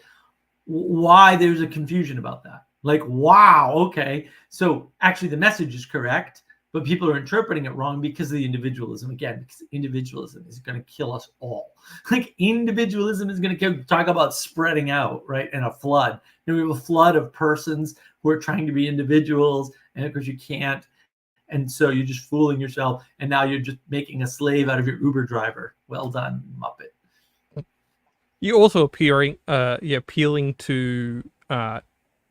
S2: why there's a confusion about that. Like, wow, okay. So actually the message is correct, but people are interpreting it wrong because of the individualism. Again, because individualism is going to kill us all. Like individualism is going to talk about spreading out, right? And a flood. And we have a flood of persons who are trying to be individuals, and of course you can't. And so you're just fooling yourself, and now you're just making a slave out of your Uber driver. Well done, Muppet.
S4: You're also appealing to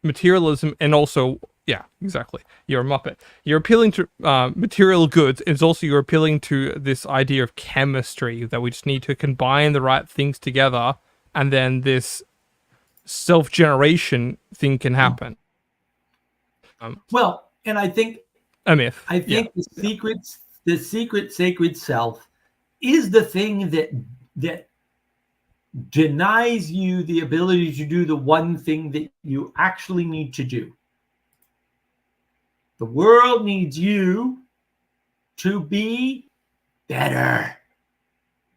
S4: materialism, and also, yeah, exactly. You're a Muppet. You're appealing to material goods. It's also you're appealing to this idea of chemistry, that we just need to combine the right things together, and then this self-generation thing can happen.
S2: Well, and I think
S4: a myth.
S2: I think the secret sacred self is the thing that denies you the ability to do the one thing that you actually need to do. The world needs you to be better.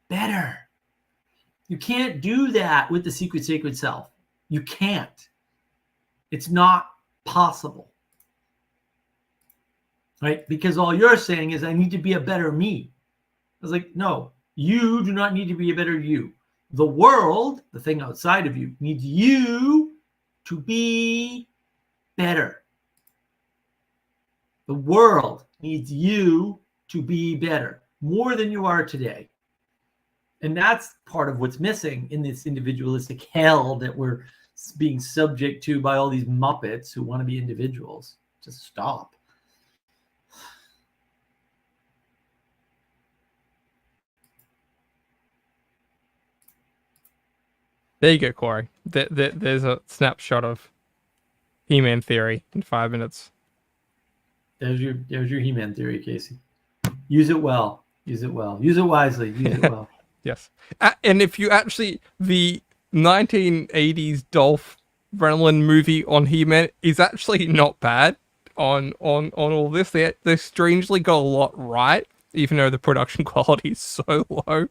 S2: Better. You can't do that with the secret sacred self. You can't. It's not possible. Right? Because all you're saying is, I need to be a better me. I was like, no, you do not need to be a better you. The world, the thing outside of you, needs you to be better. The world needs you to be better, more than you are today. And that's part of what's missing in this individualistic hell that we're being subject to by all these Muppets who want to be individuals. Just stop.
S4: There you go, Corey. There's a snapshot of He-Man theory in 5 minutes.
S2: There's your He-Man theory, Casey. Use it well. Use it well. Use it wisely. Use it well.
S4: Yes. And if you actually, the 1980s Dolph Lundgren movie on He-Man is actually not bad on all this. They strangely got a lot right, even though the production quality is so low.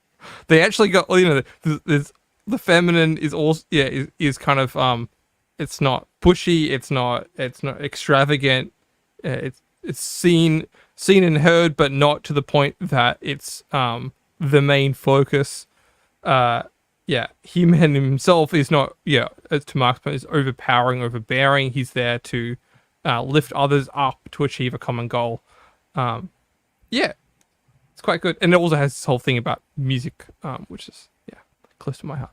S4: They actually got, there's the feminine is also is kind of it's not pushy, it's not extravagant, it's seen and heard, but not to the point that it's the main focus. He-Man himself is not, as to Mark's point, is overbearing. He's there to lift others up to achieve a common goal. It's quite good, and it also has this whole thing about music, which is close to my heart.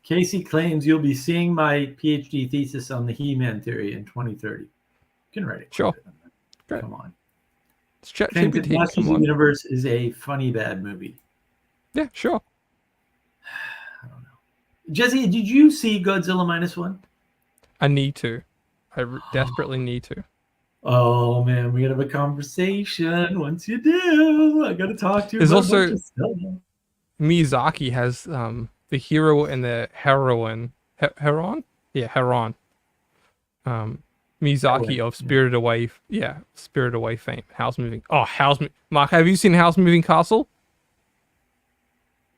S2: Casey claims you'll be seeing my PhD thesis on the He-Man theory in 2030. You can write it.
S4: Sure. Great.
S2: Come on.
S4: It's
S2: Masters of the Universe is a funny bad movie.
S4: Yeah, sure.
S2: I don't know. Jesse, did you see Godzilla -1?
S4: I need to. I desperately need to.
S2: Oh man, we gotta have a conversation once you do. I gotta talk to you.
S4: There's also Miyazaki has the hero and the heroine. Heron? Yeah, Heron. Miyazaki of Spirited Away. Yeah, Spirited Away fame. House Moving. Oh, Mark, have you seen House Moving Castle?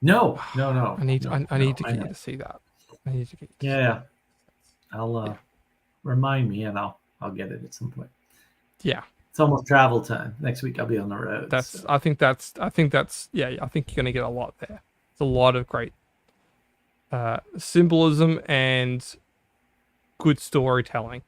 S2: No.
S4: I need to get you to see that. I need to get you to see that.
S2: I'll remind me, and I'll get it at some point.
S4: Yeah.
S2: It's almost travel time. Next week I'll be on the road.
S4: I think that's I think you're gonna get a lot there. It's a lot of great symbolism and good storytelling,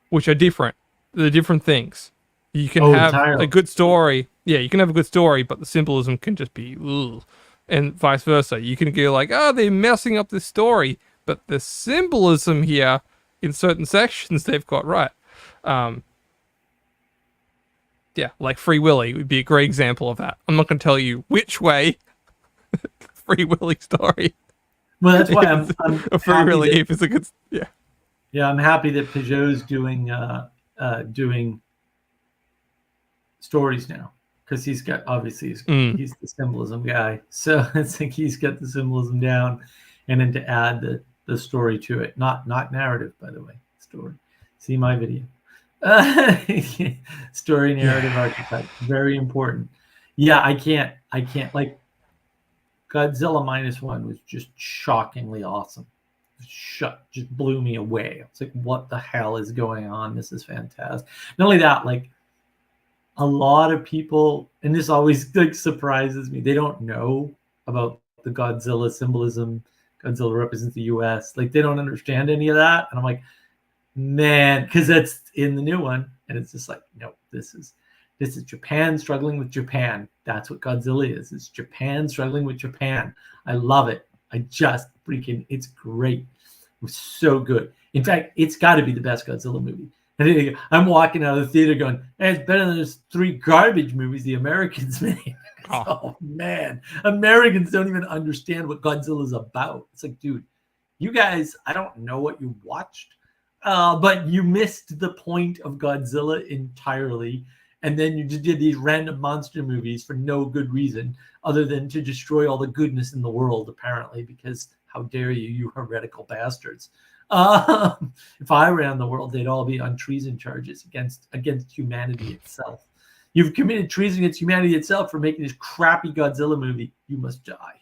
S4: which are different. They're different things. You can have a good story. Yeah, you can have a good story, but the symbolism can just be ugh. And vice versa. You can go like, oh, they're messing up this story, but the symbolism here in certain sections they've got right. Like Free Willy would be a great example of that. I'm not going to tell you which way Free Willy story.
S2: Well, that's why I'm
S4: a Free Willy if it's a good
S2: Yeah, I'm happy that Peugeot's doing stories now, because he's got he's the symbolism guy, so it's like he's got the symbolism down, and then to add the story to it, not narrative, by the way, story. See my video. Story, narrative, archetype, very important. I can't like Godzilla -1 was just shockingly awesome, just blew me away. It's like, what the hell is going on? This is fantastic. Not only that, like a lot of people, and this always like surprises me, they don't know about the Godzilla symbolism. Godzilla represents the US. Like they don't understand any of that. And I'm like, man, because that's in the new one. And it's just like, no, this is Japan struggling with Japan. That's what Godzilla is. It's Japan struggling with Japan. I love it. It's great. It was so good. In fact, it's got to be the best Godzilla movie. And I'm walking out of the theater going, hey, it's better than those 3 garbage movies the Americans made. Oh, man. Americans don't even understand what Godzilla's about. It's like, dude, you guys, I don't know what you watched, but you missed the point of Godzilla entirely. And then you just did these random monster movies for no good reason other than to destroy all the goodness in the world, apparently, because how dare you, you heretical bastards. If I ran the world, they'd all be on treason charges against humanity itself. You've committed treason against humanity itself for making this crappy Godzilla movie. You must die.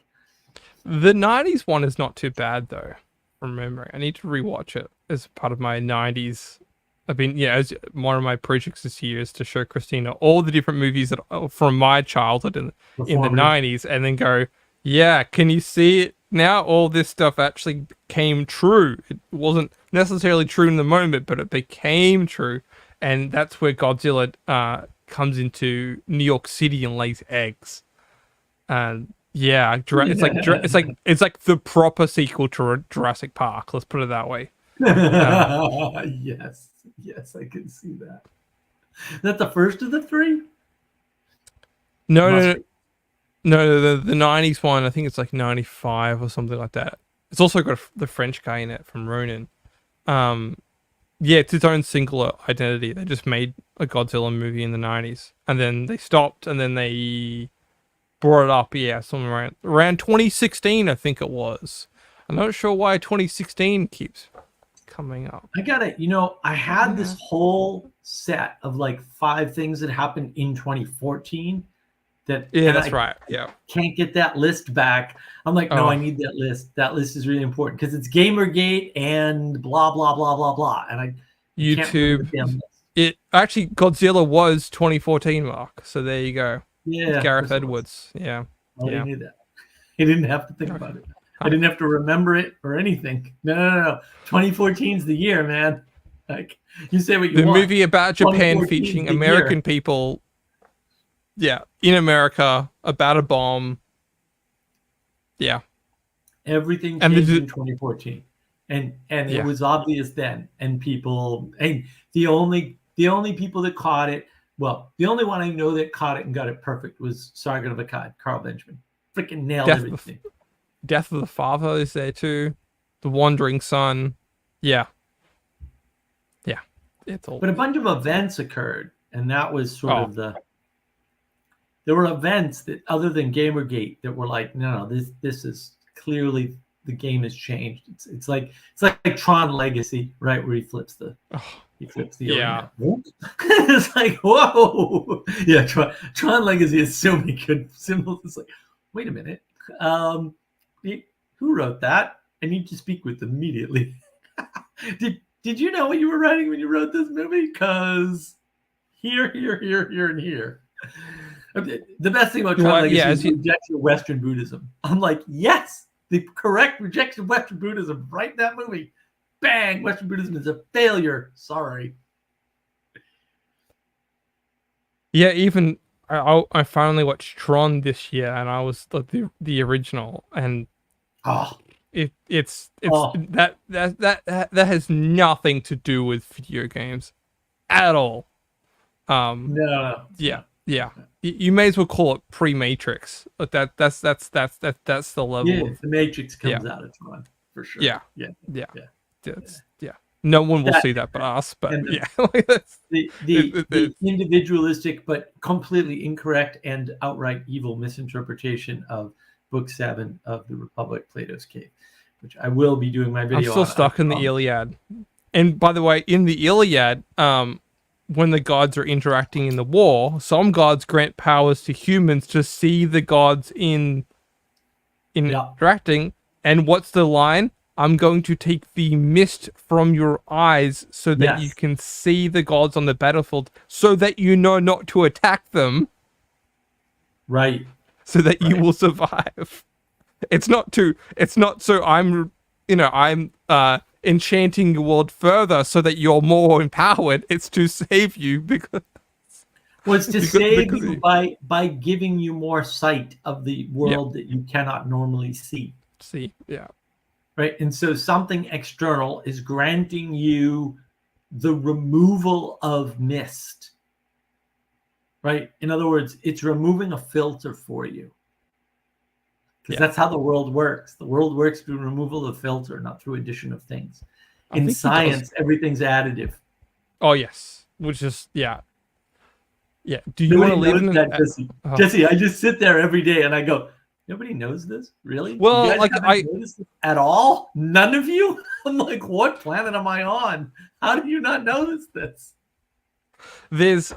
S4: The 90s one is not too bad, though, from memory. I need to rewatch it as part of my 90s. I've been, as one of my projects this year is to show Christina all the different movies that from my childhood in the 90s, and then go, yeah, can you see it now? All this stuff actually came true. It wasn't necessarily true in the moment, but it became true. And that's where Godzilla comes into New York City and lays eggs. And it's like the proper sequel to Jurassic Park. Let's put it that way.
S2: Yes, I can see that. Is that the first of the 3?
S4: No. The 90s one, I think it's like 95 or something like that. It's also got the French guy in it from Ronin. It's its own singular identity. They just made a Godzilla movie in the 90s, and then they stopped, and then they brought it up, somewhere around 2016, I think it was. I'm not sure why 2016 keeps coming up.
S2: I got it. I had this whole set of like 5 things that happened in 2014
S4: that's right. Yeah.
S2: Can't get that list back. I'm like, no, I need that list. That list is really important because it's Gamergate and blah, blah, blah, blah, blah. And I
S4: YouTube. It actually, Godzilla was 2014, Mark. So there you go.
S2: Yeah.
S4: It's Gareth Edwards. Yeah.
S2: I knew that. I didn't have to think about it. I didn't have to remember it or anything. No. 2014 is the year, man. Like, you say what you want.
S4: The movie about Japan featuring American people. Yeah, in America, about a bomb. Yeah.
S2: Everything changed in 2014. And it was obvious then. And the only people that caught it, well, the only one I know that caught it and got it perfect was Sargon of Akkad, Carl Benjamin. Freaking nailed everything.
S4: Death of the Father is there too. The Wandering Son. Yeah. It's all.
S2: But a bunch of events occurred, and that was sort of there were events that, other than Gamergate, that were like, no, this is clearly the game has changed. It's like Tron Legacy, right, where he flips the arena. It's like, whoa, yeah. Tron Legacy has so many good symbols. It's like, wait a minute, who wrote that? I need to speak with them immediately. Did you know what you were writing when you wrote this movie? Because here, and here. The best thing about Tron Legacy is rejection of Western Buddhism. I'm like, yes, the correct rejection of Western Buddhism right in that movie. Bang! Western Buddhism is a failure. Sorry.
S4: Yeah, even I finally watched Tron this year, and I was the original, and it's that has nothing to do with video games at all.
S2: No.
S4: Yeah. You may as well call it pre-Matrix. Like that's the level.
S2: Yeah, the Matrix comes out of Tron for sure.
S4: Yeah. No one will see that but us. But
S2: the individualistic but completely incorrect and outright evil misinterpretation of Book 7 of the Republic, Plato's Cave, which I will be doing my video.
S4: I'm still stuck in the Iliad. And by the way, in the Iliad, when the gods are interacting in the war, some gods grant powers to humans to see the gods interacting. And what's the line? I'm going to take the mist from your eyes so that you
S2: Yes.
S4: can see the gods on the battlefield, so that you know not to attack them,
S2: Right.
S4: so that you
S2: Right.
S4: will survive. It's not so I'm enchanting your world further so that you're more empowered. It's to save you because
S2: Well, it's to
S4: because,
S2: save
S4: because
S2: you by giving you more sight of the world that you cannot normally see.
S4: see, yeah.
S2: Right. And so something external is granting you the removal of mist. Right. In other words, it's removing a filter for you. Because
S4: Yeah.
S2: that's how the world works. The world works through removal of filter, not through addition of things.
S4: I
S2: In
S4: think he does.
S2: science, everything's additive.
S4: Oh yes, which is yeah. Do you want to
S2: Nobody
S4: live
S2: knows
S4: in
S2: that,
S4: an?
S2: Jesse. Jesse, I just sit there every day and I go, nobody knows this? Really?
S4: Well,
S2: you guys
S4: like,
S2: haven't noticed this at all? None of you? I'm like, what planet am I on? How do you not notice this?
S4: There's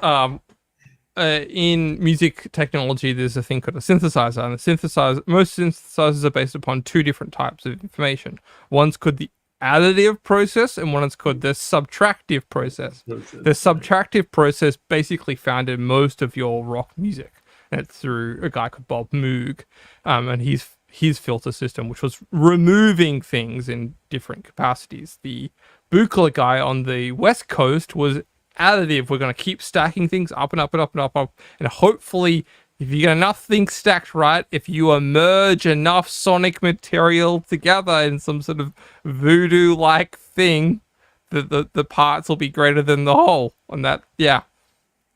S4: in music technology, there's a thing called a synthesizer, and most synthesizers are based upon two different types of information. One's called the additive process, and one's called the subtractive process. The subtractive process basically founded most of your rock music, and it's through a guy called Bob Moog, and his filter system, which was removing things in different capacities. The Buchla guy on the West Coast was additive. We're going to keep stacking things up and up and up and up and up, and hopefully, if you get enough things stacked right, if you merge enough sonic material together in some sort of voodoo-like thing, the parts will be greater than the whole. And that, yeah,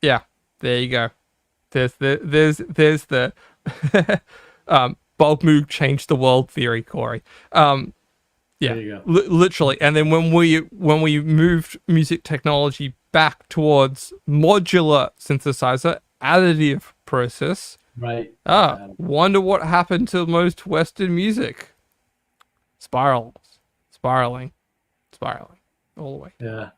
S4: there you go. There's the Bob Moog changed the world theory, Corey. Yeah,
S2: There you go.
S4: literally. And then when we moved music technology back towards modular synthesizer, additive process.
S2: Right.
S4: Wonder what happened to most Western music. Spiraling all the way.
S2: Yeah.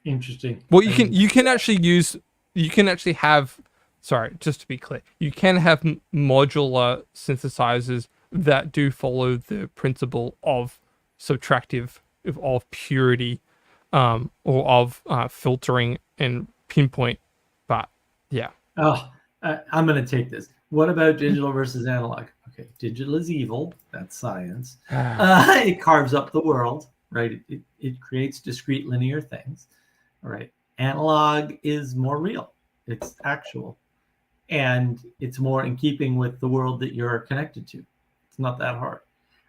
S2: Interesting.
S4: Well, you can actually have, sorry, just to be clear, you can have modular synthesizers that do follow the principle of subtractive, of purity, or of filtering and pinpoint. But yeah.
S2: Oh, I'm going to take this. What about digital versus analog? Okay, digital is evil. That's science. It carves up the world, right? It creates discrete linear things. All right. Analog is more real. It's actual. And it's more in keeping with the world that you're connected to. It's not that hard.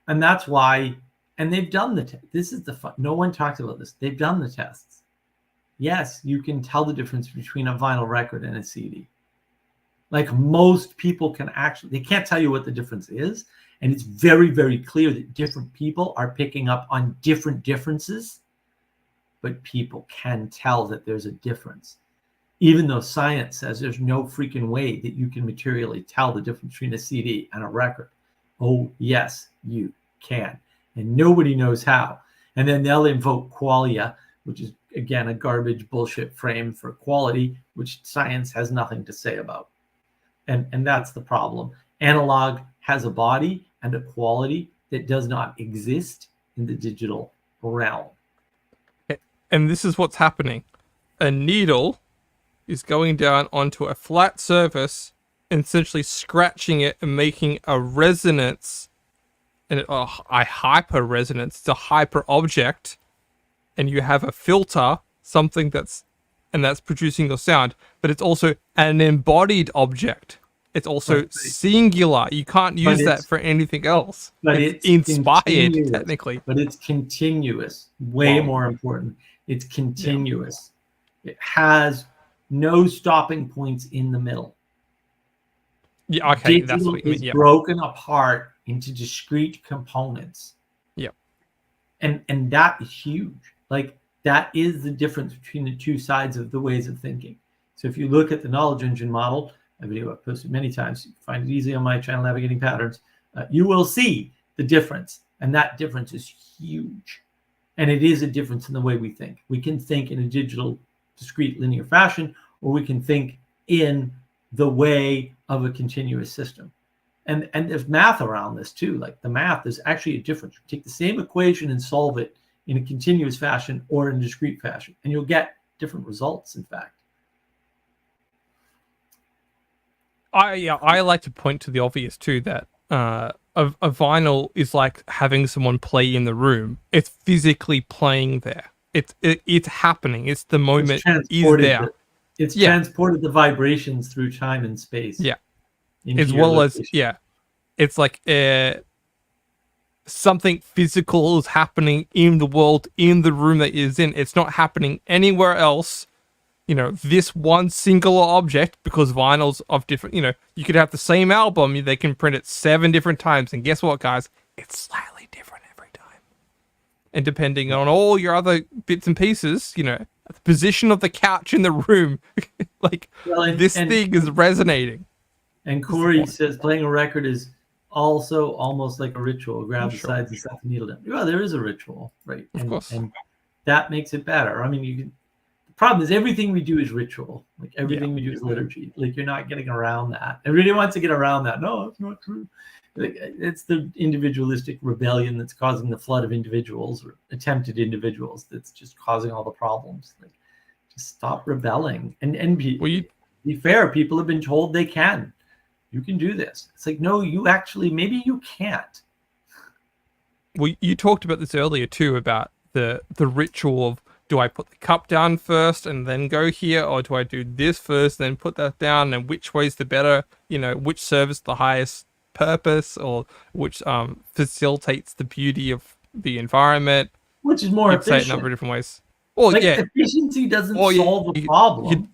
S2: And that's why, and they've done this is the fun. No one talks about this. They've done the tests. Yes, you can tell the difference between a vinyl record and a CD. Like most people can actually, they can't tell you what the difference is. And it's very, very clear that different people are picking up on different differences, but people can tell that there's a difference. Even though science says there's no freaking way that you can materially tell the difference between a CD and a record. Oh, yes, you can. And nobody knows how. And then they'll invoke qualia, which is, again, a garbage bullshit frame for quality, which science has nothing to say about. And that's the problem. Analog has a body and a quality that does not exist in the digital realm.
S4: And this is what's happening. A needle is going down onto a flat surface and essentially scratching it and making a resonance, and a hyper resonance. It's a hyper object, and you have a filter, something that's producing your sound, but it's also an embodied object. It's also singular. You can't use that for anything else.
S2: But
S4: it's
S2: it's
S4: inspired, technically.
S2: But it's continuous. Way more important. It's continuous. Yeah. It has no stopping points in the middle.
S4: Yeah, okay,
S2: Digital
S4: that's what you mean.
S2: is broken apart into discrete components.
S4: Yep.
S2: And that is huge. Like, that is the difference between the two sides of the ways of thinking. So if you look at the knowledge engine model, a video I've posted many times, you can find it easily on my channel, Navigating Patterns, you will see the difference. And that difference is huge. And it is a difference in the way we think. We can think in a digital, discrete, linear fashion, or we can think in the way of a continuous system. and there's math around this too. Like the math is actually a difference. You take the same equation and solve it in a continuous fashion or in discrete fashion, and you'll get different results, in fact.
S4: I like to point to the obvious too, that a vinyl is like having someone play in the room. It's physically playing there. It's happening. It's the moment is there.
S2: It's transported the vibrations through time and space.
S4: Yeah. As well as it's like something physical is happening in the world, in the room that is in. It's not happening anywhere else. You know, this one singular object, because vinyls of different, you know, you could have the same album, they can print it 7 different times, and guess what, guys? It's slightly different every time. And depending on all your other bits and pieces, you know, the position of the couch in the room, like, this thing is resonating.
S2: And Corey says playing a record is also almost like a ritual. Grab the sides and set the needle down. Well, there is a ritual, right?
S4: Of course.
S2: And that makes it better. I mean, you can. Problem is everything we do is ritual. Like everything we do is liturgy. Like you're not getting around that. Everybody wants to get around that. No, it's not true. Like, it's the individualistic rebellion that's causing the flood of individuals or attempted individuals that's just causing all the problems. Like just stop rebelling and be fair. People have been told they can. You can do this. It's like, no, you actually, maybe you can't.
S4: Well, you talked about this earlier too, about the ritual of, do I put the cup down first and then go here, or do I do this first, then put that down, and which way's the better, you know, which serves the highest purpose, or which facilitates the beauty of the environment?
S2: Which is more efficient.
S4: Say it a number of different ways. Well,
S2: like, efficiency doesn't solve a problem.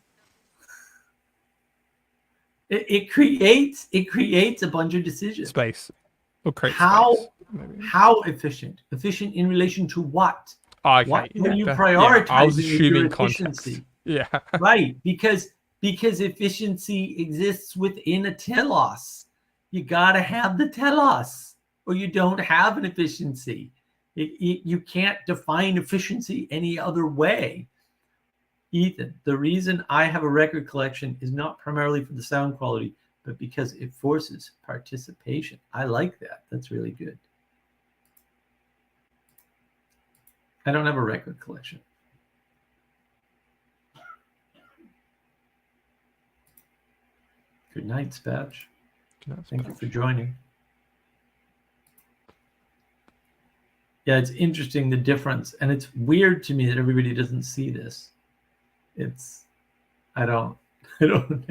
S2: It creates a bunch of decisions.
S4: Space. Or create
S2: how
S4: space, maybe.
S2: How efficient? Efficient in relation to what?
S4: Okay,
S2: what are you prioritizing?
S4: I was assuming
S2: efficiency?
S4: Yeah.
S2: Right, because efficiency exists within a telos. You gotta have the telos, or you don't have an efficiency. You can't define efficiency any other way. Ethan, the reason I have a record collection is not primarily for the sound quality, but because it forces participation. I like that. That's really good. I don't have a record collection. Good night, Spatch. Thank you for joining. Yeah, it's interesting, the difference. And it's weird to me that everybody doesn't see this. I don't know.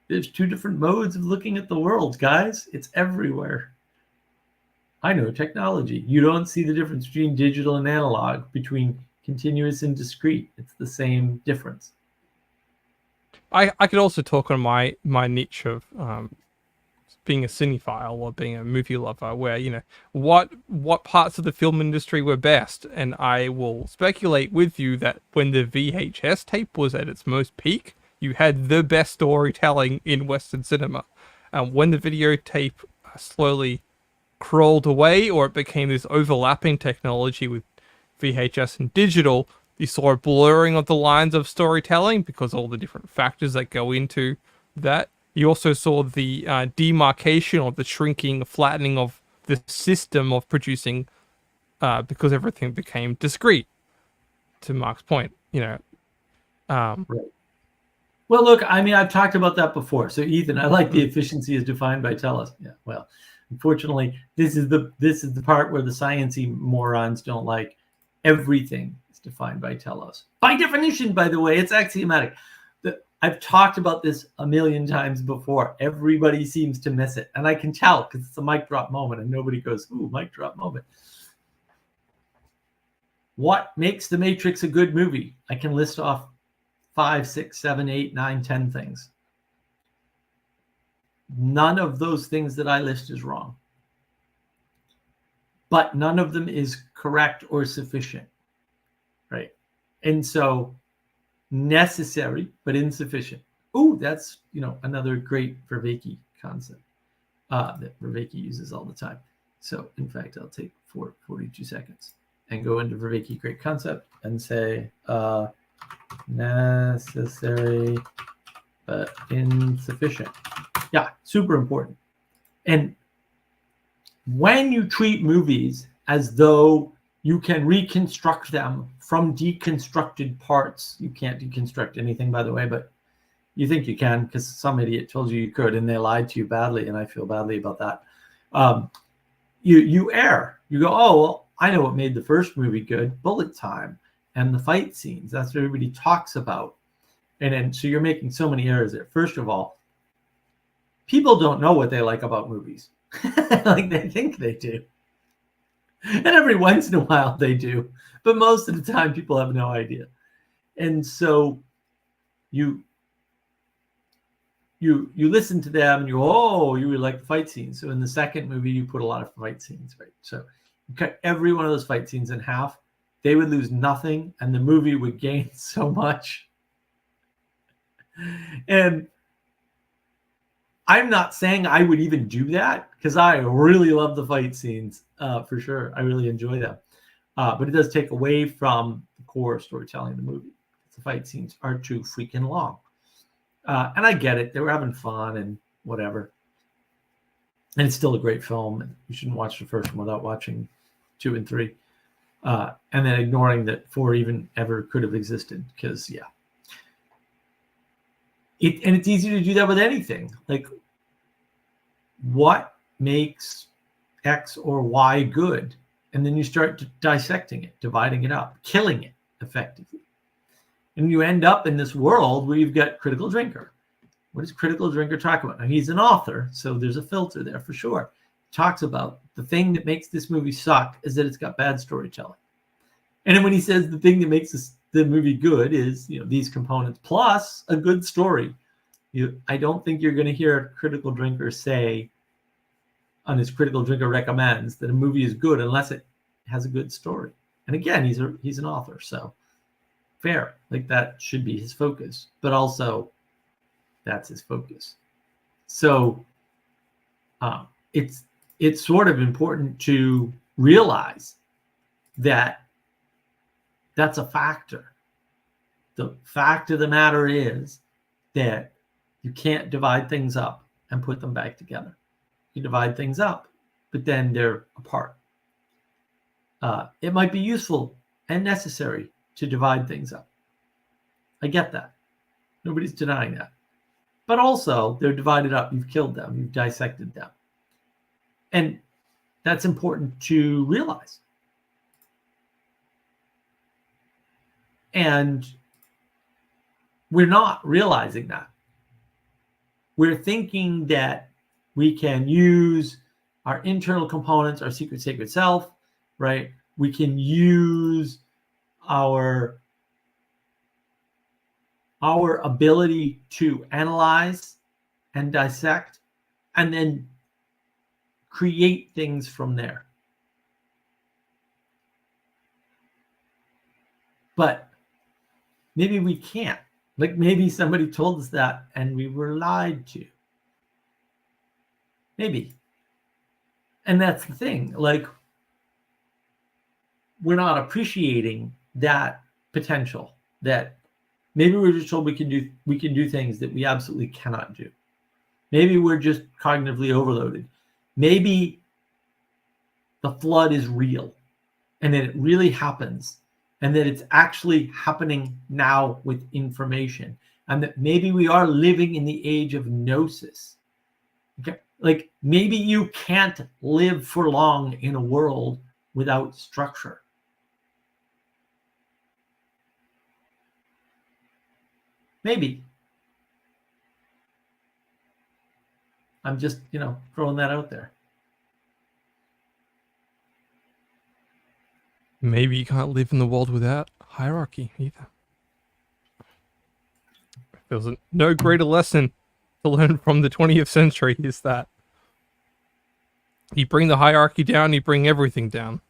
S2: There's 2 different modes of looking at the world, guys. It's everywhere. I know technology. You don't see the difference between digital and analog, between continuous and discrete. It's the same difference.
S4: I could also talk on my niche of being a cinephile or being a movie lover, where, you know, what parts of the film industry were best. And I will speculate with you that when the VHS tape was at its most peak, you had the best storytelling in Western cinema. When the videotape slowly crawled away, or it became this overlapping technology with VHS and digital, you saw a blurring of the lines of storytelling because all the different factors that go into that. You also saw the demarcation, or the shrinking, flattening of the system of producing, because everything became discrete. To Mark's point, you know.
S2: Right. Well, look, I mean, I've talked about that before. So, Ethan, I like the efficiency as defined by telos. Yeah. Well, unfortunately, this is the part where the sciencey morons don't like. Everything is defined by telos. By definition, by the way, it's axiomatic. I've talked about this a million times before. Everybody seems to miss it. And I can tell because it's a mic drop moment and nobody goes, ooh, mic drop moment. What makes The Matrix a good movie? I can list off 5, 6, 7, 8, 9, 10 things. None of those things that I list is wrong. But none of them is correct or sufficient. Right? And so necessary but insufficient. Oh, that's, you know, another great Vervaeke concept that Vervaeke uses all the time. So in fact, I'll take 42 seconds and go into Vervaeke great concept and say necessary but insufficient. Yeah, super important. And when you treat movies as though you can reconstruct them from deconstructed parts, you can't deconstruct anything, by the way, but you think you can because some idiot told you could, and they lied to you badly, and I feel badly about that. You err. You go, oh, well, I know what made the first movie good, bullet time and the fight scenes. That's what everybody talks about. And then, so you're making so many errors there. First of all, people don't know what they like about movies. Like they think they do. And every once in a while they do. But most of the time people have no idea. And so you listen to them and you really like the fight scenes. So in the second movie, you put a lot of fight scenes, right? So you cut every one of those fight scenes in half. They would lose nothing and the movie would gain so much. And I'm not saying I would even do that because I really love the fight scenes for sure. I really enjoy them. But it does take away from the core storytelling of the movie. The fight scenes are too freaking long. And I get it. They were having fun and whatever. And it's still a great film. And you shouldn't watch the first one without watching 2 and 3. And then ignoring that 4 even ever could have existed. Because, yeah. And it's easy to do that with anything. Like, what makes X or Y good? And then you start dissecting it, dividing it up, killing it effectively. And you end up in this world where you've got Critical Drinker. What does Critical Drinker talk about? Now, he's an author, so there's a filter there for sure. He talks about the thing that makes this movie suck is that it's got bad storytelling. And then when he says the thing that makes the movie good is, these components plus a good story. I don't think you're going to hear a Critical Drinker say on his Critical Drinker recommends that a movie is good unless it has a good story. And again, he's an author, so fair. Like that should be his focus, but also that's his focus. So it's sort of important to realize that that's a factor. The fact of the matter is that you can't divide things up and put them back together. You divide things up, but then they're apart. It might be useful and necessary to divide things up. I get that. Nobody's denying that. But also, they're divided up. You've killed them. You've dissected them. And that's important to realize. And we're not realizing that. We're thinking that we can use our internal components, our secret sacred self, right? We can use our ability to analyze and dissect and then create things from there. But maybe we can't. Like maybe somebody told us that and we were lied to. Maybe. And that's the thing. Like, we're not appreciating that potential. That maybe we're just told we can do things that we absolutely cannot do. Maybe we're just cognitively overloaded. Maybe the flood is real and that it really happens and that it's actually happening now with information and that maybe we are living in the age of gnosis. Okay? Like maybe you can't live for long in a world without structure. Maybe. I'm just, throwing that out there.
S4: Maybe you can't live in the world without hierarchy either. There's no greater lesson to learn from the 20th century is that you bring the hierarchy down, you bring everything down.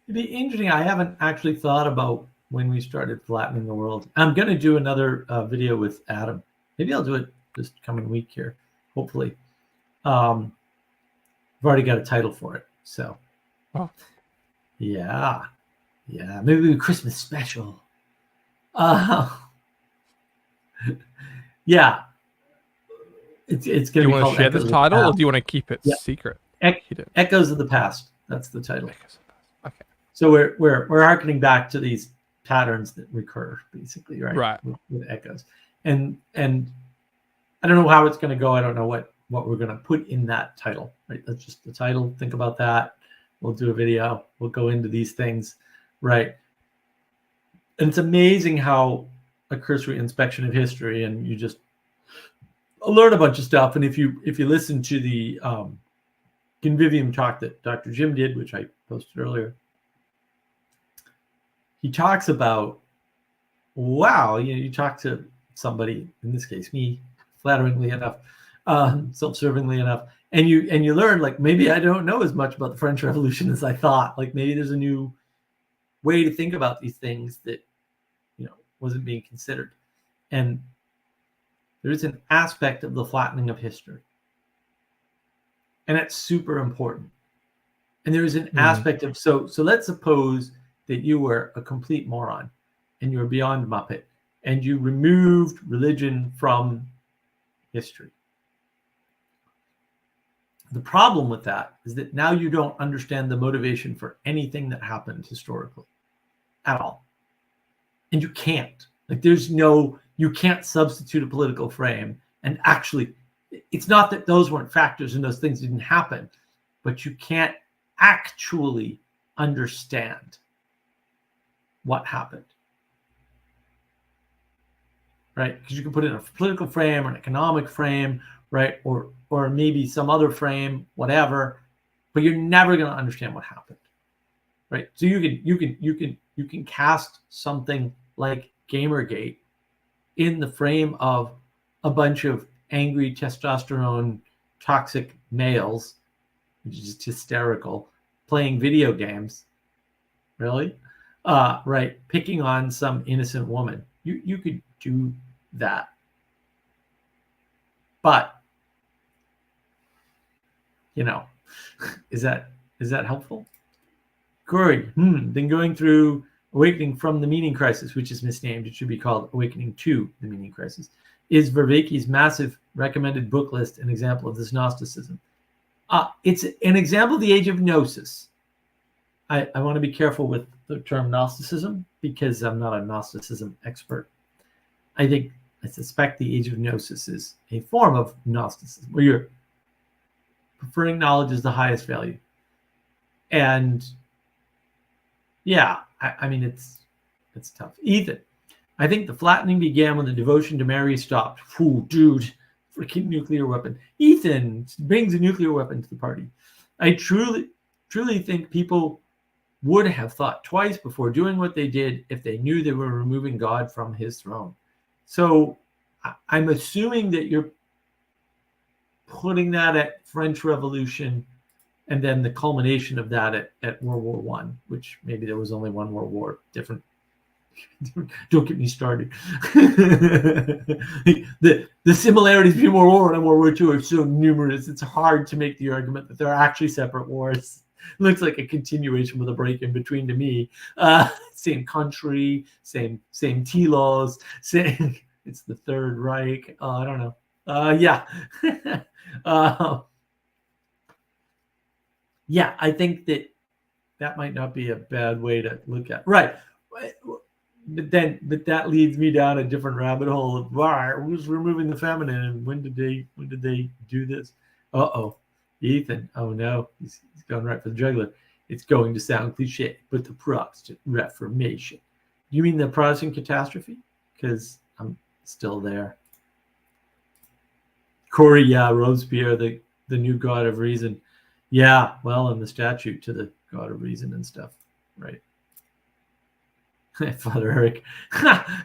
S2: It'd be interesting. I haven't actually thought about when we started flattening the world. I'm going to do another video with Adam. Maybe I'll do it this coming week here, hopefully. I've already got a title for it. So, yeah. Maybe a Christmas special. Yeah. It's
S4: Do
S2: going
S4: you
S2: to be
S4: want to
S2: called
S4: share
S2: Echoes
S4: the
S2: of the
S4: title, or
S2: Past.
S4: do you want to keep it
S2: Yeah.
S4: secret? Hidden.
S2: Echoes of the Past. That's the title.
S4: Okay.
S2: So we're harkening back to these patterns that recur, basically, right?
S4: Right.
S2: With echoes, and I don't know how it's going to go. I don't know what we're going to put in that title. Right? That's just the title. Think about that. We'll do a video. We'll go into these things, right? And it's amazing how a cursory inspection of history, and you just learn a bunch of stuff. And if you listen to the Convivium talk that Dr. Jim did, which I posted earlier, he talks about, wow, you talk to somebody, in this case me, flatteringly enough, self-servingly enough, and you learn, like, maybe I don't know as much about the French Revolution as I thought. Like, maybe there's a new way to think about these things that wasn't being considered. And there's an aspect of the flattening of history, and it's super important. And there is an aspect of, so let's suppose that you were a complete moron and you were beyond Muppet and you removed religion from history. The problem with that is that now you don't understand the motivation for anything that happened historically at all. And you can't. Like, you can't substitute a political frame. And actually, it's not that those weren't factors and those things didn't happen, but you can't actually understand what happened. Right? Because you can put it in a political frame or an economic frame, right? Or maybe some other frame, whatever, but you're never going to understand what happened. Right? So you can cast something like Gamergate in the frame of a bunch of angry testosterone toxic males, which is just hysterical, playing video games. Really? Right. Picking on some innocent woman. You could do that. But, is that helpful? Corey, then going through Awakening from the Meaning Crisis, which is misnamed, it should be called Awakening to the Meaning Crisis. Is Vervaeke's massive recommended book list an example of this Gnosticism? It's an example of the age of Gnosis. I want to be careful with the term Gnosticism because I'm not a Gnosticism expert. I suspect the age of Gnosis is a form of Gnosticism where you're preferring knowledge as the highest value. And yeah, I mean, it's tough. Ethan, I think the flattening began when the devotion to Mary stopped. Ooh, dude, freaking nuclear weapon. Ethan brings a nuclear weapon to the party. I truly think people would have thought twice before doing what they did if they knew they were removing God from his throne. So I'm assuming that you're putting that at French Revolution and then the culmination of that at World War I, which maybe there was only one World War, different. Don't get me started. The similarities between World War I and World War II are so numerous, it's hard to make the argument that they're actually separate wars. It looks like a continuation with a break in between to me. Same country, same telos, same. It's the Third Reich. I don't know. Yeah. Yeah, I think that might not be a bad way to look at it. Right. But that leads me down a different rabbit hole of who's removing the feminine and when did they do this? Ethan. Oh no, he's going right for the jugular. It's going to sound cliche, but the Protestant Reformation. You mean the Protestant catastrophe? Because I'm still there. Corey, yeah, Robespierre, the new god of reason. Yeah, well, and the statute to the god of reason and stuff, right? Father Eric,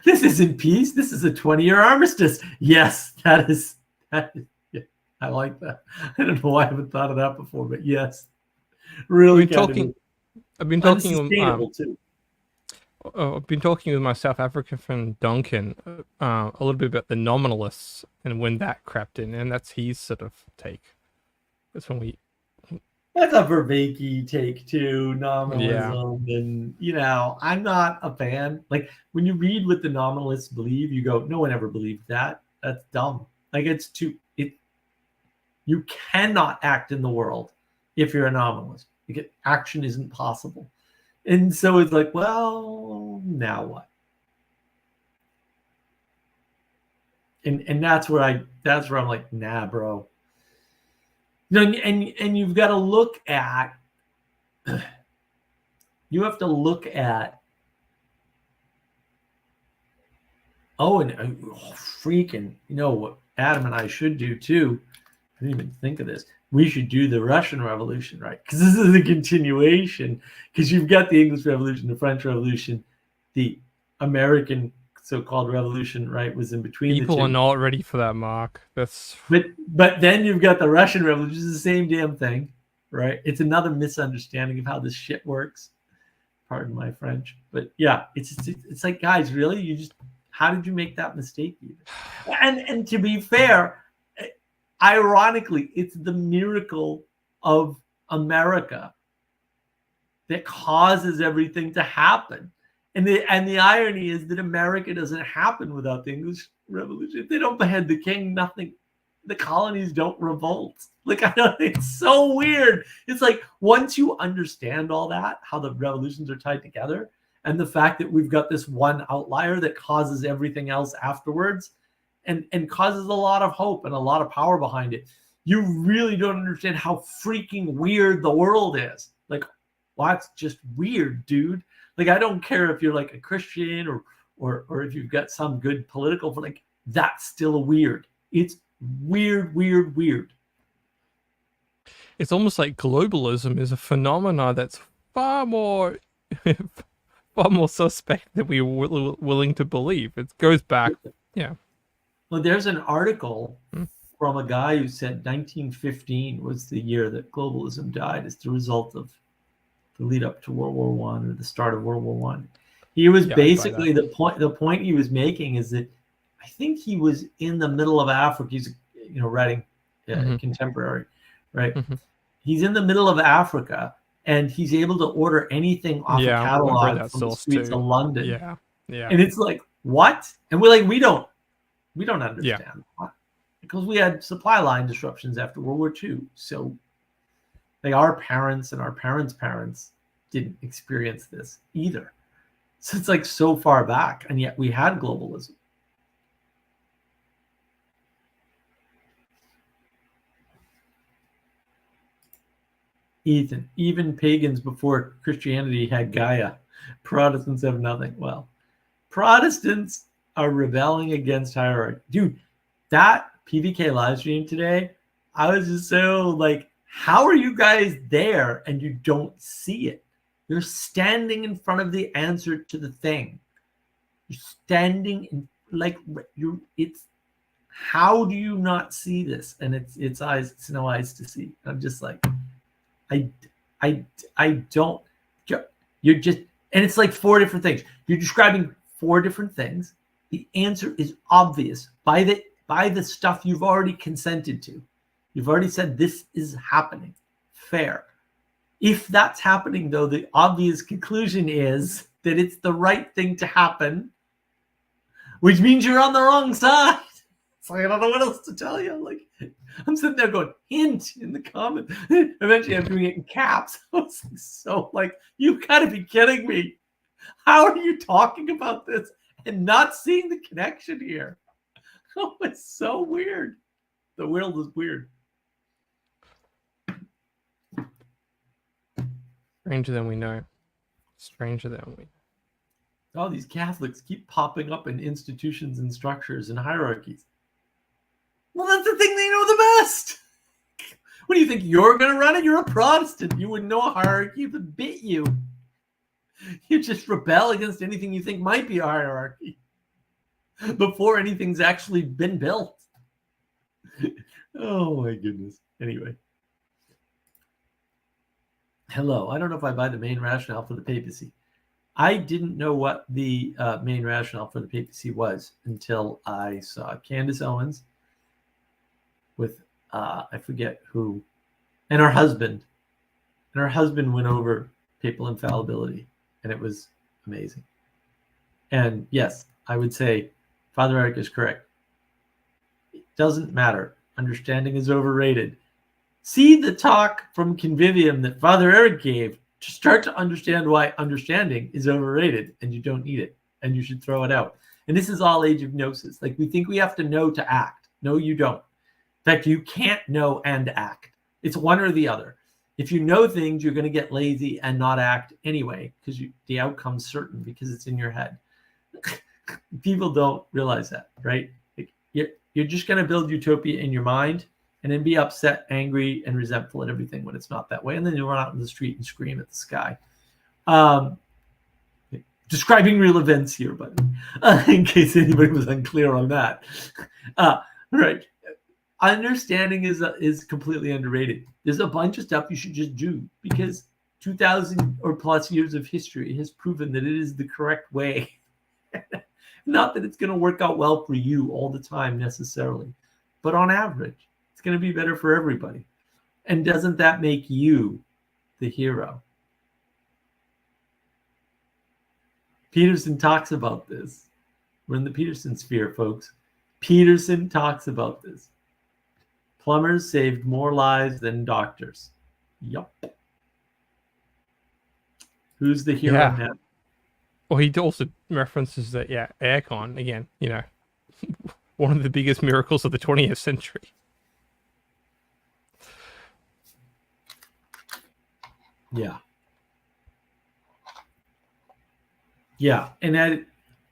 S2: this isn't peace. This is a 20-year armistice. Yes, that is. Yeah, I like that. I don't know why I haven't thought of that before, but yes, really.
S4: I've been talking
S2: too.
S4: I've been talking with my South African friend Duncan a little bit about the nominalists and when that crept in, and that's his sort of take. That's when
S2: That's a Vervaeke take too, nominalism, and I'm not a fan. Like when you read what the nominalists believe, you go, no one ever believed that. That's dumb. Like it's You cannot act in the world if you're anomalous. Because action isn't possible. And so it's like, well, now what? And that's where I'm like, nah, bro. You know, and you've got to look at, you have to look at, freaking, you know what Adam and I should do too. I didn't even think of this. We should do the Russian Revolution, right? Because this is a continuation. Because you've got the English Revolution, the French Revolution, the American so-called Revolution, right? Was in between the two.
S4: People are not ready for that, Mark. That's
S2: but then you've got the Russian Revolution, which is the same damn thing, right? It's another misunderstanding of how this shit works. Pardon my French, but yeah, it's like, guys, really, how did you make that mistake? Even? And to be fair, ironically, it's the miracle of America that causes everything to happen. And the irony is that America doesn't happen without the English Revolution. If they don't behead the king, nothing. The colonies don't revolt. Like, it's so weird. It's like, once you understand all that, how the revolutions are tied together, and the fact that we've got this one outlier that causes everything else afterwards, and causes a lot of hope and a lot of power behind it, you really don't understand how freaking weird the world is. Like, well, that's just weird, dude. Like, I don't care if you're like a Christian or if you've got some good political, like, that's still weird. It's weird.
S4: It's almost like globalism is a phenomena that's far more suspect than we were willing to believe. It goes back, yeah.
S2: Well, there's an article from a guy who said 1915 was the year that globalism died as the result of the lead up to World War One or the start of World War One. He was basically the point he was making is that I think he was in the middle of Africa. He's writing contemporary, right? Mm-hmm. He's in the middle of Africa and he's able to order anything off a catalog from the streets of London.
S4: Yeah.
S2: And it's like, what? And we're like, we don't understand because we had supply line disruptions after World War II. So like our parents and our parents' parents didn't experience this either. So it's like so far back, and yet we had globalism. Ethan, even pagans before Christianity had Gaia. Protestants have nothing. Well, Protestants are rebelling against hierarchy. Dude, that PVK live stream today, I was just so like, how are you guys there and you don't see it? You're standing in front of the answer to the thing. You're standing in it's how do you not see this? And it's eyes, it's no eyes to see. I'm just like, I don't, you're just, and it's like four different things. You're describing four different things. The answer is obvious by the stuff you've already consented to. You've already said this is happening. Fair. If that's happening, though, the obvious conclusion is that it's the right thing to happen, which means you're on the wrong side. It's like, I don't know what else to tell you. Like, I'm sitting there going, hint in the comments. Eventually, I'm doing it in caps. I was so like, you gotta be kidding me. How are you talking about this and not seeing the connection here? Oh, it's so weird. The world is weird.
S4: Stranger than we know. Stranger than we know.
S2: All these Catholics keep popping up in institutions and structures and hierarchies. Well, that's the thing they know the best. What do you think? You're going to run it? You're a Protestant. You wouldn't know a hierarchy if it bit you. You just rebel against anything you think might be a hierarchy before anything's actually been built. Oh, my goodness. Anyway. Hello. I don't know if I buy the main rationale for the papacy. I didn't know what the main rationale for the papacy was until I saw Candace Owens with, I forget who, and her husband. And her husband went over papal infallibility, and it was amazing. And yes, I would say Father Eric is correct. It doesn't matter. Understanding is overrated. See the talk from Convivium that Father Eric gave to start to understand why understanding is overrated and you don't need it and you should throw it out. And this is all age of gnosis. Like, we think we have to know to act. No, you don't. In fact, you can't know and act. It's one or the other. If you know things, you're going to get lazy and not act anyway, because the outcome's certain because it's in your head. People don't realize that, right? Like, you're just going to build utopia in your mind and then be upset, angry, and resentful at everything when it's not that way. And then you'll run out in the street and scream at the sky. Describing real events here, but in case anybody was unclear on that. Right. Understanding is completely underrated. There's a bunch of stuff you should just do because 2,000 or plus years of history has proven that it is the correct way. Not that it's going to work out well for you all the time necessarily, but on average, it's going to be better for everybody. And doesn't that make you the hero? Peterson talks about this. We're in the Peterson sphere, folks. Peterson talks about this. Plumbers saved more lives than doctors. Yup. Who's the hero now?
S4: Well, he also references that, aircon, again, one of the biggest miracles of the 20th century.
S2: Yeah. Yeah. And that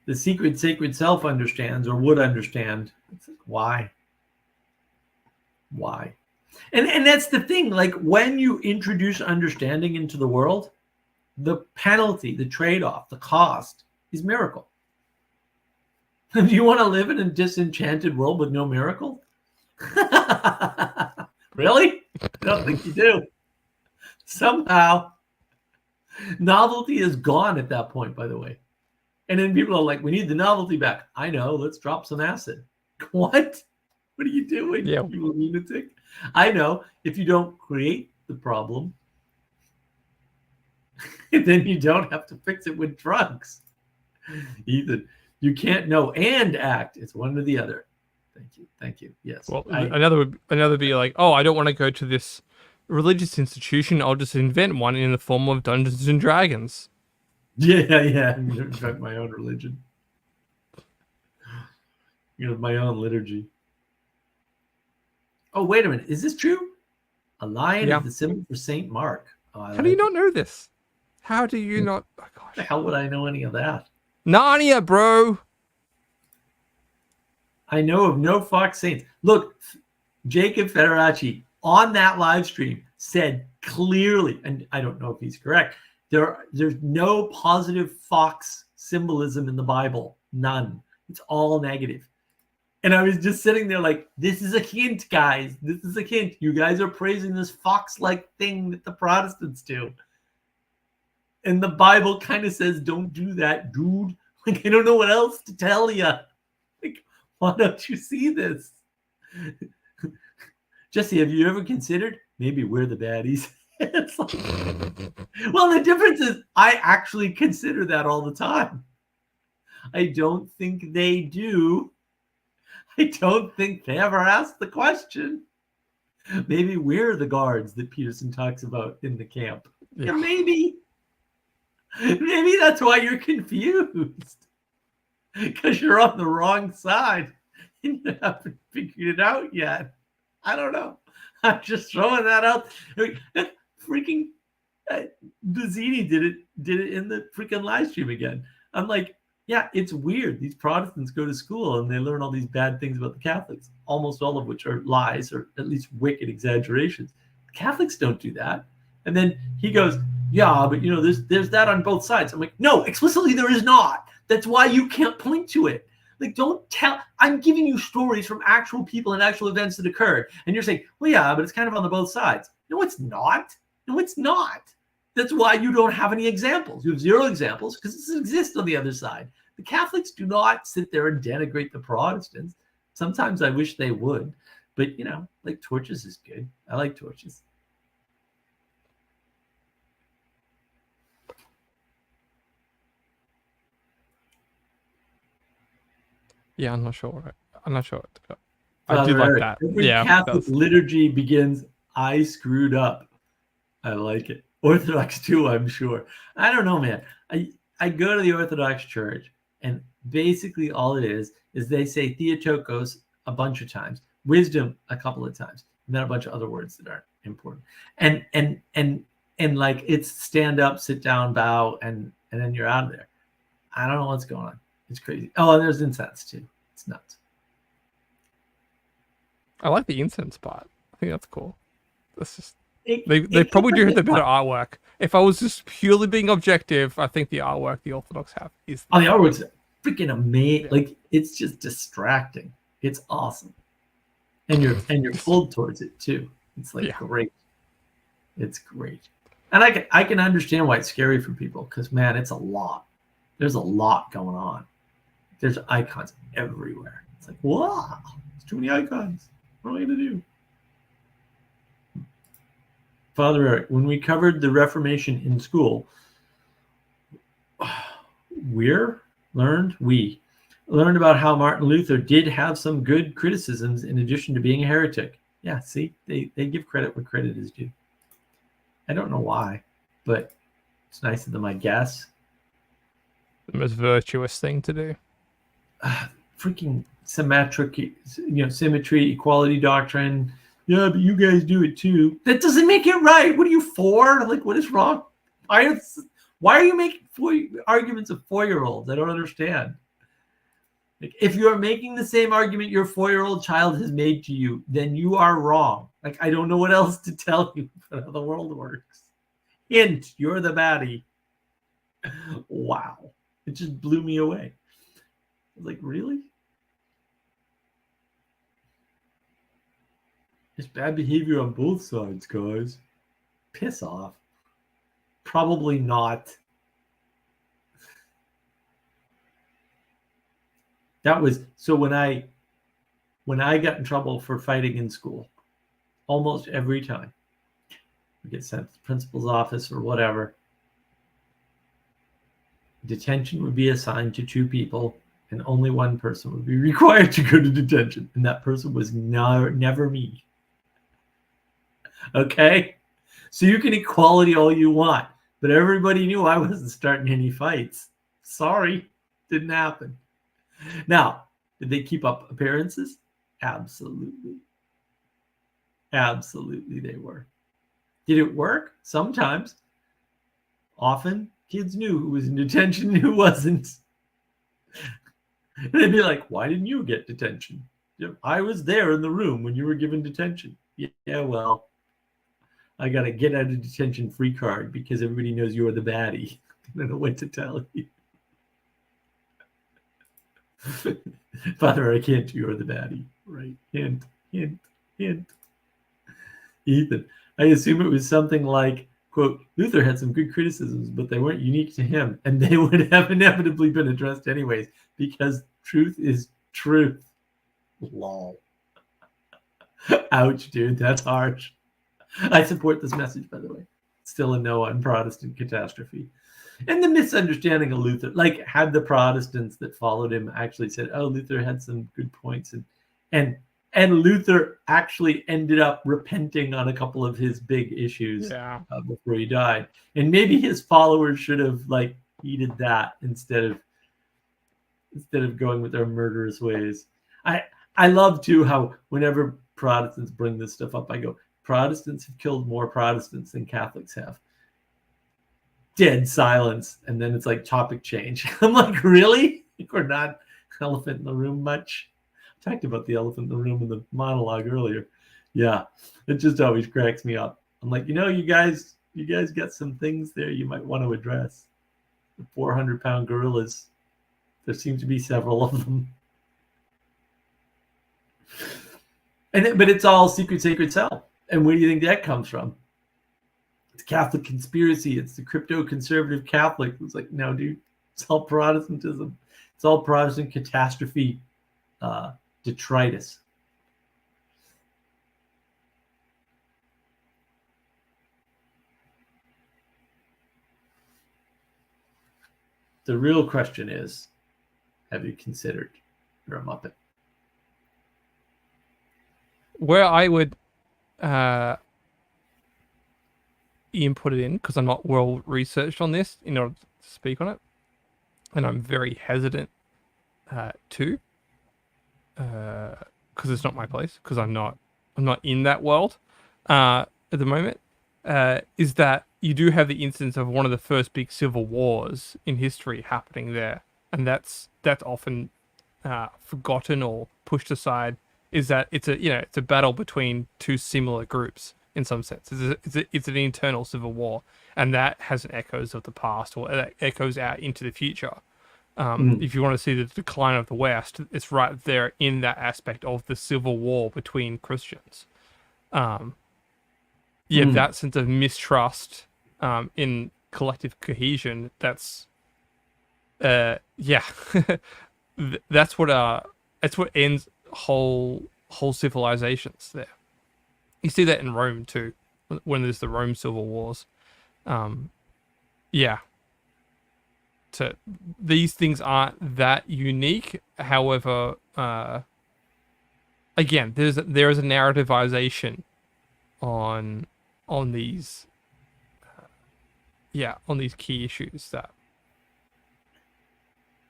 S2: the secret sacred self understands or would understand. It's like, why? Why? And that's the thing. Like, when you introduce understanding into the world, the penalty, the trade-off, the cost is miracle. Do you want to live in a disenchanted world with no miracle? Really? I don't think you do. Somehow, novelty is gone at that point, by the way. And then people are like, we need the novelty back. I know, let's drop some acid. What? What are you doing?
S4: Yeah.
S2: You lunatic. I know, if you don't create the problem, then you don't have to fix it with drugs. Ethan, you can't know and act. It's one or the other. Thank you. Thank you. Yes.
S4: Well, another would be like, oh, I don't want to go to this religious institution. I'll just invent one in the form of Dungeons and Dragons.
S2: Yeah. I'm going to invent my own religion. My own liturgy. Oh, wait a minute. Is this true? A lion is the symbol for Saint Mark. Oh,
S4: How do you not know this? How do you not? Oh, gosh.
S2: How would I know any of that?
S4: Narnia, bro.
S2: I know of no fox saints. Look, Jacob Federaci on that live stream said clearly, and I don't know if he's correct, there's no positive fox symbolism in the Bible. None. It's all negative. And I was just sitting there like, this is a hint, guys. This is a hint. You guys are praising this fox-like thing that the Protestants do. And the Bible kind of says, don't do that, dude. Like, I don't know what else to tell you. Like, why don't you see this? Jesse, have you ever considered maybe we're the baddies? It's like, well, the difference is I actually consider that all the time. I don't think they do. I don't think they ever ask the question. Maybe we're the guards that Peterson talks about in the camp. Yeah, maybe. Maybe that's why you're confused. Because you're on the wrong side. And you haven't figured it out yet. I don't know. I'm just throwing that out. Freaking Bazzini did it in the freaking live stream again. I'm like, yeah, it's weird. These Protestants go to school and they learn all these bad things about the Catholics, almost all of which are lies or at least wicked exaggerations. Catholics don't do that. And then he goes, yeah, but there's that on both sides. I'm like, no, explicitly there is not. That's why you can't point to it. Like, don't tell. I'm giving you stories from actual people and actual events that occurred. And you're saying, well, yeah, but it's kind of on the both sides. No, it's not. No, it's not. That's why you don't have any examples. You have zero examples because this exists on the other side. The Catholics do not sit there and denigrate the Protestants. Sometimes I wish they would. But, like torches is good. I like torches.
S4: Yeah, I'm not sure. I'm not sure. I do
S2: Father
S4: like
S2: Eric,
S4: that.
S2: every
S4: Yeah,
S2: Catholic
S4: that's
S2: liturgy begins, I screwed up. I like it. Orthodox too, I'm sure. I don't know, man. I go to the Orthodox Church, and basically all it is they say Theotokos a bunch of times, wisdom a couple of times, and then a bunch of other words that aren't important. And like it's stand up, sit down, bow, and then you're out of there. I don't know what's going on. It's crazy. Oh, and there's incense too. It's nuts.
S4: I like the incense part. I think that's cool. That's just
S2: It,
S4: they
S2: it
S4: probably do have the better
S2: fun.
S4: artwork. If I was just purely being objective, I think the artwork the Orthodox have is
S2: Oh, the artwork's freaking amazing.
S4: Yeah.
S2: Like it's just distracting. It's awesome, and you're pulled towards it too. It's like
S4: Yeah.
S2: great. It's great, and I can understand why it's scary for people because man, it's a lot. There's a lot going on. There's icons everywhere. It's like wow, it's too many icons. What am I gonna do? Father Eric, when we covered the Reformation in school, we learned about how Martin Luther did have some good criticisms in addition to being a heretic. Yeah, see, they give credit where credit is due. I don't know why, but it's nice of them, I guess.
S4: The most virtuous thing to do.
S2: Freaking symmetry, equality doctrine. Yeah, but you guys do it too. That doesn't make it right. What are you for? Like, what is wrong? Why are you making arguments of 4-year-olds? I don't understand. Like, if you are making the same argument your 4-year-old child has made to you, then you are wrong. Like, I don't know what else to tell you about how the world works. Hint, you're the baddie. Wow. It just blew me away. I was like, really? It's bad behavior on both sides, guys. Piss off. Probably not. That was so when I got in trouble for fighting in school, almost every time we get sent to the principal's office or whatever, detention would be assigned to 2 people and only one person would be required to go to detention, and that person was never me. Okay, so you can equality all you want, but everybody knew I wasn't starting any fights. Sorry, didn't happen. Now, did they keep up appearances? Absolutely. Absolutely they were. Did it work? Sometimes. Often, kids knew who was in detention and who wasn't. They'd be like, why didn't you get detention? I was there in the room when you were given detention. Yeah, well, I got a get out of detention free card because everybody knows you're the baddie. I don't know what to tell you. Father, I can't. You're the baddie, right? Hint, hint, hint. Ethan, I assume it was something like, quote, Luther had some good criticisms, but they weren't unique to him, and they would have inevitably been addressed anyways, because truth is truth. Lol. Ouch, dude, that's harsh. I support this message, by the way. Still a no on Protestant catastrophe. And the misunderstanding of Luther, like had the Protestants that followed him actually said, oh, Luther had some good points. And Luther actually ended up repenting on a couple of his big issues before he died. And maybe his followers should have like heeded that instead of going with their murderous ways. I love too how whenever Protestants bring this stuff up, I go, Protestants have killed more Protestants than Catholics have. Dead silence, and then it's like topic change. I'm like, really? We're not elephant in the room much. I talked about the elephant in the room in the monologue earlier. Yeah, it just always cracks me up. I'm like, you guys got some things there you might want to address. The 400-pound gorillas. There seems to be several of them. But it's all secret, sacred cell. And where do you think that comes from? It's Catholic conspiracy. It's the crypto-conservative Catholic. It's like, no, dude, it's all Protestantism. It's all Protestant catastrophe detritus. The real question is, have you considered you're a Muppet?
S4: where I would input it in, because I'm not well researched on this in order to speak on it, and I'm very hesitant to, because it's not my place, because I'm not in that world at the moment. Is that you do have the instance of one of the first big civil wars in history happening there, and that's often forgotten or pushed aside. Is that it's a battle between two similar groups in some sense. It's an internal civil war, and that has an echoes of the past, or that echoes out into the future. If you want to see the decline of the West, it's right there in that aspect of the civil war between Christians. That sense of mistrust in collective cohesion. That's that's what ends whole civilizations there. You see that in Rome too, when there's the Rome civil wars. So these things aren't that unique. However, again, there is a narrativization on these on these key issues that.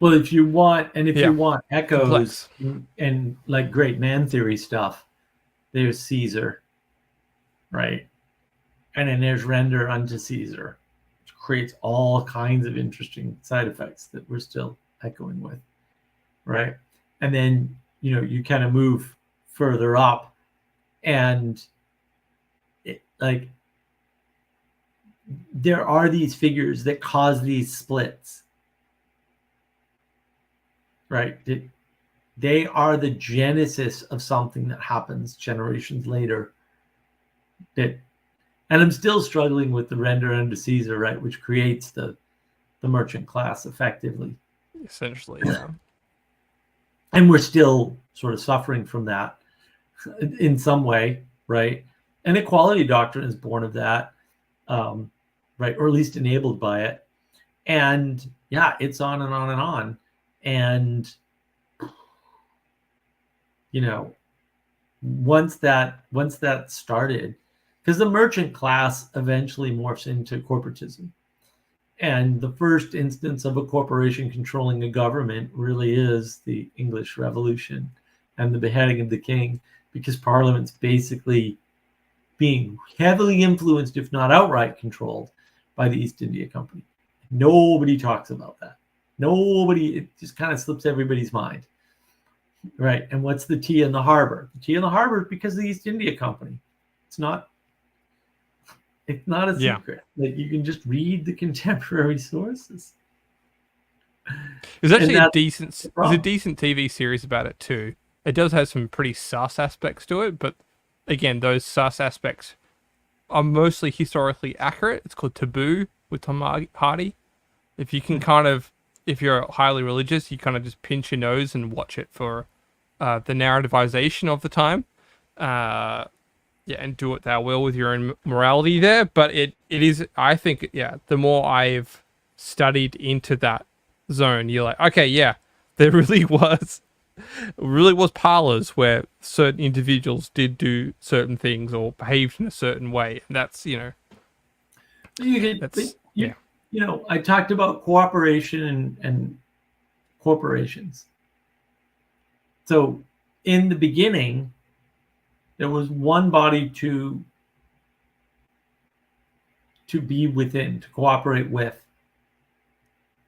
S2: Well, if you want echoes
S4: Complex.
S2: and like great man theory stuff, there's Caesar, right? And then there's render unto Caesar, which creates all kinds of interesting side effects that we're still echoing with, right? And then, you kind of move further up, and there are these figures that cause these splits, right? They are the genesis of something that happens generations later. And I'm still struggling with the render unto Caesar, right, which creates the merchant class effectively.
S4: Essentially, yeah.
S2: And we're still sort of suffering from that in some way, right? And equality doctrine is born of that, right, or at least enabled by it. And it's on and on and on. And once that started, because the merchant class eventually morphs into corporatism, and the first instance of a corporation controlling a government really is the English Revolution and the beheading of the king, because Parliament's basically being heavily influenced, if not outright controlled, by the East India Company. Nobody talks about that. It just kind of slips everybody's mind, right? And what's the tea in the harbor? The tea in the harbor is because of the East India Company. It's not a secret. Like, you can just read the contemporary sources.
S4: There's actually a decent TV series about it too. It does have some pretty sus aspects to it, but again, those sus aspects are mostly historically accurate. It's called Taboo with Tom Hardy. If you can if you're highly religious, you kind of just pinch your nose and watch it for the narrativization of the time. And do what thou will with your own morality there. But it is, I think, the more I've studied into that zone, you're like, okay, there really was parlors where certain individuals did do certain things or behaved in a certain way. And that's,
S2: I talked about cooperation and corporations. So in the beginning, there was one body to be within, to cooperate with,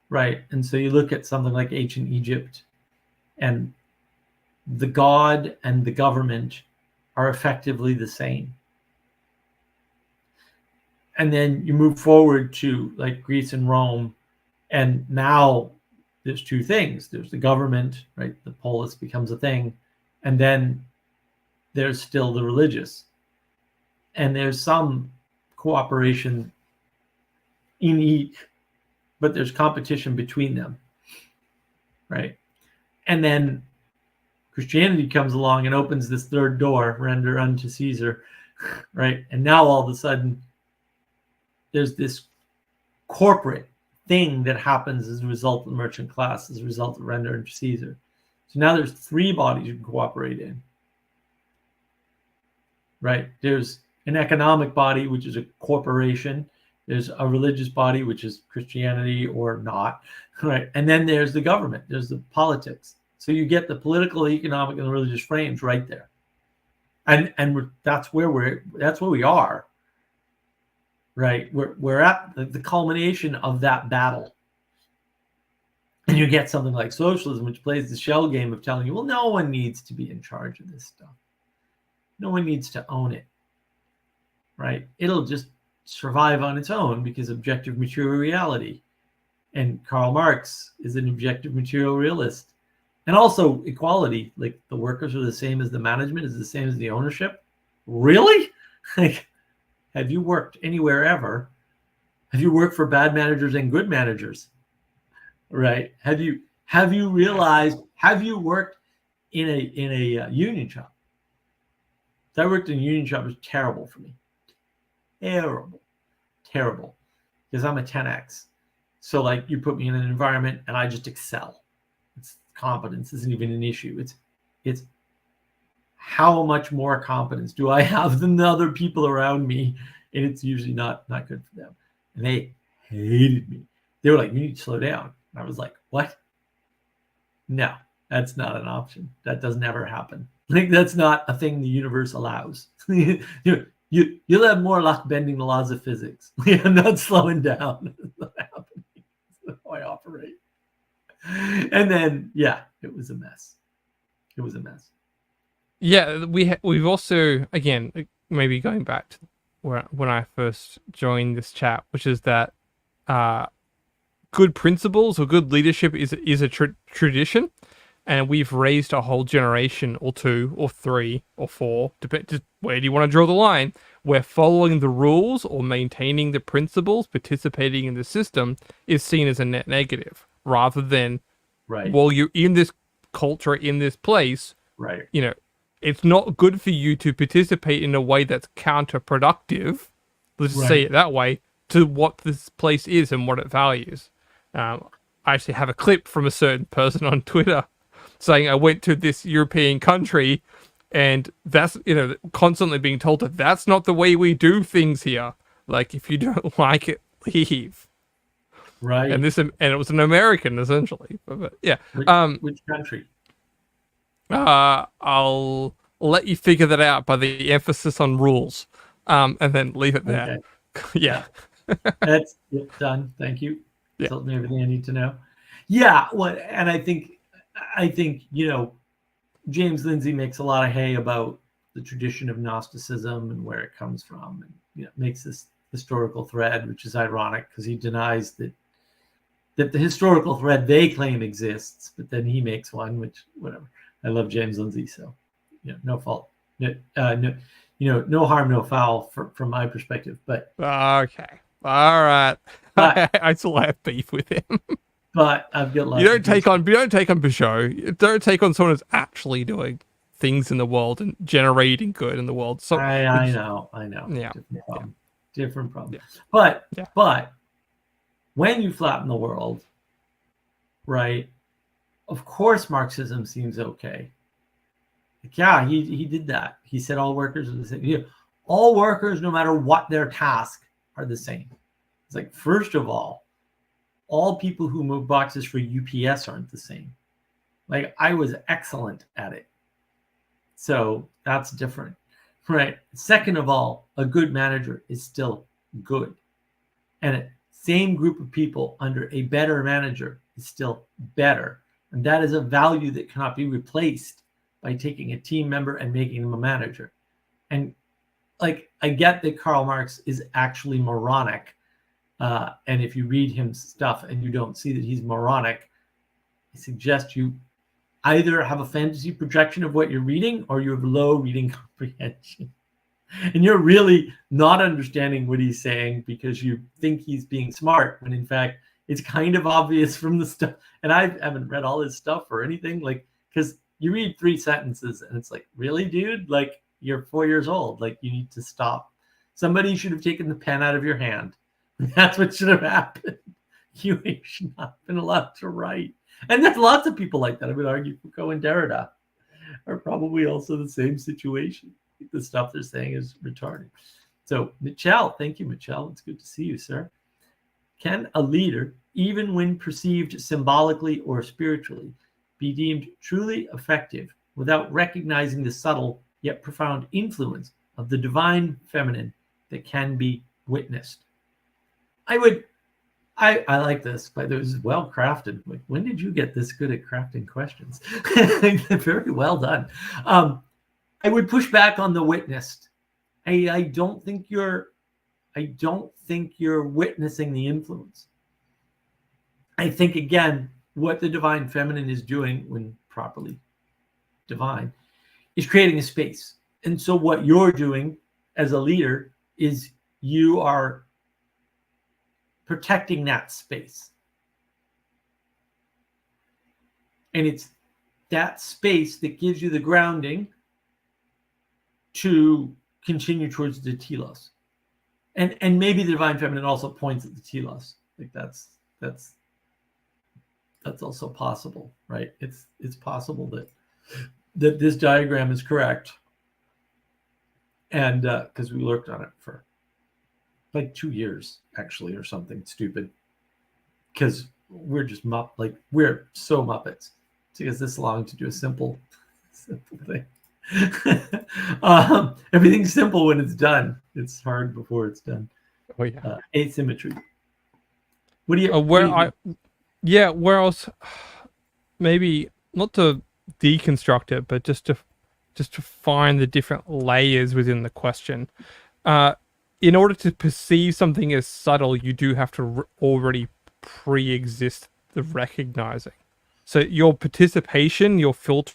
S2: right? And so you look at something like ancient Egypt, and the god and the government are effectively the same. And then you move forward to like Greece and Rome, and now there's two things. There's the government, right? The polis becomes a thing, and then there's still the religious, and there's some cooperation in each, but there's competition between them, right? And then Christianity comes along and opens this third door, render unto Caesar, right? And now all of a sudden there's this corporate thing that happens as a result of the merchant class, as a result of render unto Caesar. So now there's three bodies you can cooperate in. right? There's an economic body, which is a corporation. There's a religious body, which is Christianity or not, right? And then there's the government. There's the politics. So you get the political, economic, and religious frames right there, and that's where we are, right? We're at the culmination of that battle, and you get something like socialism, which plays the shell game of telling you, well, no one needs to be in charge of this stuff. No one needs to own it, right? It'll just survive on its own because objective material reality. And Karl Marx is an objective material realist. And also equality, like the workers are the same as the management, is the same as the ownership. Really? Like, have you worked anywhere ever? Have you worked for bad managers and good managers? Right? Have you realized? Have you worked in a union shop? I worked in a union shop. It was terrible for me. Terrible, because I'm a 10x. So like you put me in an environment and I just excel. It's competence isn't even an issue. It's how much more competence do I have than the other people around me, and it's usually not good for them. And they hated me. They were like, "You need to slow down." And I was like, "What? No, that's not an option. That doesn't ever happen. Like that's not a thing the universe allows." You'll have more luck bending the laws of physics. I'm not slowing down. It's not happening. That's how I operate. And then, yeah, it was a mess. It was a mess.
S4: Yeah, we've also, again, maybe going back to when I first joined this chat, which is that good principles or good leadership is a tradition, and we've raised a whole generation or two or three or four, just where do you want to draw the line, where following the rules or maintaining the principles, participating in the system is seen as a net negative, rather than,
S2: right,
S4: well, you're in this culture, in this place,
S2: right,
S4: you know, it's not good for you to participate in a way that's counterproductive, let's just say it that way, to what this place is and what it values. I actually have a clip from a certain person on Twitter saying I went to this European country and that's, constantly being told that that's not the way we do things here. Like, if you don't like it, leave.
S2: Right.
S4: And it was an American, essentially. But yeah.
S2: Which country?
S4: I'll let you figure that out by the emphasis on rules. And then leave it there. Okay. Yeah.
S2: That's done. Thank you.
S4: Yeah.
S2: Told me everything I need to know. Yeah. Well, and I think, James Lindsay makes a lot of hay about the tradition of Gnosticism and where it comes from, and makes this historical thread, which is ironic because he denies that the historical thread they claim exists, but then he makes one, which whatever. I love James Lindsay, so no fault, no harm, no foul from my perspective. But
S4: okay, all right,
S2: but,
S4: I still have beef with him.
S2: But I've got lots.
S4: You don't take on Peugeot. You don't take on someone who's actually doing things in the world and generating good in the world. So
S2: I know.
S4: Yeah.
S2: Different problem.
S4: Yeah.
S2: But when you flatten the world, right? Of course, Marxism seems okay. Like, yeah, he did that. He said all workers are the same. All workers, no matter what their task, are the same. It's like, first of all people who move boxes for UPS aren't the same. Like, I was excellent at it. So that's different, right? Second of all, a good manager is still good. And a same group of people under a better manager is still better. And that is a value that cannot be replaced by taking a team member and making them a manager. And like, I get that Karl Marx is actually moronic. And if you read his stuff and you don't see that he's moronic, I suggest you either have a fantasy projection of what you're reading or you have low reading comprehension. And you're really not understanding what he's saying because you think he's being smart, when in fact, it's kind of obvious from the stuff. And I haven't read all his stuff or anything, like, because you read 3 sentences and it's like, really, dude? Like, you're 4 years old. Like, you need to stop. Somebody should have taken the pen out of your hand. That's what should have happened. You should not have been allowed to write. And there's lots of people like that. I would argue Foucault and Derrida are probably also the same situation. the stuff they're saying is retarded. So, Michelle, thank you, Michelle. It's good to see you, sir. Can a leader, even when perceived symbolically or spiritually, be deemed truly effective without recognizing the subtle yet profound influence of the divine feminine that can be witnessed? I like this, but it was well crafted. Like, when did you get this good at crafting questions? Very well done. I would push back on the witnessed. I don't think you're witnessing the influence. I think, again, what the divine feminine is doing when properly divine is creating a space. And so what you're doing as a leader is you are protecting that space. And it's that space that gives you the grounding to continue towards the telos. And maybe the divine feminine also points at the telos. Like that's also possible, right? It's possible that this diagram is correct. And because we worked on it for like 2 years, actually, or something stupid. Because we're just we're so Muppets. It takes us this long to do a simple thing. Everything's simple when it's done. It's hard before it's done.
S4: Oh yeah.
S2: Asymmetry. What do you?
S4: Where else? Maybe not to deconstruct it, but just to find the different layers within the question. In order to perceive something as subtle, you do have to already pre-exist the recognizing. So your participation, your filter,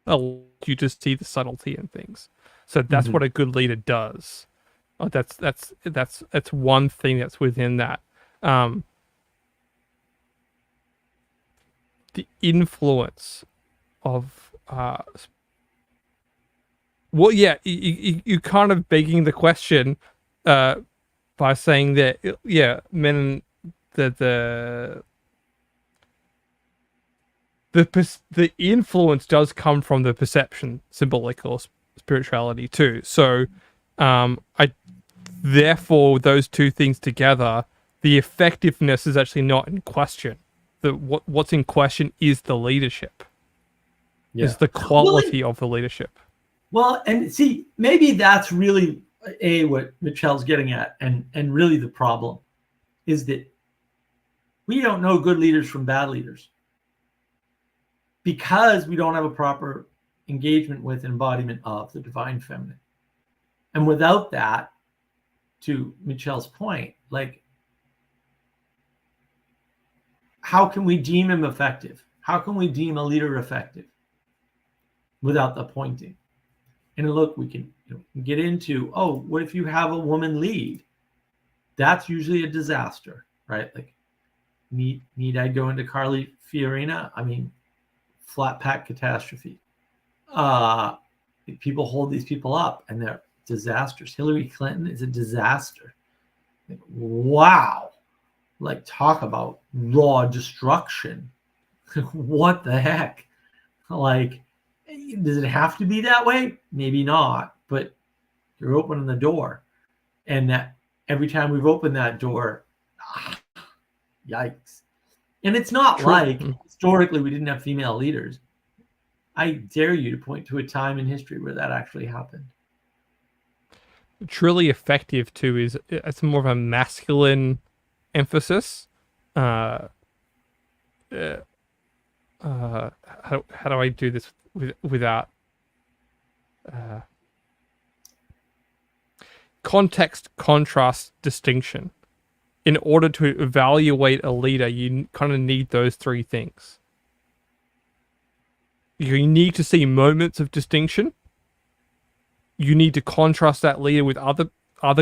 S4: allows you to see the subtlety in things. So that's what a good leader does. That's one thing that's within that. The influence of you're kind of begging the question by saying that men the influence does come from the perception, symbolic or spirituality too. So therefore those two things together, the effectiveness is actually not in question. What's in question is the leadership. Is the quality of the leadership.
S2: Well, and see, maybe that's really what Michelle's getting at, and really the problem is that we don't know good leaders from bad leaders because we don't have a proper engagement with embodiment of the divine feminine. And without that, to Michelle's point, like, how can we deem him effective? How can we deem a leader effective without the pointing? And look, we can get into, what if you have a woman lead? That's usually a disaster, right? Like, need I go into Carly Fiorina? I mean, flat pack catastrophe. People hold these people up and they're disasters. Hillary Clinton is a disaster. Like, wow. Like, talk about raw destruction. What the heck? Like, does it have to be that way? Maybe not, but you're opening the door. And that every time we've opened that door, yikes. And it's not like historically we didn't have female leaders. I dare you to point to a time in history where that actually happened.
S4: Truly effective too is it's more of a masculine emphasis. How do I do this without context, contrast, distinction? In order to evaluate a leader, you kind of need those three things. You need to see moments of distinction. You need to contrast that leader with other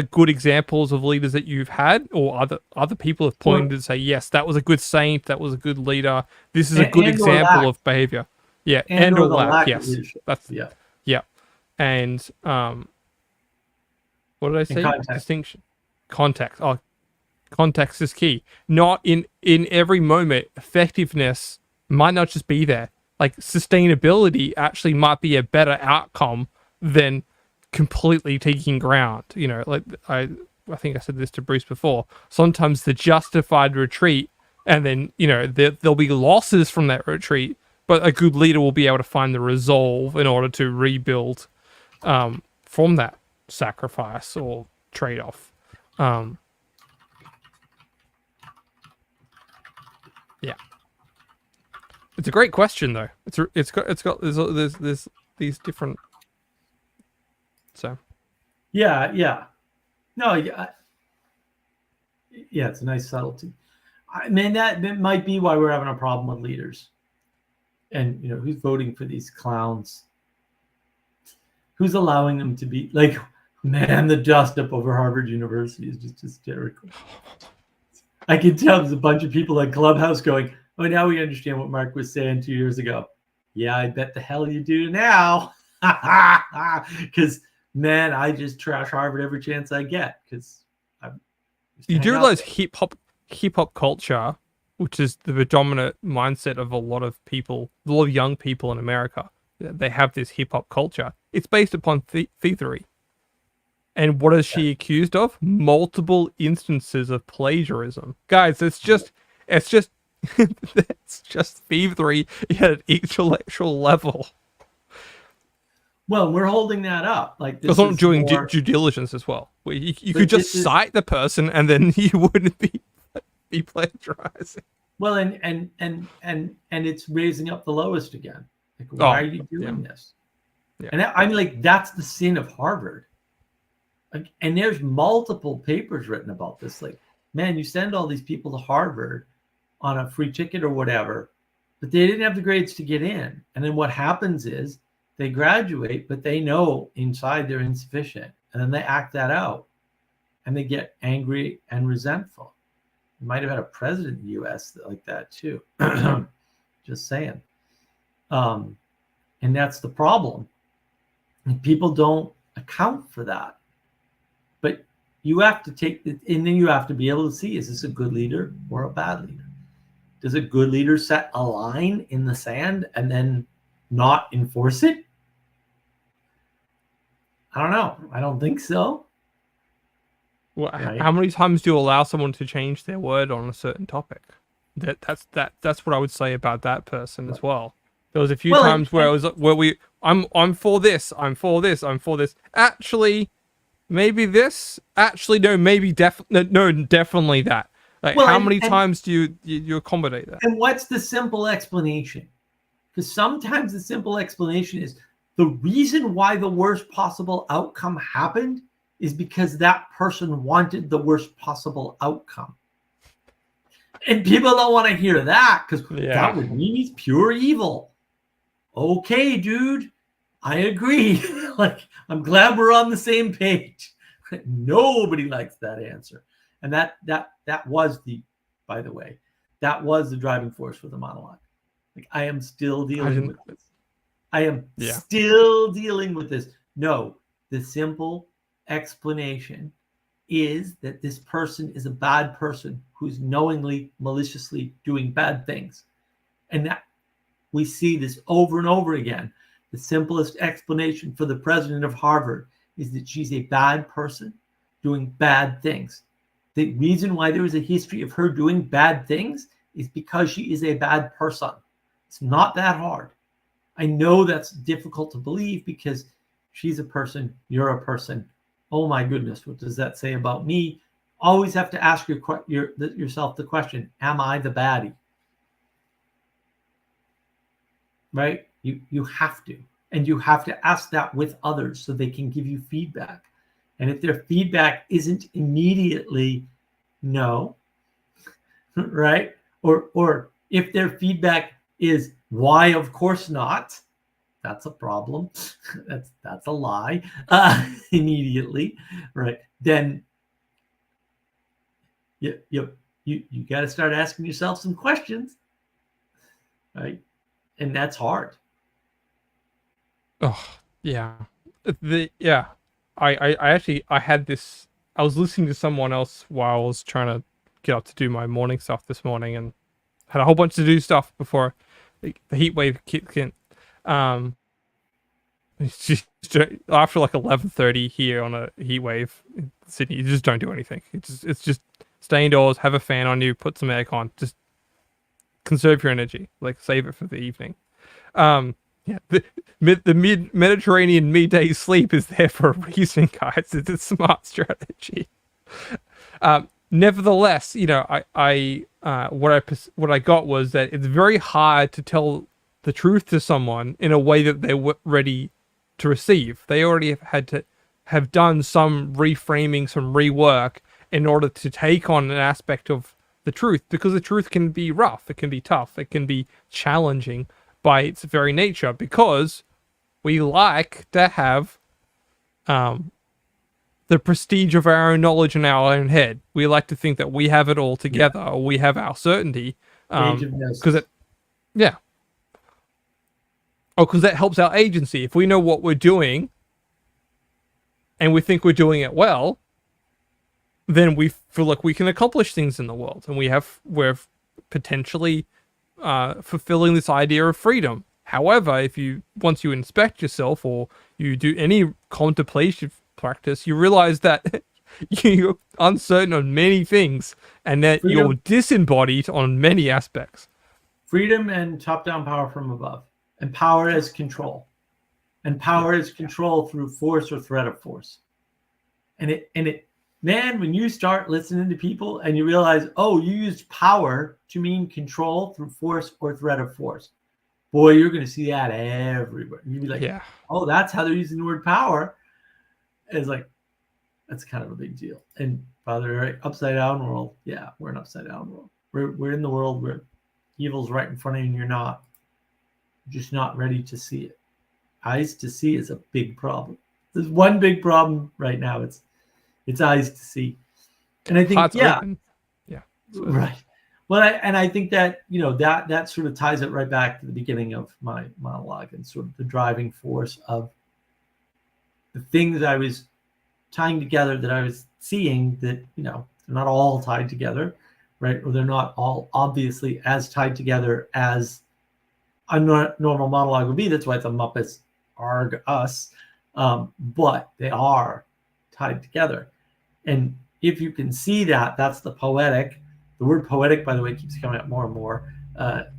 S4: good examples of leaders that you've had, or other people have pointed to say, yes, that was a good saint, that was a good leader. This is a good example of behavior. Yeah, and or lack. Yes, that's yeah. And what did I say? Distinction, context. Oh, context is key. Not in every moment. Effectiveness might not just be there. Like, sustainability actually might be a better outcome than completely taking ground. You know, like I think I said this to Bruce before. Sometimes the justified retreat, and then, you know, there'll be losses from that retreat, but a good leader will be able to find the resolve in order to rebuild from that sacrifice or trade-off. Yeah, it's a great question though. There's these different. So.
S2: Yeah. No, yeah, it's a nice subtlety. I mean, that might be why we're having a problem with leaders. And, you know, who's voting for these clowns? Who's allowing them to be like, man, the dust up over Harvard University is just hysterical. I can tell there's a bunch of people on Clubhouse going, oh, now we understand what Mark was saying 2 years ago. Yeah, I bet the hell you do now. Because, man, I just trash Harvard every chance I get. Because
S4: you do realize hip hop culture, which is the predominant mindset of a lot of young people in America, they have this hip hop culture. It's based upon thievery. And what is she accused of? Multiple instances of plagiarism. Guys, it's just it's just thievery at an intellectual level.
S2: Well, we're holding that up. Like, this
S4: it's not
S2: is
S4: doing
S2: more...
S4: due diligence as well. You could just cite the person, and then you wouldn't be plagiarizing.
S2: Well, and it's raising up the lowest again. Like, why are you doing this? Yeah. And I mean, like, that's the sin of Harvard. Like, and there's multiple papers written about this. Like, man, you send all these people to Harvard on a free ticket or whatever, but they didn't have the grades to get in. And then what happens is they graduate, but they know inside they're insufficient. And then they act that out. And they get angry and resentful. You might have had a president in the US like that too. Just saying. And that's the problem. And people don't account for that. But you have to take it, and then you have to be able to see, is this a good leader or a bad leader? Does a good leader set a line in the sand and then not enforce it? I don't know. I don't think so.
S4: Well, right. How many times do you allow someone to change their word on a certain topic? That's what I would say about that person as well. There was a few times where I'm for this, I'm for this, I'm for this. Actually, maybe this. Actually, no, maybe definitely that. Like, how many times do you accommodate that?
S2: And what's the simple explanation? Because sometimes the simple explanation is the reason why the worst possible outcome happened is because that person wanted the worst possible outcome. And people don't want to hear that because that would mean he's pure evil. Okay, dude, I agree. Like, I'm glad we're on the same page. Nobody likes that answer. And that was by the way, that was the driving force for the monologue. Like, I am still dealing with this. I am still dealing with this. No, the simple explanation is that this person is a bad person who's knowingly, maliciously doing bad things. And that we see this over and over again. The simplest explanation for the president of Harvard is that she's a bad person doing bad things. The reason why there is a history of her doing bad things is because she is a bad person. It's not that hard. I know that's difficult to believe because she's a person, you're a person. Oh my goodness, what does that say about me? Always have to ask yourself the question, am I the baddie? Right? You have to. And you have to ask that with others so they can give you feedback. And if their feedback isn't immediately no, right? Or if their feedback is why, of course not, that's a problem. That's a lie immediately, right? Then you got to start asking yourself some questions, right? And that's hard.
S4: Oh yeah, I had this. I was listening to someone else while I was trying to get up to do my morning stuff this morning, and had a whole bunch to do stuff before the heat wave kicked in. It's just, after like 11:30 here on a heat wave in Sydney, you just don't do anything. It's just stay indoors, have a fan on you, put some aircon, just conserve your energy, like save it for the evening. Yeah, the Mediterranean midday sleep is there for a reason, guys. It's a smart strategy. Nevertheless, you know, what I got was that it's very hard to tell the truth to someone in a way that they were ready to receive. They already have done some reframing, some rework in order to take on an aspect of the truth, because the truth can be rough, it can be tough, it can be challenging by its very nature, because we like to have the prestige of our own knowledge in our own head. We like to think that we have it all together, or we have our certainty, because because that helps our agency. If we know what we're doing and we think we're doing it well, then we feel like we can accomplish things in the world, and we're potentially fulfilling this idea of freedom. However, once you inspect yourself, or you do any contemplation practice, you realize that you're uncertain on many things, and that you're disembodied on many aspects.
S2: Freedom and top-down power from above, and power as control, and power as control through force or threat of force. And it, man, when you start listening to people and you realize, oh, you used power to mean control through force or threat of force, boy, you're going to see that everywhere. You'd be like, yeah, oh, that's how they're using the word power. And it's like, that's kind of a big deal. And Father Eric, upside down world, yeah, we're an upside down world. We're in the world where evil's right in front of you and you're not. You're just not ready to see it. Eyes to see is a big problem. There's one big problem right now. It's eyes to see. And I think,
S4: open. Yeah.
S2: Right. Well, I think that, you know, that sort of ties it right back to the beginning of my monologue, and sort of the driving force of the things I was tying together, that I was seeing, that, you know, they're not all tied together, right? Or they're not all obviously as tied together as a normal monologue would be. That's why it's a Muppets ARRGH US. But they are tied together. And if you can see that, that's the poetic. The word poetic, by the way, keeps coming up more and more.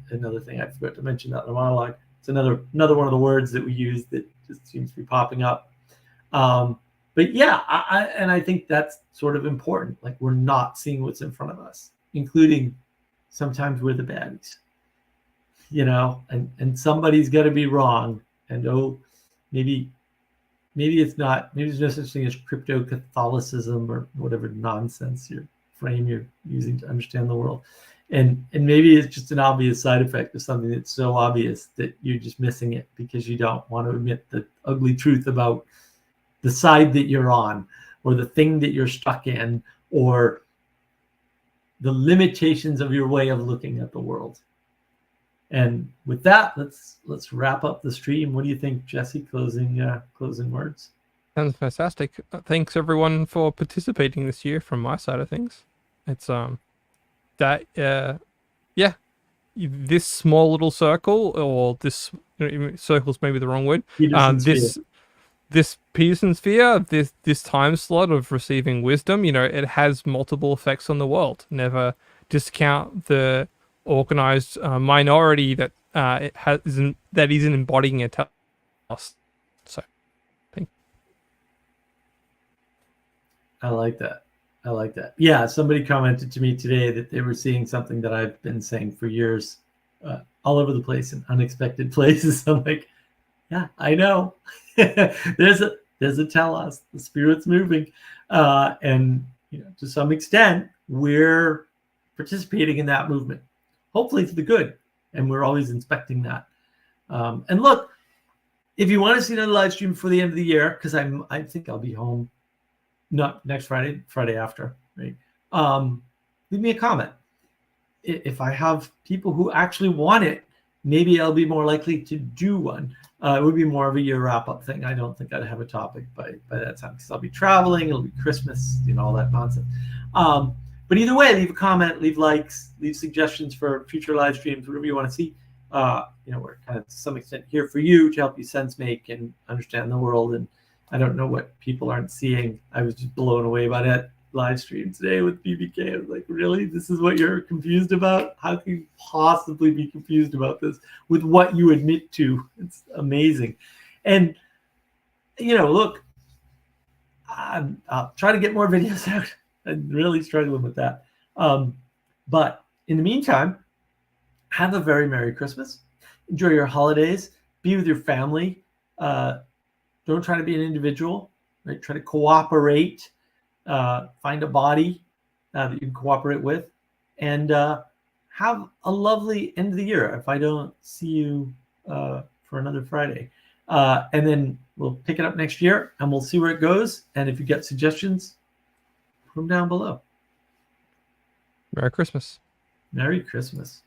S2: Another thing I forgot to mention that in the monologue. It's another one of the words that we use that just seems to be popping up. But yeah, I think that's sort of important. Like, we're not seeing what's in front of us, including sometimes we're the baddies, you know, and somebody's got to be wrong. And maybe it's not. Maybe there's no such thing as crypto Catholicism or whatever nonsense you're using to understand the world, and maybe it's just an obvious side effect of something that's so obvious that you're just missing it because you don't want to admit the ugly truth about the side that you're on, or the thing that you're stuck in, or the limitations of your way of looking at the world. And with that, let's wrap up the stream. What do you think, Jesse? Closing words.
S4: Sounds fantastic. Thanks everyone for participating this year from my side of things. It's this small little circle, or this, you know, circle's maybe the wrong word. This Peterson sphere, this time slot of receiving wisdom, you know, it has multiple effects on the world. Never discount the organized minority that that isn't embodying it. So,
S2: I like that. Yeah, somebody commented to me today that they were seeing something that I've been saying for years, all over the place in unexpected places. I'm like, yeah, I know. there's a tell us the spirit's moving, and, you know, to some extent we're participating in that movement, hopefully for the good, and we're always inspecting that. And look, if you want to see another live stream before the end of the year, because I think I'll be home, not next Friday after, right? Leave me a comment. If I have people who actually want it, maybe I'll be more likely to do one. It would be more of a year wrap-up thing. I don't think I'd have a topic by that time, because I'll be traveling. It'll be Christmas, you know, all that nonsense. But either way, leave a comment, leave likes, leave suggestions for future live streams, whatever you want to see. We're kind of to some extent here for you to help you sense make and understand the world. And I don't know what people aren't seeing. I was just blown away by that live stream today with BBK. I was like, really? This is what you're confused about? How can you possibly be confused about this with what you admit to? It's amazing. And, look, I'll try to get more videos out. I'm really struggling with that. But in the meantime, have a very Merry Christmas. Enjoy your holidays. Be with your family. Don't try to be an individual. Right? Try to cooperate. Find a body that you can cooperate with. And have a lovely end of the year if I don't see you for another Friday. And then we'll pick it up next year and we'll see where it goes. And if you get suggestions, put them down below.
S4: Merry Christmas.
S2: Merry Christmas.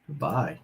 S2: Goodbye.